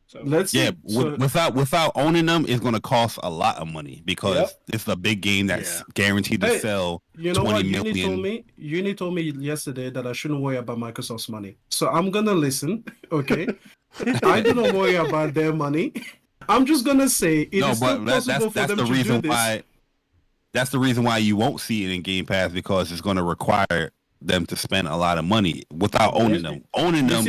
So let's see. Without owning them, it's going to cost a lot of money because it's a big game that's guaranteed to sell. You know 20 what? million. Uni told me yesterday that I shouldn't worry about Microsoft's money. So I'm gonna listen. Okay, I do not worry about their money. I'm just gonna say it's still possible for them to do this. That's the reason why you won't see it in Game Pass because it's going to require them to spend a lot of money without owning them. Owning them,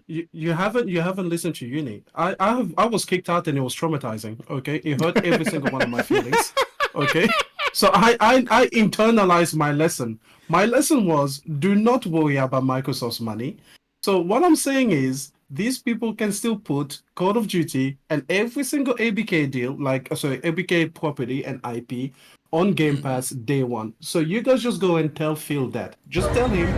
you haven't listened to Uni. I was kicked out and it was traumatizing. Okay, it hurt every single one of my feelings. Okay, so I internalized my lesson. My lesson was do not worry about Microsoft's money. So what I'm saying is these people can still put Call of Duty and every single ABK deal, ABK property and IP on Game Pass day one. So you guys just go and tell Phil that. Just tell him,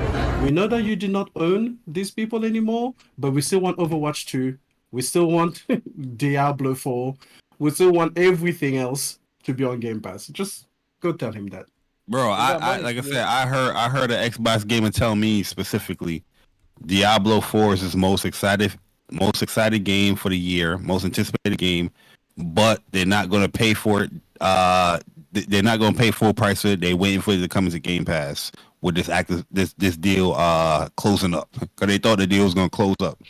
we know that you did not own these people anymore, but we still want Overwatch 2. We still want Diablo 4. We still want everything else to be on Game Pass. Just go tell him that. Bro, I heard an Xbox gamer tell me specifically, Diablo 4 is his most excited game for the year, most anticipated game, but they're not going to pay for it. They're not going to pay full price for it. They're waiting for it to come into Game Pass with this deal closing up because they thought the deal was going to close up.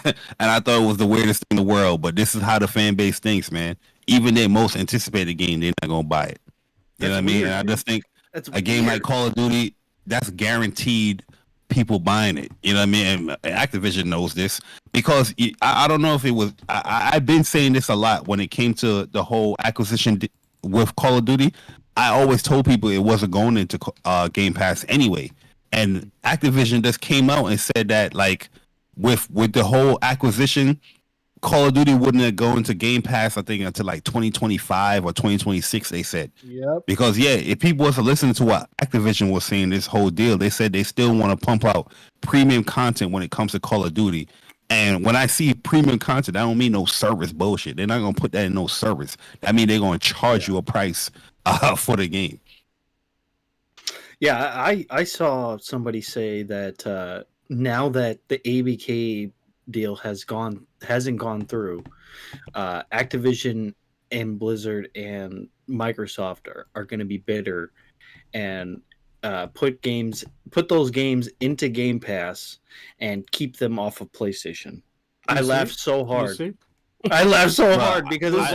And I thought it was the weirdest thing in the world, but this is how the fan base thinks, man. Even their most anticipated game, they're not going to buy it. You know what I mean? And I just think a game like Call of Duty, that's guaranteed people buying it. You know what I mean? And Activision knows this because I don't know if it was. I've been saying this a lot when it came to the whole acquisition with Call of Duty. I always told people it wasn't going into Game Pass anyway. And Activision just came out and said that with the whole acquisition, Call of Duty wouldn't have gone into Game Pass, I think, until 2025 or 2026, they said. Yep. Because, if people was to listen to what Activision was saying, this whole deal, they said they still want to pump out premium content when it comes to Call of Duty. And when I see premium content, I don't mean no service bullshit. They're not going to put that in no service. I mean, they're going to charge you a price for the game. Yeah, I saw somebody say that now that the ABK deal hasn't gone through, Activision and Blizzard and Microsoft are going to be bitter and put those games into Game Pass and keep them off of PlayStation. I laughed so hard. I laughed so hard because it's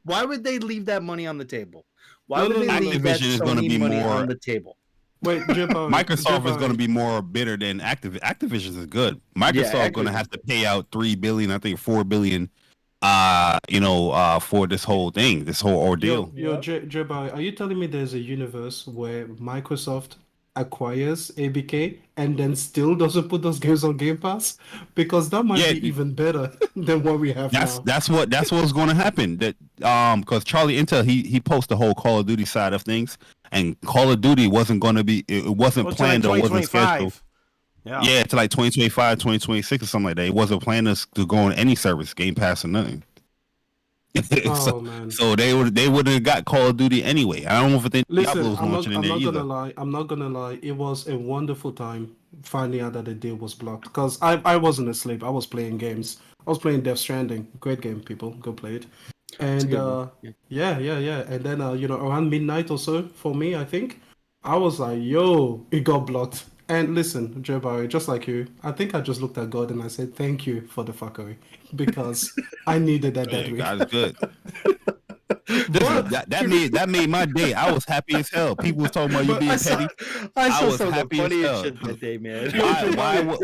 why would they leave that money on the table? Why would they leave that Sony money on the table? Wait, Microsoft is going to be more bitter than Activision is good. Microsoft going to have to pay out $3 billion, I think $4 billion, for this whole thing, this whole ordeal. J-Boy, are you telling me there's a universe where Microsoft acquires ABK and then still doesn't put those games on Game Pass? Because that might be even better than what we have now. That's what's going to happen. That because Charlie Intel he posted the whole Call of Duty side of things, and Call of Duty wasn't going to be it wasn't planned or wasn't scheduled. Yeah, to like 2025, 2026 or something like that. It wasn't planned to go on any service, Game Pass or nothing. So they would have got Call of Duty anyway. I don't know if they Listen, I'm not gonna lie. It was a wonderful time finding out that the deal was blocked, because I wasn't asleep. I was playing games. I was playing Death Stranding. Great game, people. Go play it. And yeah. And then around midnight or so for me, I think I was like, yo, it got blocked. And listen, Joe Barry, just like you, I think I just looked at God and I said, thank you for the fuckery, because I needed that week. God's good. That made my day. I was happy as hell. People was talking about you being petty. I was happy as hell. Shit that day, man.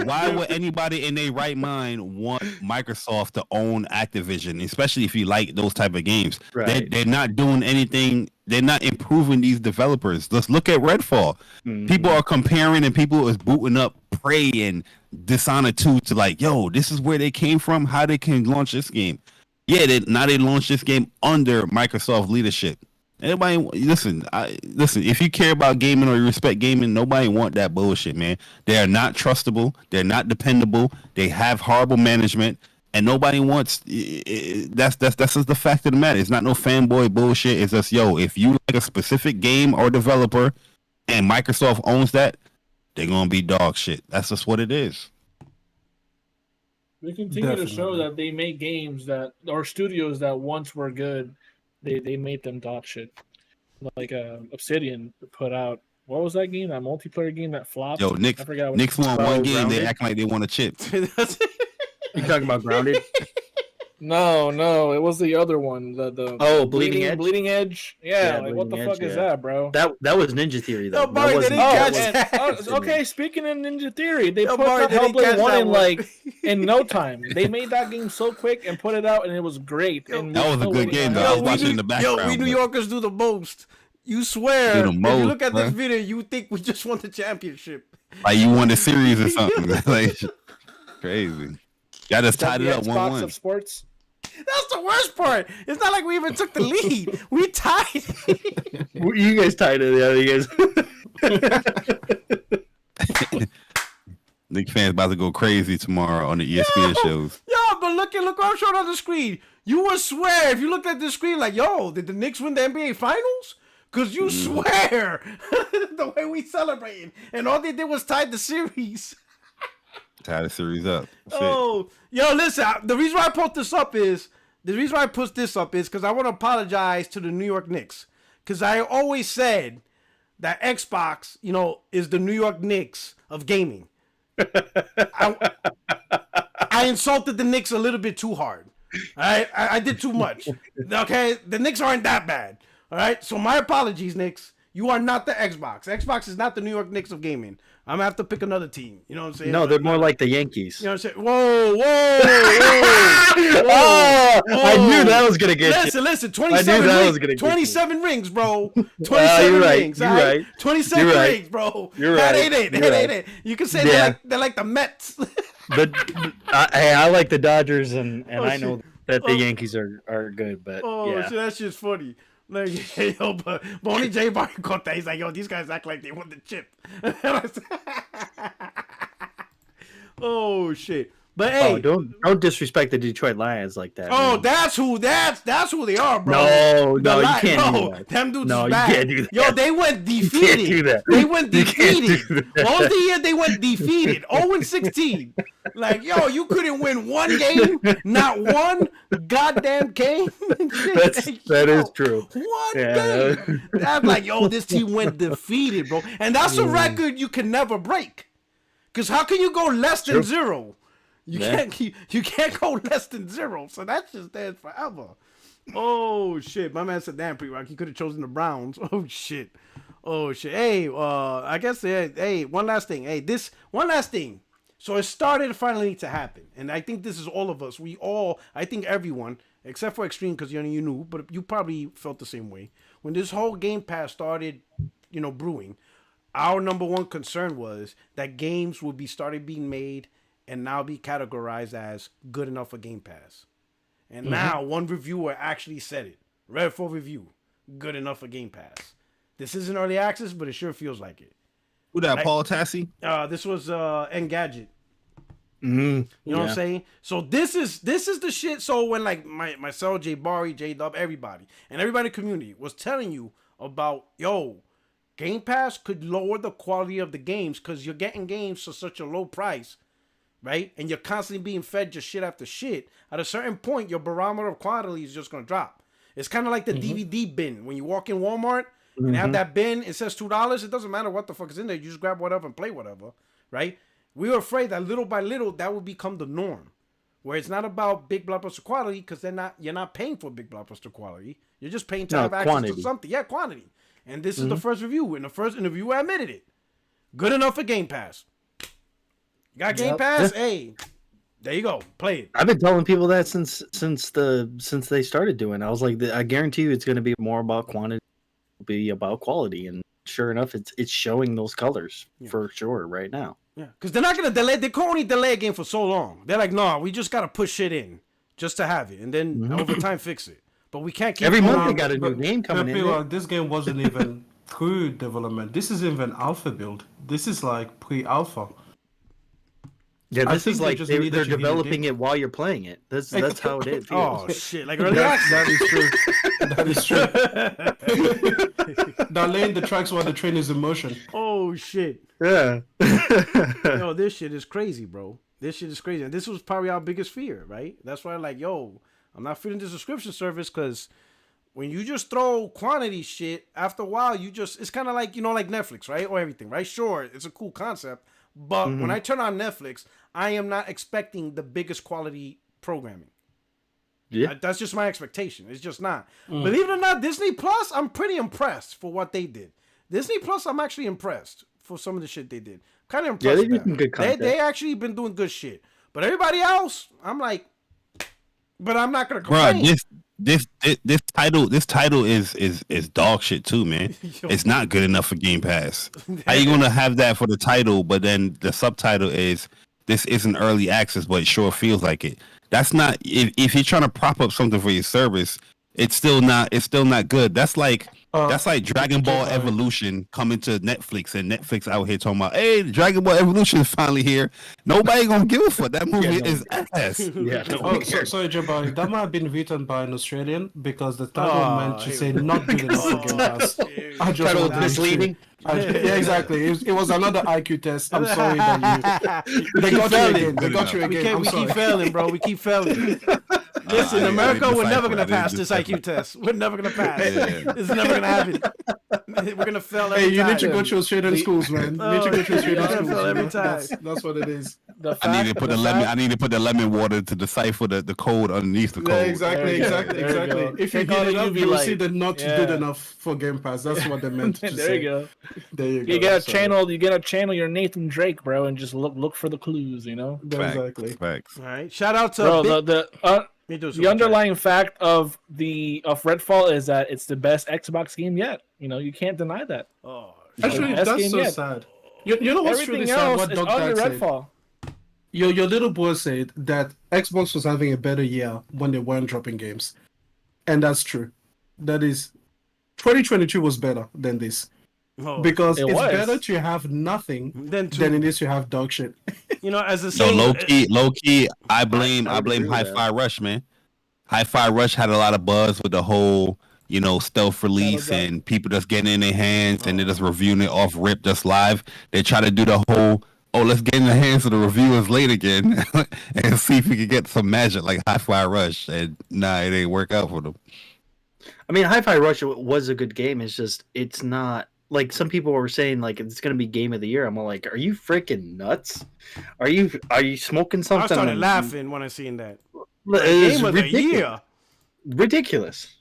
Why would anybody in their right mind want Microsoft to own Activision, especially if you like those type of games? Right. They're not doing anything. They're not improving these developers. Let's look at Redfall. Mm-hmm. People are comparing, and people is booting up Prey and Dishonored 2 to like, yo, this is where they came from. How they can launch this game? Yeah, they launched this game under Microsoft leadership. Everybody, listen. If you care about gaming or you respect gaming, nobody want that bullshit, man. They are not trustable. They're not dependable. They have horrible management, and nobody wants. That's just the fact of the matter. It's not no fanboy bullshit. It's just, yo, if you like a specific game or developer, and Microsoft owns that, they're gonna be dog shit. That's just what it is. They continue to show that they make games that, or studios that once were good, they made them dog shit. Like Obsidian put out, what was that game? That multiplayer game that flopped? Yo, Knicks won one game. Grounded? They act like they want a chip. You talking about Grounded? No, it was the other one. The Bleeding Edge. Bleeding Edge. Yeah, like what the fuck is that, bro? That was Ninja Theory though. Okay. Speaking of Ninja Theory, they put out Hellblade 1 in no time. They made that game so quick and put it out, and it was great. And that was a good game though. I was watching in the background. Yo, we New Yorkers do the most. You swear. If you look at this video, you think we just won the championship. Like you won the series or something. Like crazy. Y'all just tied it up 1-1. Of sports. That's the worst part. It's not like we even took the lead. We tied. You guys tied it. Yeah, you guys. Knicks fans about to go crazy tomorrow on the ESPN shows. Yo, but look what I'm showing on the screen. You would swear if you looked at the screen like, yo, did the Knicks win the NBA Finals? Because you swear the way we celebrating. And all they did was tie the series. Tie the series up. Yo, listen. The reason why I put this up is because I want to apologize to the New York Knicks, because I always said that Xbox, is the New York Knicks of gaming. I insulted the Knicks a little bit too hard. All right, I did too much. Okay, the Knicks aren't that bad. All right, so my apologies, Knicks. You are not the Xbox. Xbox is not the New York Knicks of gaming. I'm going to have to pick another team. You know what I'm saying? No, they're more like the Yankees. You know what I'm saying? Whoa. I knew that was going to get Listen. 27 rings, bro. 27 rings. You're right. 27 rings, bro. You're right. That ain't it. You can say they're like the Mets. But I like the Dodgers, and I know that the Yankees are good. But shit, that's just funny. Like, yo, but only Jay Barry caught that. He's like, yo, these guys act like they won the chip. Oh shit! But hey, don't disrespect the Detroit Lions like that. Oh, man. That's who they are, bro. No, you can't do that. Them dudes you bad. Can't do that. Yo, they went defeated. You can't do that. They went defeated. All the year they went defeated. 0-16. Like, yo, you couldn't win one game, not one goddamn game. That is true. One game. I'm like, yo, this team went defeated, bro. And that's a record you can never break. Because how can you go less than 0? You can't go less than 0. So that's just dead forever. Oh shit. My man said, damn, Pre-Rock, he could have chosen the Browns. Oh shit. Oh shit! Hey, I guess hey, one last thing. Hey, one last thing. So it started finally to happen, and I think this is all of us. I think everyone, except for Extreme, because you knew, but you probably felt the same way when this whole Game Pass started, brewing. Our number one concern was that games would be started being made and now be categorized as good enough for Game Pass. And now one reviewer actually said it. RedFall review, good enough for Game Pass. This isn't early access, but it sure feels like it. Who that, Paul Tassi? This was Engadget. Mm-hmm. You know what I'm saying? So this is the shit. So when like myself, J Bari, J Dub, everybody in the community was telling you about, Game Pass could lower the quality of the games because you're getting games for such a low price, right? And you're constantly being fed just shit after shit. At a certain point, your barometer of quality is just gonna drop. It's kind of like the DVD bin. When you walk in Walmart and have that bin, it says $2. It doesn't matter what the fuck is in there. You just grab whatever and play whatever, right? We were afraid that little by little that would become the norm, where it's not about big blockbuster quality because you're not paying for big blockbuster quality. You're just paying to have access to something. Yeah, quantity. And this is the first review. In the first interview, I admitted it. Good enough for Game Pass. You got Game Pass? Hey, there you go. Play it. I've been telling people that since they started doing it. I was like, I guarantee you, it's going to be more about quantity, be about quality, and sure enough, it's showing those colors for sure right now. Yeah, because they're not gonna delay. They can only delay a game for so long. They're like, no, we just gotta push shit in just to have it, and then over time fix it. But we can't keep every month. They got a new game coming in. This game wasn't even through development. This is even alpha build. This is like pre-alpha. Yeah, this is like they're developing it while you're playing it. That's how it feels. Oh shit! Like early access. That is true. That is true. They're laying the tracks while the train is in motion. Oh shit! Yeah. Yo, this shit is crazy, bro. This shit is crazy, and this was probably our biggest fear, right? That's why, like, I'm not feeling the subscription service because when you just throw quantity shit, after a while, it's kind of like like Netflix, right, or everything, right? Sure, it's a cool concept, but when I turn on Netflix, I am not expecting the biggest quality programming. Yeah, that's just my expectation. It's just not. Believe it or not, Disney Plus, I'm pretty impressed for what they did. Disney Plus, I'm actually impressed for some of the shit they did. Kind of impressed. Yeah, they did some good content. They actually been doing good shit. But everybody else, I'm like, but I'm not gonna complain. Bro, this title is dog shit too, man. It's not good enough for Game Pass. How you gonna have that for the title, but then the subtitle is this isn't early access, but it sure feels like it. That's not if you're trying to prop up something for your service, it's still not good. That's like Dragon Ball Evolution coming to Netflix, and Netflix out here talking about, hey, Dragon Ball Evolution is finally here. Nobody gonna give a fuck. That movie is ass. Yeah. Sorry, Jabari. That might have been written by an Australian because the title meant to say not good enough for Game Pass. I just title misleading. Yeah, exactly. It was another IQ test. I'm sorry that they got you again. They got you again. We keep failing, bro. We keep failing. Listen, America, we're never gonna pass this IQ test. We're never gonna pass. This is never gonna happen. We're gonna fail every time. Hey, you need to go to Australian schools, man. You need to go to Australian schools. Fail every time. That's what it is. I need to put the lemon water to decipher the code underneath the code. Yeah, exactly. If you heat it up, you will see the not good enough for Game Pass. That's what they meant to say. There you go. There you go. You gotta channel your Nathan Drake, bro, and just look for the clues, Exactly. Facts. All right. Shout out to the underlying fact of RedFall is that it's the best Xbox game yet. You can't deny that. Oh, actually, that's so sad. You know what's Everything really sad? What is Dog under Dad Redfall. said? Your little boy said that Xbox was having a better year when they weren't dropping games, and that's true. That is, 2022 was better than this. Because it's better to have nothing than it is to have dog shit. As a saying, low key, I blame Hi-Fi Rush, man. Hi-Fi Rush had a lot of buzz with the whole, stealth release and people just getting in their hands and they're just reviewing it off rip just live. They try to do the whole, let's get in the hands of the reviewers late again and see if we can get some magic like Hi-Fi Rush. And it ain't work out for them. I mean, Hi-Fi Rush was a good game. It's just, it's not. Like, some people were saying, like, it's going to be game of the year. I'm like, are you freaking nuts? Are you smoking something? I started laughing when I seen that. Game of the year. Ridiculous.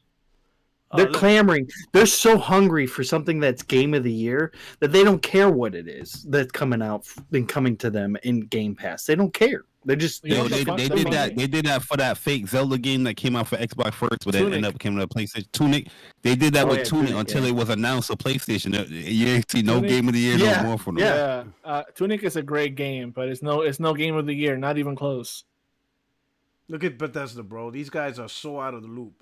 They're clamoring. They're so hungry for something that's game of the year that they don't care what it is that's coming out and coming to them in Game Pass. They don't care. They just they did that. They did that for that fake Zelda game that came out for Xbox first, but then ended up coming to PlayStation. Tunic. They did that with Tunic until it was announced on PlayStation. You ain't see no game of the year no more from them. Yeah, Tunic is a great game, but it's no game of the year. Not even close. Look at Bethesda, bro. These guys are so out of the loop.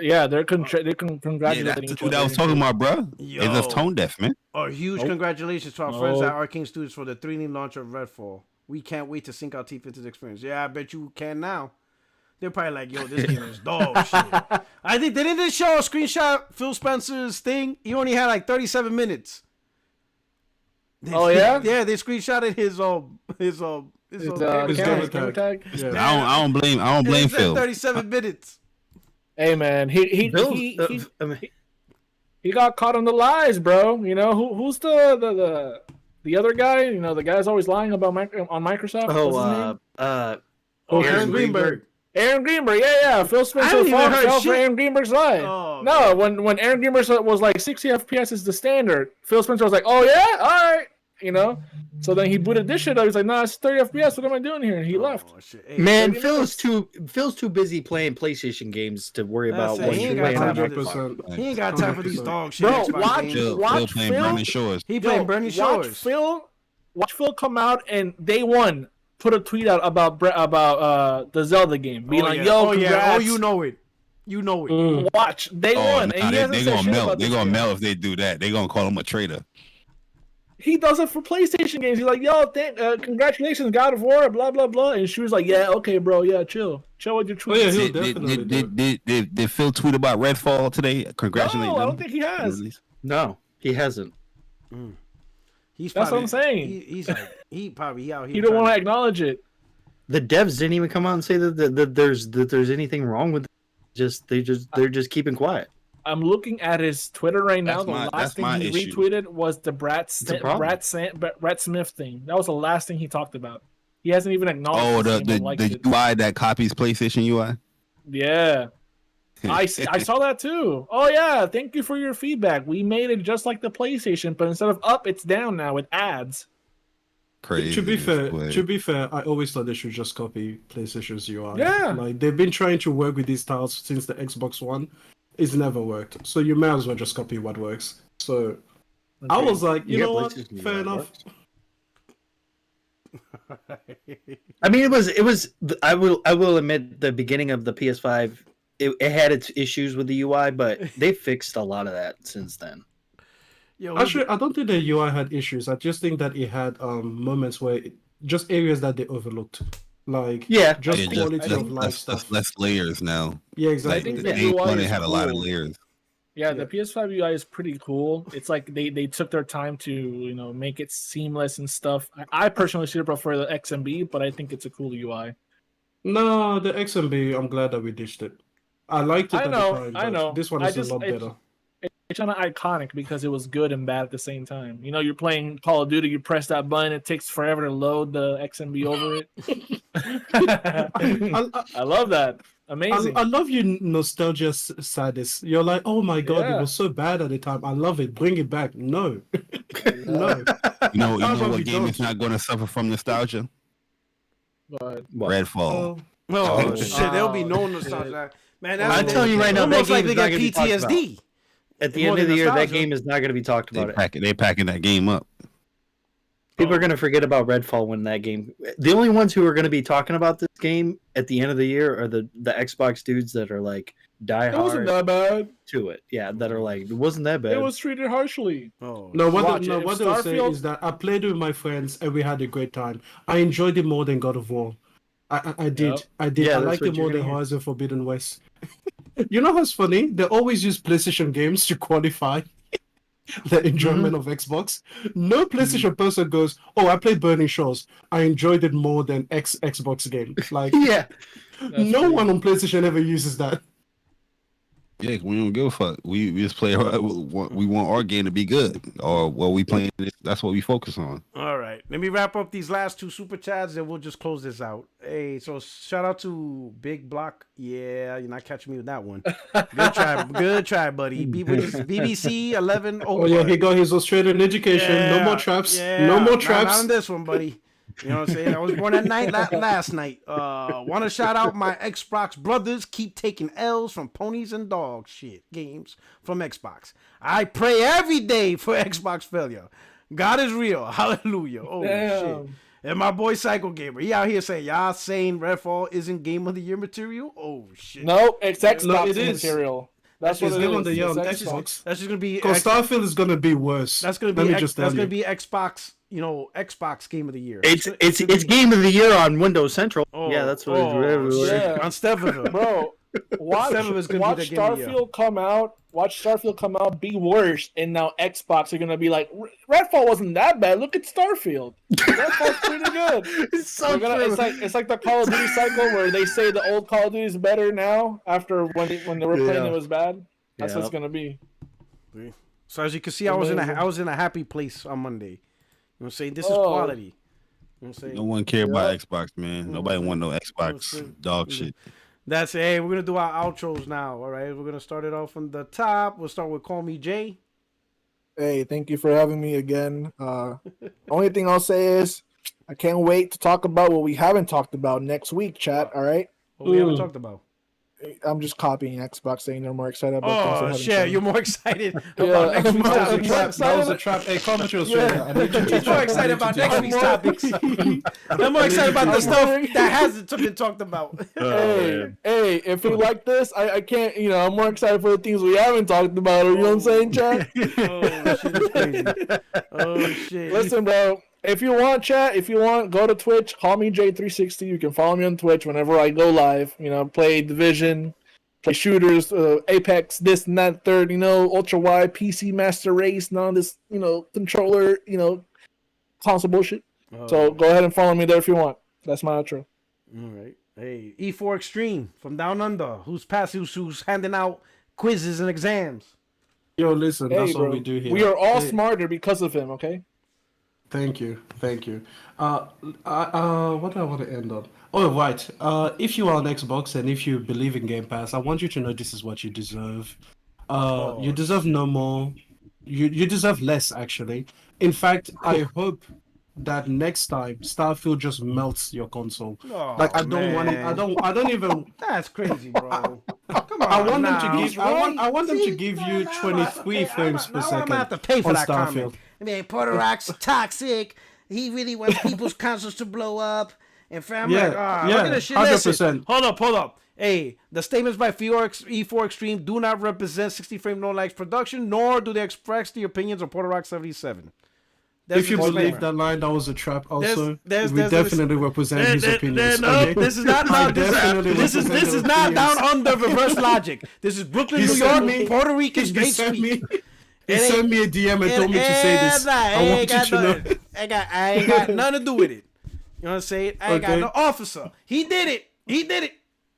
Yeah, they're congratulating. That's what I was talking about, bro. It's just tone deaf, man. Huge congratulations to our friends at Arcane Studios for the 3D launch of Redfall. We can't wait to sink our teeth into the experience. Yeah, I bet you can now. They're probably like, yo, this game is dog shit. I think they didn't show a screenshot Phil Spencer's thing. He only had like 37 minutes. Oh yeah? Yeah, they screenshotted his gamer tag. Yeah. I don't blame Phil. 37 minutes. Hey man, he got caught on the lies, bro. You know who's the other guy? You know the guy's always lying about on Microsoft. Aaron Greenberg. Aaron Greenberg, yeah. Phil Spencer fell for Aaron Greenberg's lie. Oh, no, when Aaron Greenberg was like 60 FPS is the standard, Phil Spencer was like, oh yeah, all right. You know, so then he booted this shit up. He's like, "Nah, it's 30 FPS. What am I doing here?" And he left. Hey, man, Phil's too busy playing PlayStation games to worry about what he's playing on Xbox. He ain't got time for these dog shit. Bro, watch playing Burning Shores. He playing Burning Shores. Watch Phil come out and day one put a tweet out about the Zelda game, being like, "Yo, congrats." You know it. Watch day one. Nah, they gonna melt. They gonna melt if they do that. They gonna call him a traitor. He does it for PlayStation games. He's like, yo, congratulations, God of War, blah, blah, blah. And she was like, yeah, okay, bro, yeah, chill with your tweets. Did Phil tweet about Redfall today? Congratulations. No, I don't think he has. No, he hasn't. That's what I'm saying. He's like, he probably out here. He don't want to acknowledge it. The devs didn't even come out and say that there's anything wrong with it. They're just keeping quiet. I'm looking at his Twitter right now. The last thing he retweeted was the Brad Smith thing. That was the last thing he talked about. He hasn't even acknowledged. The UI that copies PlayStation UI. Yeah, I saw that too. Oh yeah, thank you for your feedback. We made it just like the PlayStation, but instead of up, it's down now with ads. Crazy. To be fair, I always thought they should just copy PlayStation's UI. Yeah, like they've been trying to work with these styles since the Xbox One. It's never worked, so you may as well just copy what works. So I was like, you know what? Fair enough. I mean, it was. I will admit, the beginning of the PS5, it had its issues with the UI, but they fixed a lot of that since then. Actually, I don't think the UI had issues. I just think that it had moments where just areas that they overlooked. Like just quality of life stuff. Less layers now. Yeah, exactly. Like, the UI had a lot of layers. Yeah, the PS5 UI is pretty cool. It's like they took their time to make it seamless and stuff. I personally still prefer the XMB, but I think it's a cool UI. No, the XMB. I'm glad that we ditched it. I liked it. I know. This one is a lot better. It's kind of iconic because it was good and bad at the same time. You know, you're playing Call of Duty, you press that button, it takes forever to load the XMB over it. I love that. Amazing. I love your nostalgia sadness. You're like, oh my god, it was so bad at the time. I love it. Bring it back. No. No. You know what game is not going to suffer from nostalgia? What? Redfall. Shit, there'll be no nostalgia. Man, I'm telling you right now, that game is not going to be talked about. PTSD. At the end of the year, that game is not going to be talked about. They're packing that game up. People are going to forget about Redfall when that game. The only ones who are going to be talking about this game at the end of the year are the Xbox dudes that are like die hard. It wasn't that bad. To it, yeah, that are like, it wasn't that bad. It was treated harshly. Oh, no, what they'll say is that I played it with my friends and we had a great time. I enjoyed it more than God of War. I did. Yep. I did. Yeah, I liked it more than Horizon Forbidden West. You know what's funny? They always use PlayStation games to qualify the enjoyment of Xbox. No PlayStation person goes, "Oh, I played Burning Shores. I enjoyed it more than Xbox game." Like, yeah, no one on PlayStation ever uses that. Yeah, we don't give a fuck. We just play. We want our game to be good, or what we playing. That's what we focus on. All right. Let me wrap up these last 2 super chats and we'll just close this out. Hey, so shout out to Big Block. Yeah, you're not catching me with that one. Good try, buddy. BBC 11. Oh yeah, he got his Australian education. Yeah, no more traps. yeah. No more traps. Not on this one, buddy. You know what I'm saying? I was born at night last night. Want to shout out my Xbox brothers. Keep taking L's from ponies and dog shit games from Xbox. I pray every day for Xbox failure. God is real. Hallelujah. Oh, shit. And my boy Psycho Gamer, he out here saying, y'all saying Redfall isn't Game of the Year material? Oh, shit. No, it's Xbox No, it is. material. That's what it Game is. of the Year on It's Xbox. That's just going to be... Because Starfield is going to be worse. That's going to be Xbox, Xbox Game of the Year. It's Game of the Year on Windows Central. Yeah, that's what it's everywhere. Yeah. On Stevivor. Bro, watch Starfield come out. Watch Starfield come out, be worse, and now Xbox are gonna be like, Redfall wasn't that bad. Look at Starfield. Redfall's pretty good. It's so true. It's like the Call of Duty cycle where they say the old Call of Duty is better now after when they were playing it was bad. That's what it's gonna be. So as you can see, I was in a happy place on Monday. You know what I'm saying? This is quality. You know what I'm saying? No one care about Xbox, man. Nobody want no Xbox dog shit. That's it. Hey, we're gonna do our outros now. All right, we're gonna start it off from the top. We'll start with Call Me Jay. Hey, thank you for having me again. Only thing I'll say is I can't wait to talk about what we haven't talked about next week, chat. All right. What we haven't talked about. I'm just copying Xbox, saying they're more excited about things. Oh shit! You're more excited about next week's topics. That was a trap. Hey, comment to Australia. He's more excited about next week's topics. I'm more excited about the stuff that hasn't been talked about. Hey, if you like this, I can't. I'm more excited for the things we haven't talked about. You know what I'm saying, chat? Oh shit! It's crazy. Oh shit! Listen, bro. If you want, chat, go to Twitch, call me J360. You can follow me on Twitch whenever I go live. Play Division, play shooters, Apex, this and that, third, ultra wide, PC Master Race, none of this, controller, console bullshit. So go ahead and follow me there if you want. That's my outro. All right. Hey, E4 Extreme from Down Under, who's handing out quizzes and exams. Yo, listen, that's what we do here. We are all smarter because of him, okay? Thank you. What do I want to end on? Oh, right. If you are on Xbox and if you believe in Game Pass, I want you to know this is what you deserve. You deserve no more. You deserve less, actually. In fact, I hope that next time Starfield just melts your console. I don't even. That's crazy, bro. Come on. I want them to give you 23 frames per second. I'm gonna have to pay for that Starfield. comment. I mean, Puertorock's toxic. He really wants people's consoles to blow up. And family, look at this shit. 100%. Listen, hold up. Hey, the statements by E4 Extreme do not represent 60 frame no lags production, nor do they express the opinions of Puertorock77. If you believe that line, that was a trap. Also, we definitely represent his opinions. No, this is not this is not down under reverse logic. This is Brooklyn, New York, Puerto Rican straight speak. He sent me a DM and told me to say this. I want you to know. I ain't got nothing to do with it. You know what I'm saying? I ain't got no officer. He did it.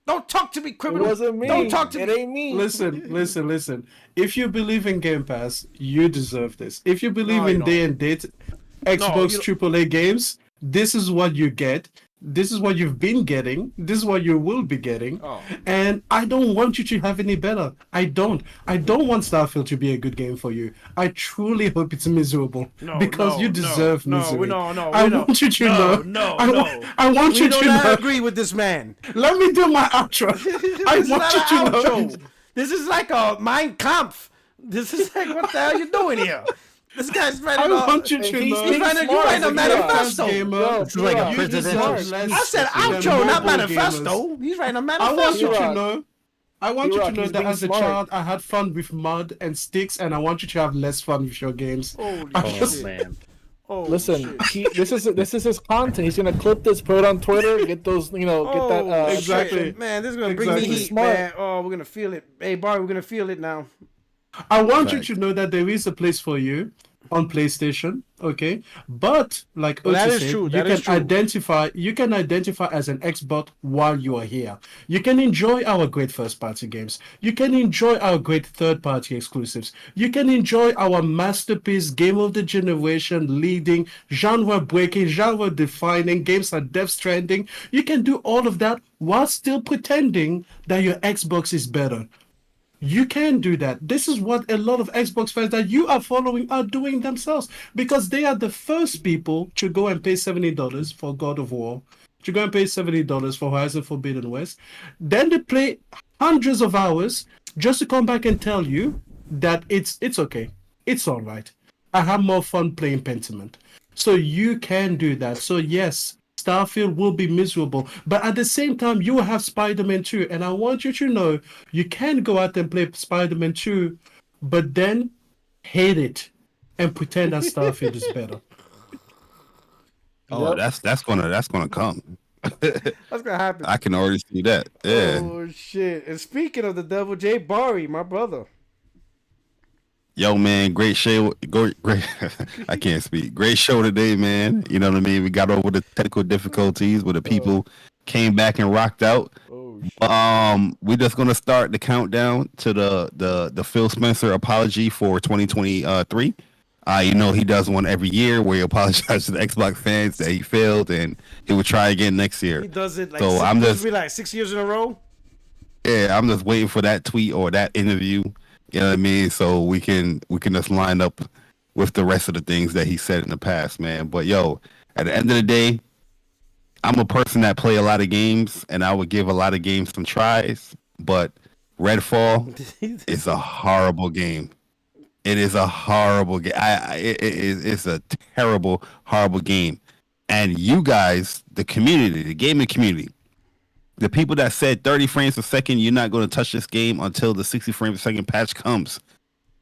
Don't talk to me, criminal. It wasn't me. Don't talk to me. It ain't me. Listen. If you believe in Game Pass, you deserve this. If you believe in day and date Xbox AAA games, this is what you get. This is what you've been getting. This is what you will be getting. And I don't want you to have any better. I don't want Starfield to be a good game for you. I truly hope it's miserable because you deserve misery. I want you to know. I want you to know. We do not agree with this man. Let me do my outro. I want you to know. This is like a Mein Kampf. This is like, what the hell are you doing here? This guy's writing He's writing a manifesto. This is like a presidential. I said outro, not manifesto. He's writing a manifesto. I want you to know that as a child, I had fun with mud and sticks, and I want you to have less fun with your games. Man. Listen, this is his content. He's gonna clip this, put it on Twitter, get those, get that. Exactly. Man, this is gonna bring me heat, man. Oh, we're gonna feel it. Hey, Barry, we're gonna feel it now. I want you to know that there is a place for you. on PlayStation, okay? But like Well, that Otis is said, true. you That can is true. identify as an Xbox while you are here. You can enjoy our great first-party games. You can enjoy our great third-party exclusives. You can enjoy our masterpiece, game of the generation, leading, genre-breaking, genre-defining games like Death Stranding. You can do all of that while still pretending that your Xbox is better. You can do that. This is what a lot of Xbox fans that you are following are doing themselves because they are the first people to go and pay $70 for God of War, to go and pay $70 for Horizon Forbidden West. Then they play hundreds of hours just to come back and tell you that it's okay. It's all right. I have more fun playing Pentiment. So you can do that. So yes, Starfield will be miserable, but at the same time, you will have Spider-Man 2, and I want you to know you can go out and play Spider-Man 2, but then hate it and pretend that Starfield is better. Oh, that's gonna come. That's gonna happen. I can already see that. Yeah. Oh shit! And speaking of the devil, Jay Barry, my brother. Yo, man, great show. Great. I can't speak. Great show today, man. You know what I mean? We got over the technical difficulties where the people came back and rocked out. We're just gonna start the countdown to the Phil Spencer apology for 2023. You know he does one every year where he apologizes to the Xbox fans that he failed and he will try again next year. He does it like so I'm just be like 6 years in a row. Yeah, I'm just waiting for that tweet or that interview. You know what I mean? So we can just line up with the rest of the things that he said in the past, man. But yo, at the end of the day, I'm a person that play a lot of games, and I would give a lot of games some tries. But Redfall is a horrible game. It is a horrible game. It's a terrible, horrible game. And you guys, the community, the gaming community, the people that said 30 frames per second, you're not going to touch this game until the 60 frames per second patch comes.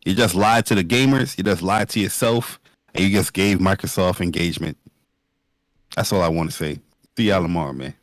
You just lied to the gamers. You just lied to yourself. And you just gave Microsoft engagement. That's all I want to say. See y'all tomorrow, man.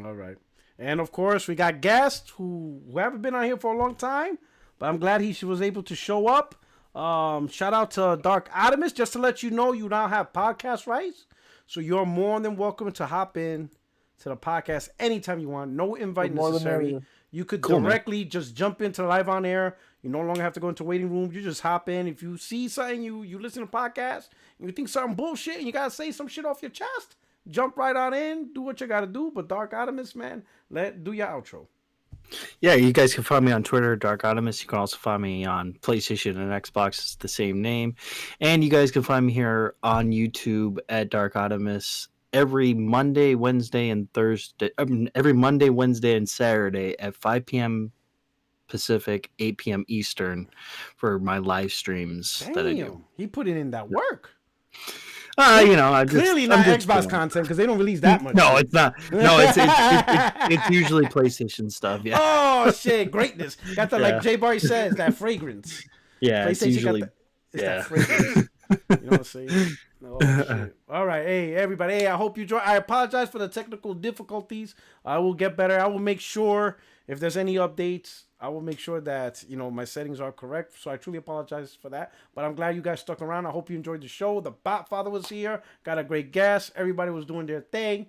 All right. And, of course, we got guests who haven't been on here for a long time. But I'm glad he was able to show up. Shout out to Dark Adamus. Just to let you know, you now have podcast rights. So you're more than welcome to hop in to the podcast anytime you want. No invite necessary. You could directly just jump into live on air. You no longer have to go into waiting room. You just hop in. If you see something, you listen to podcast, and you think something bullshit, and you gotta say some shit off your chest, jump right on in, do what you gotta do. But Dark Adamus, man, do your outro. Yeah, you guys can find me on Twitter, Dark Adamus. You can also find me on PlayStation and Xbox. It's the same name. And you guys can find me here on YouTube at Dark Adamus every Monday, Wednesday, and Thursday. Every Monday, Wednesday, and Saturday at 5 p.m. Pacific, 8 p.m. Eastern for my live streams that I do. He put in that work. You know, clearly not Xbox content because they don't release that much. No, it's not. No, it's usually PlayStation stuff. Yeah. Oh shit, greatness! Got the like Jay Barry says that fragrance. Yeah, it's usually that fragrance. You know what I'm saying? Oh, shit. All right, hey everybody, hey, I hope you enjoy. I apologize for the technical difficulties. I will get better. I will make sure if there's any updates, I will make sure that my settings are correct. So I truly apologize for that. But I'm glad you guys stuck around. I hope you enjoyed the show. The Botfather was here. Got a great guest. Everybody was doing their thing.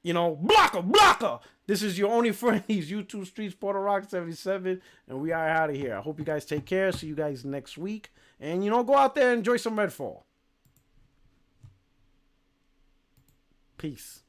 Blocker. This is your only friend. He's YouTube Streets Puertorock77, and we are out of here. I hope you guys take care. See you guys next week. And go out there and enjoy some Redfall. Peace.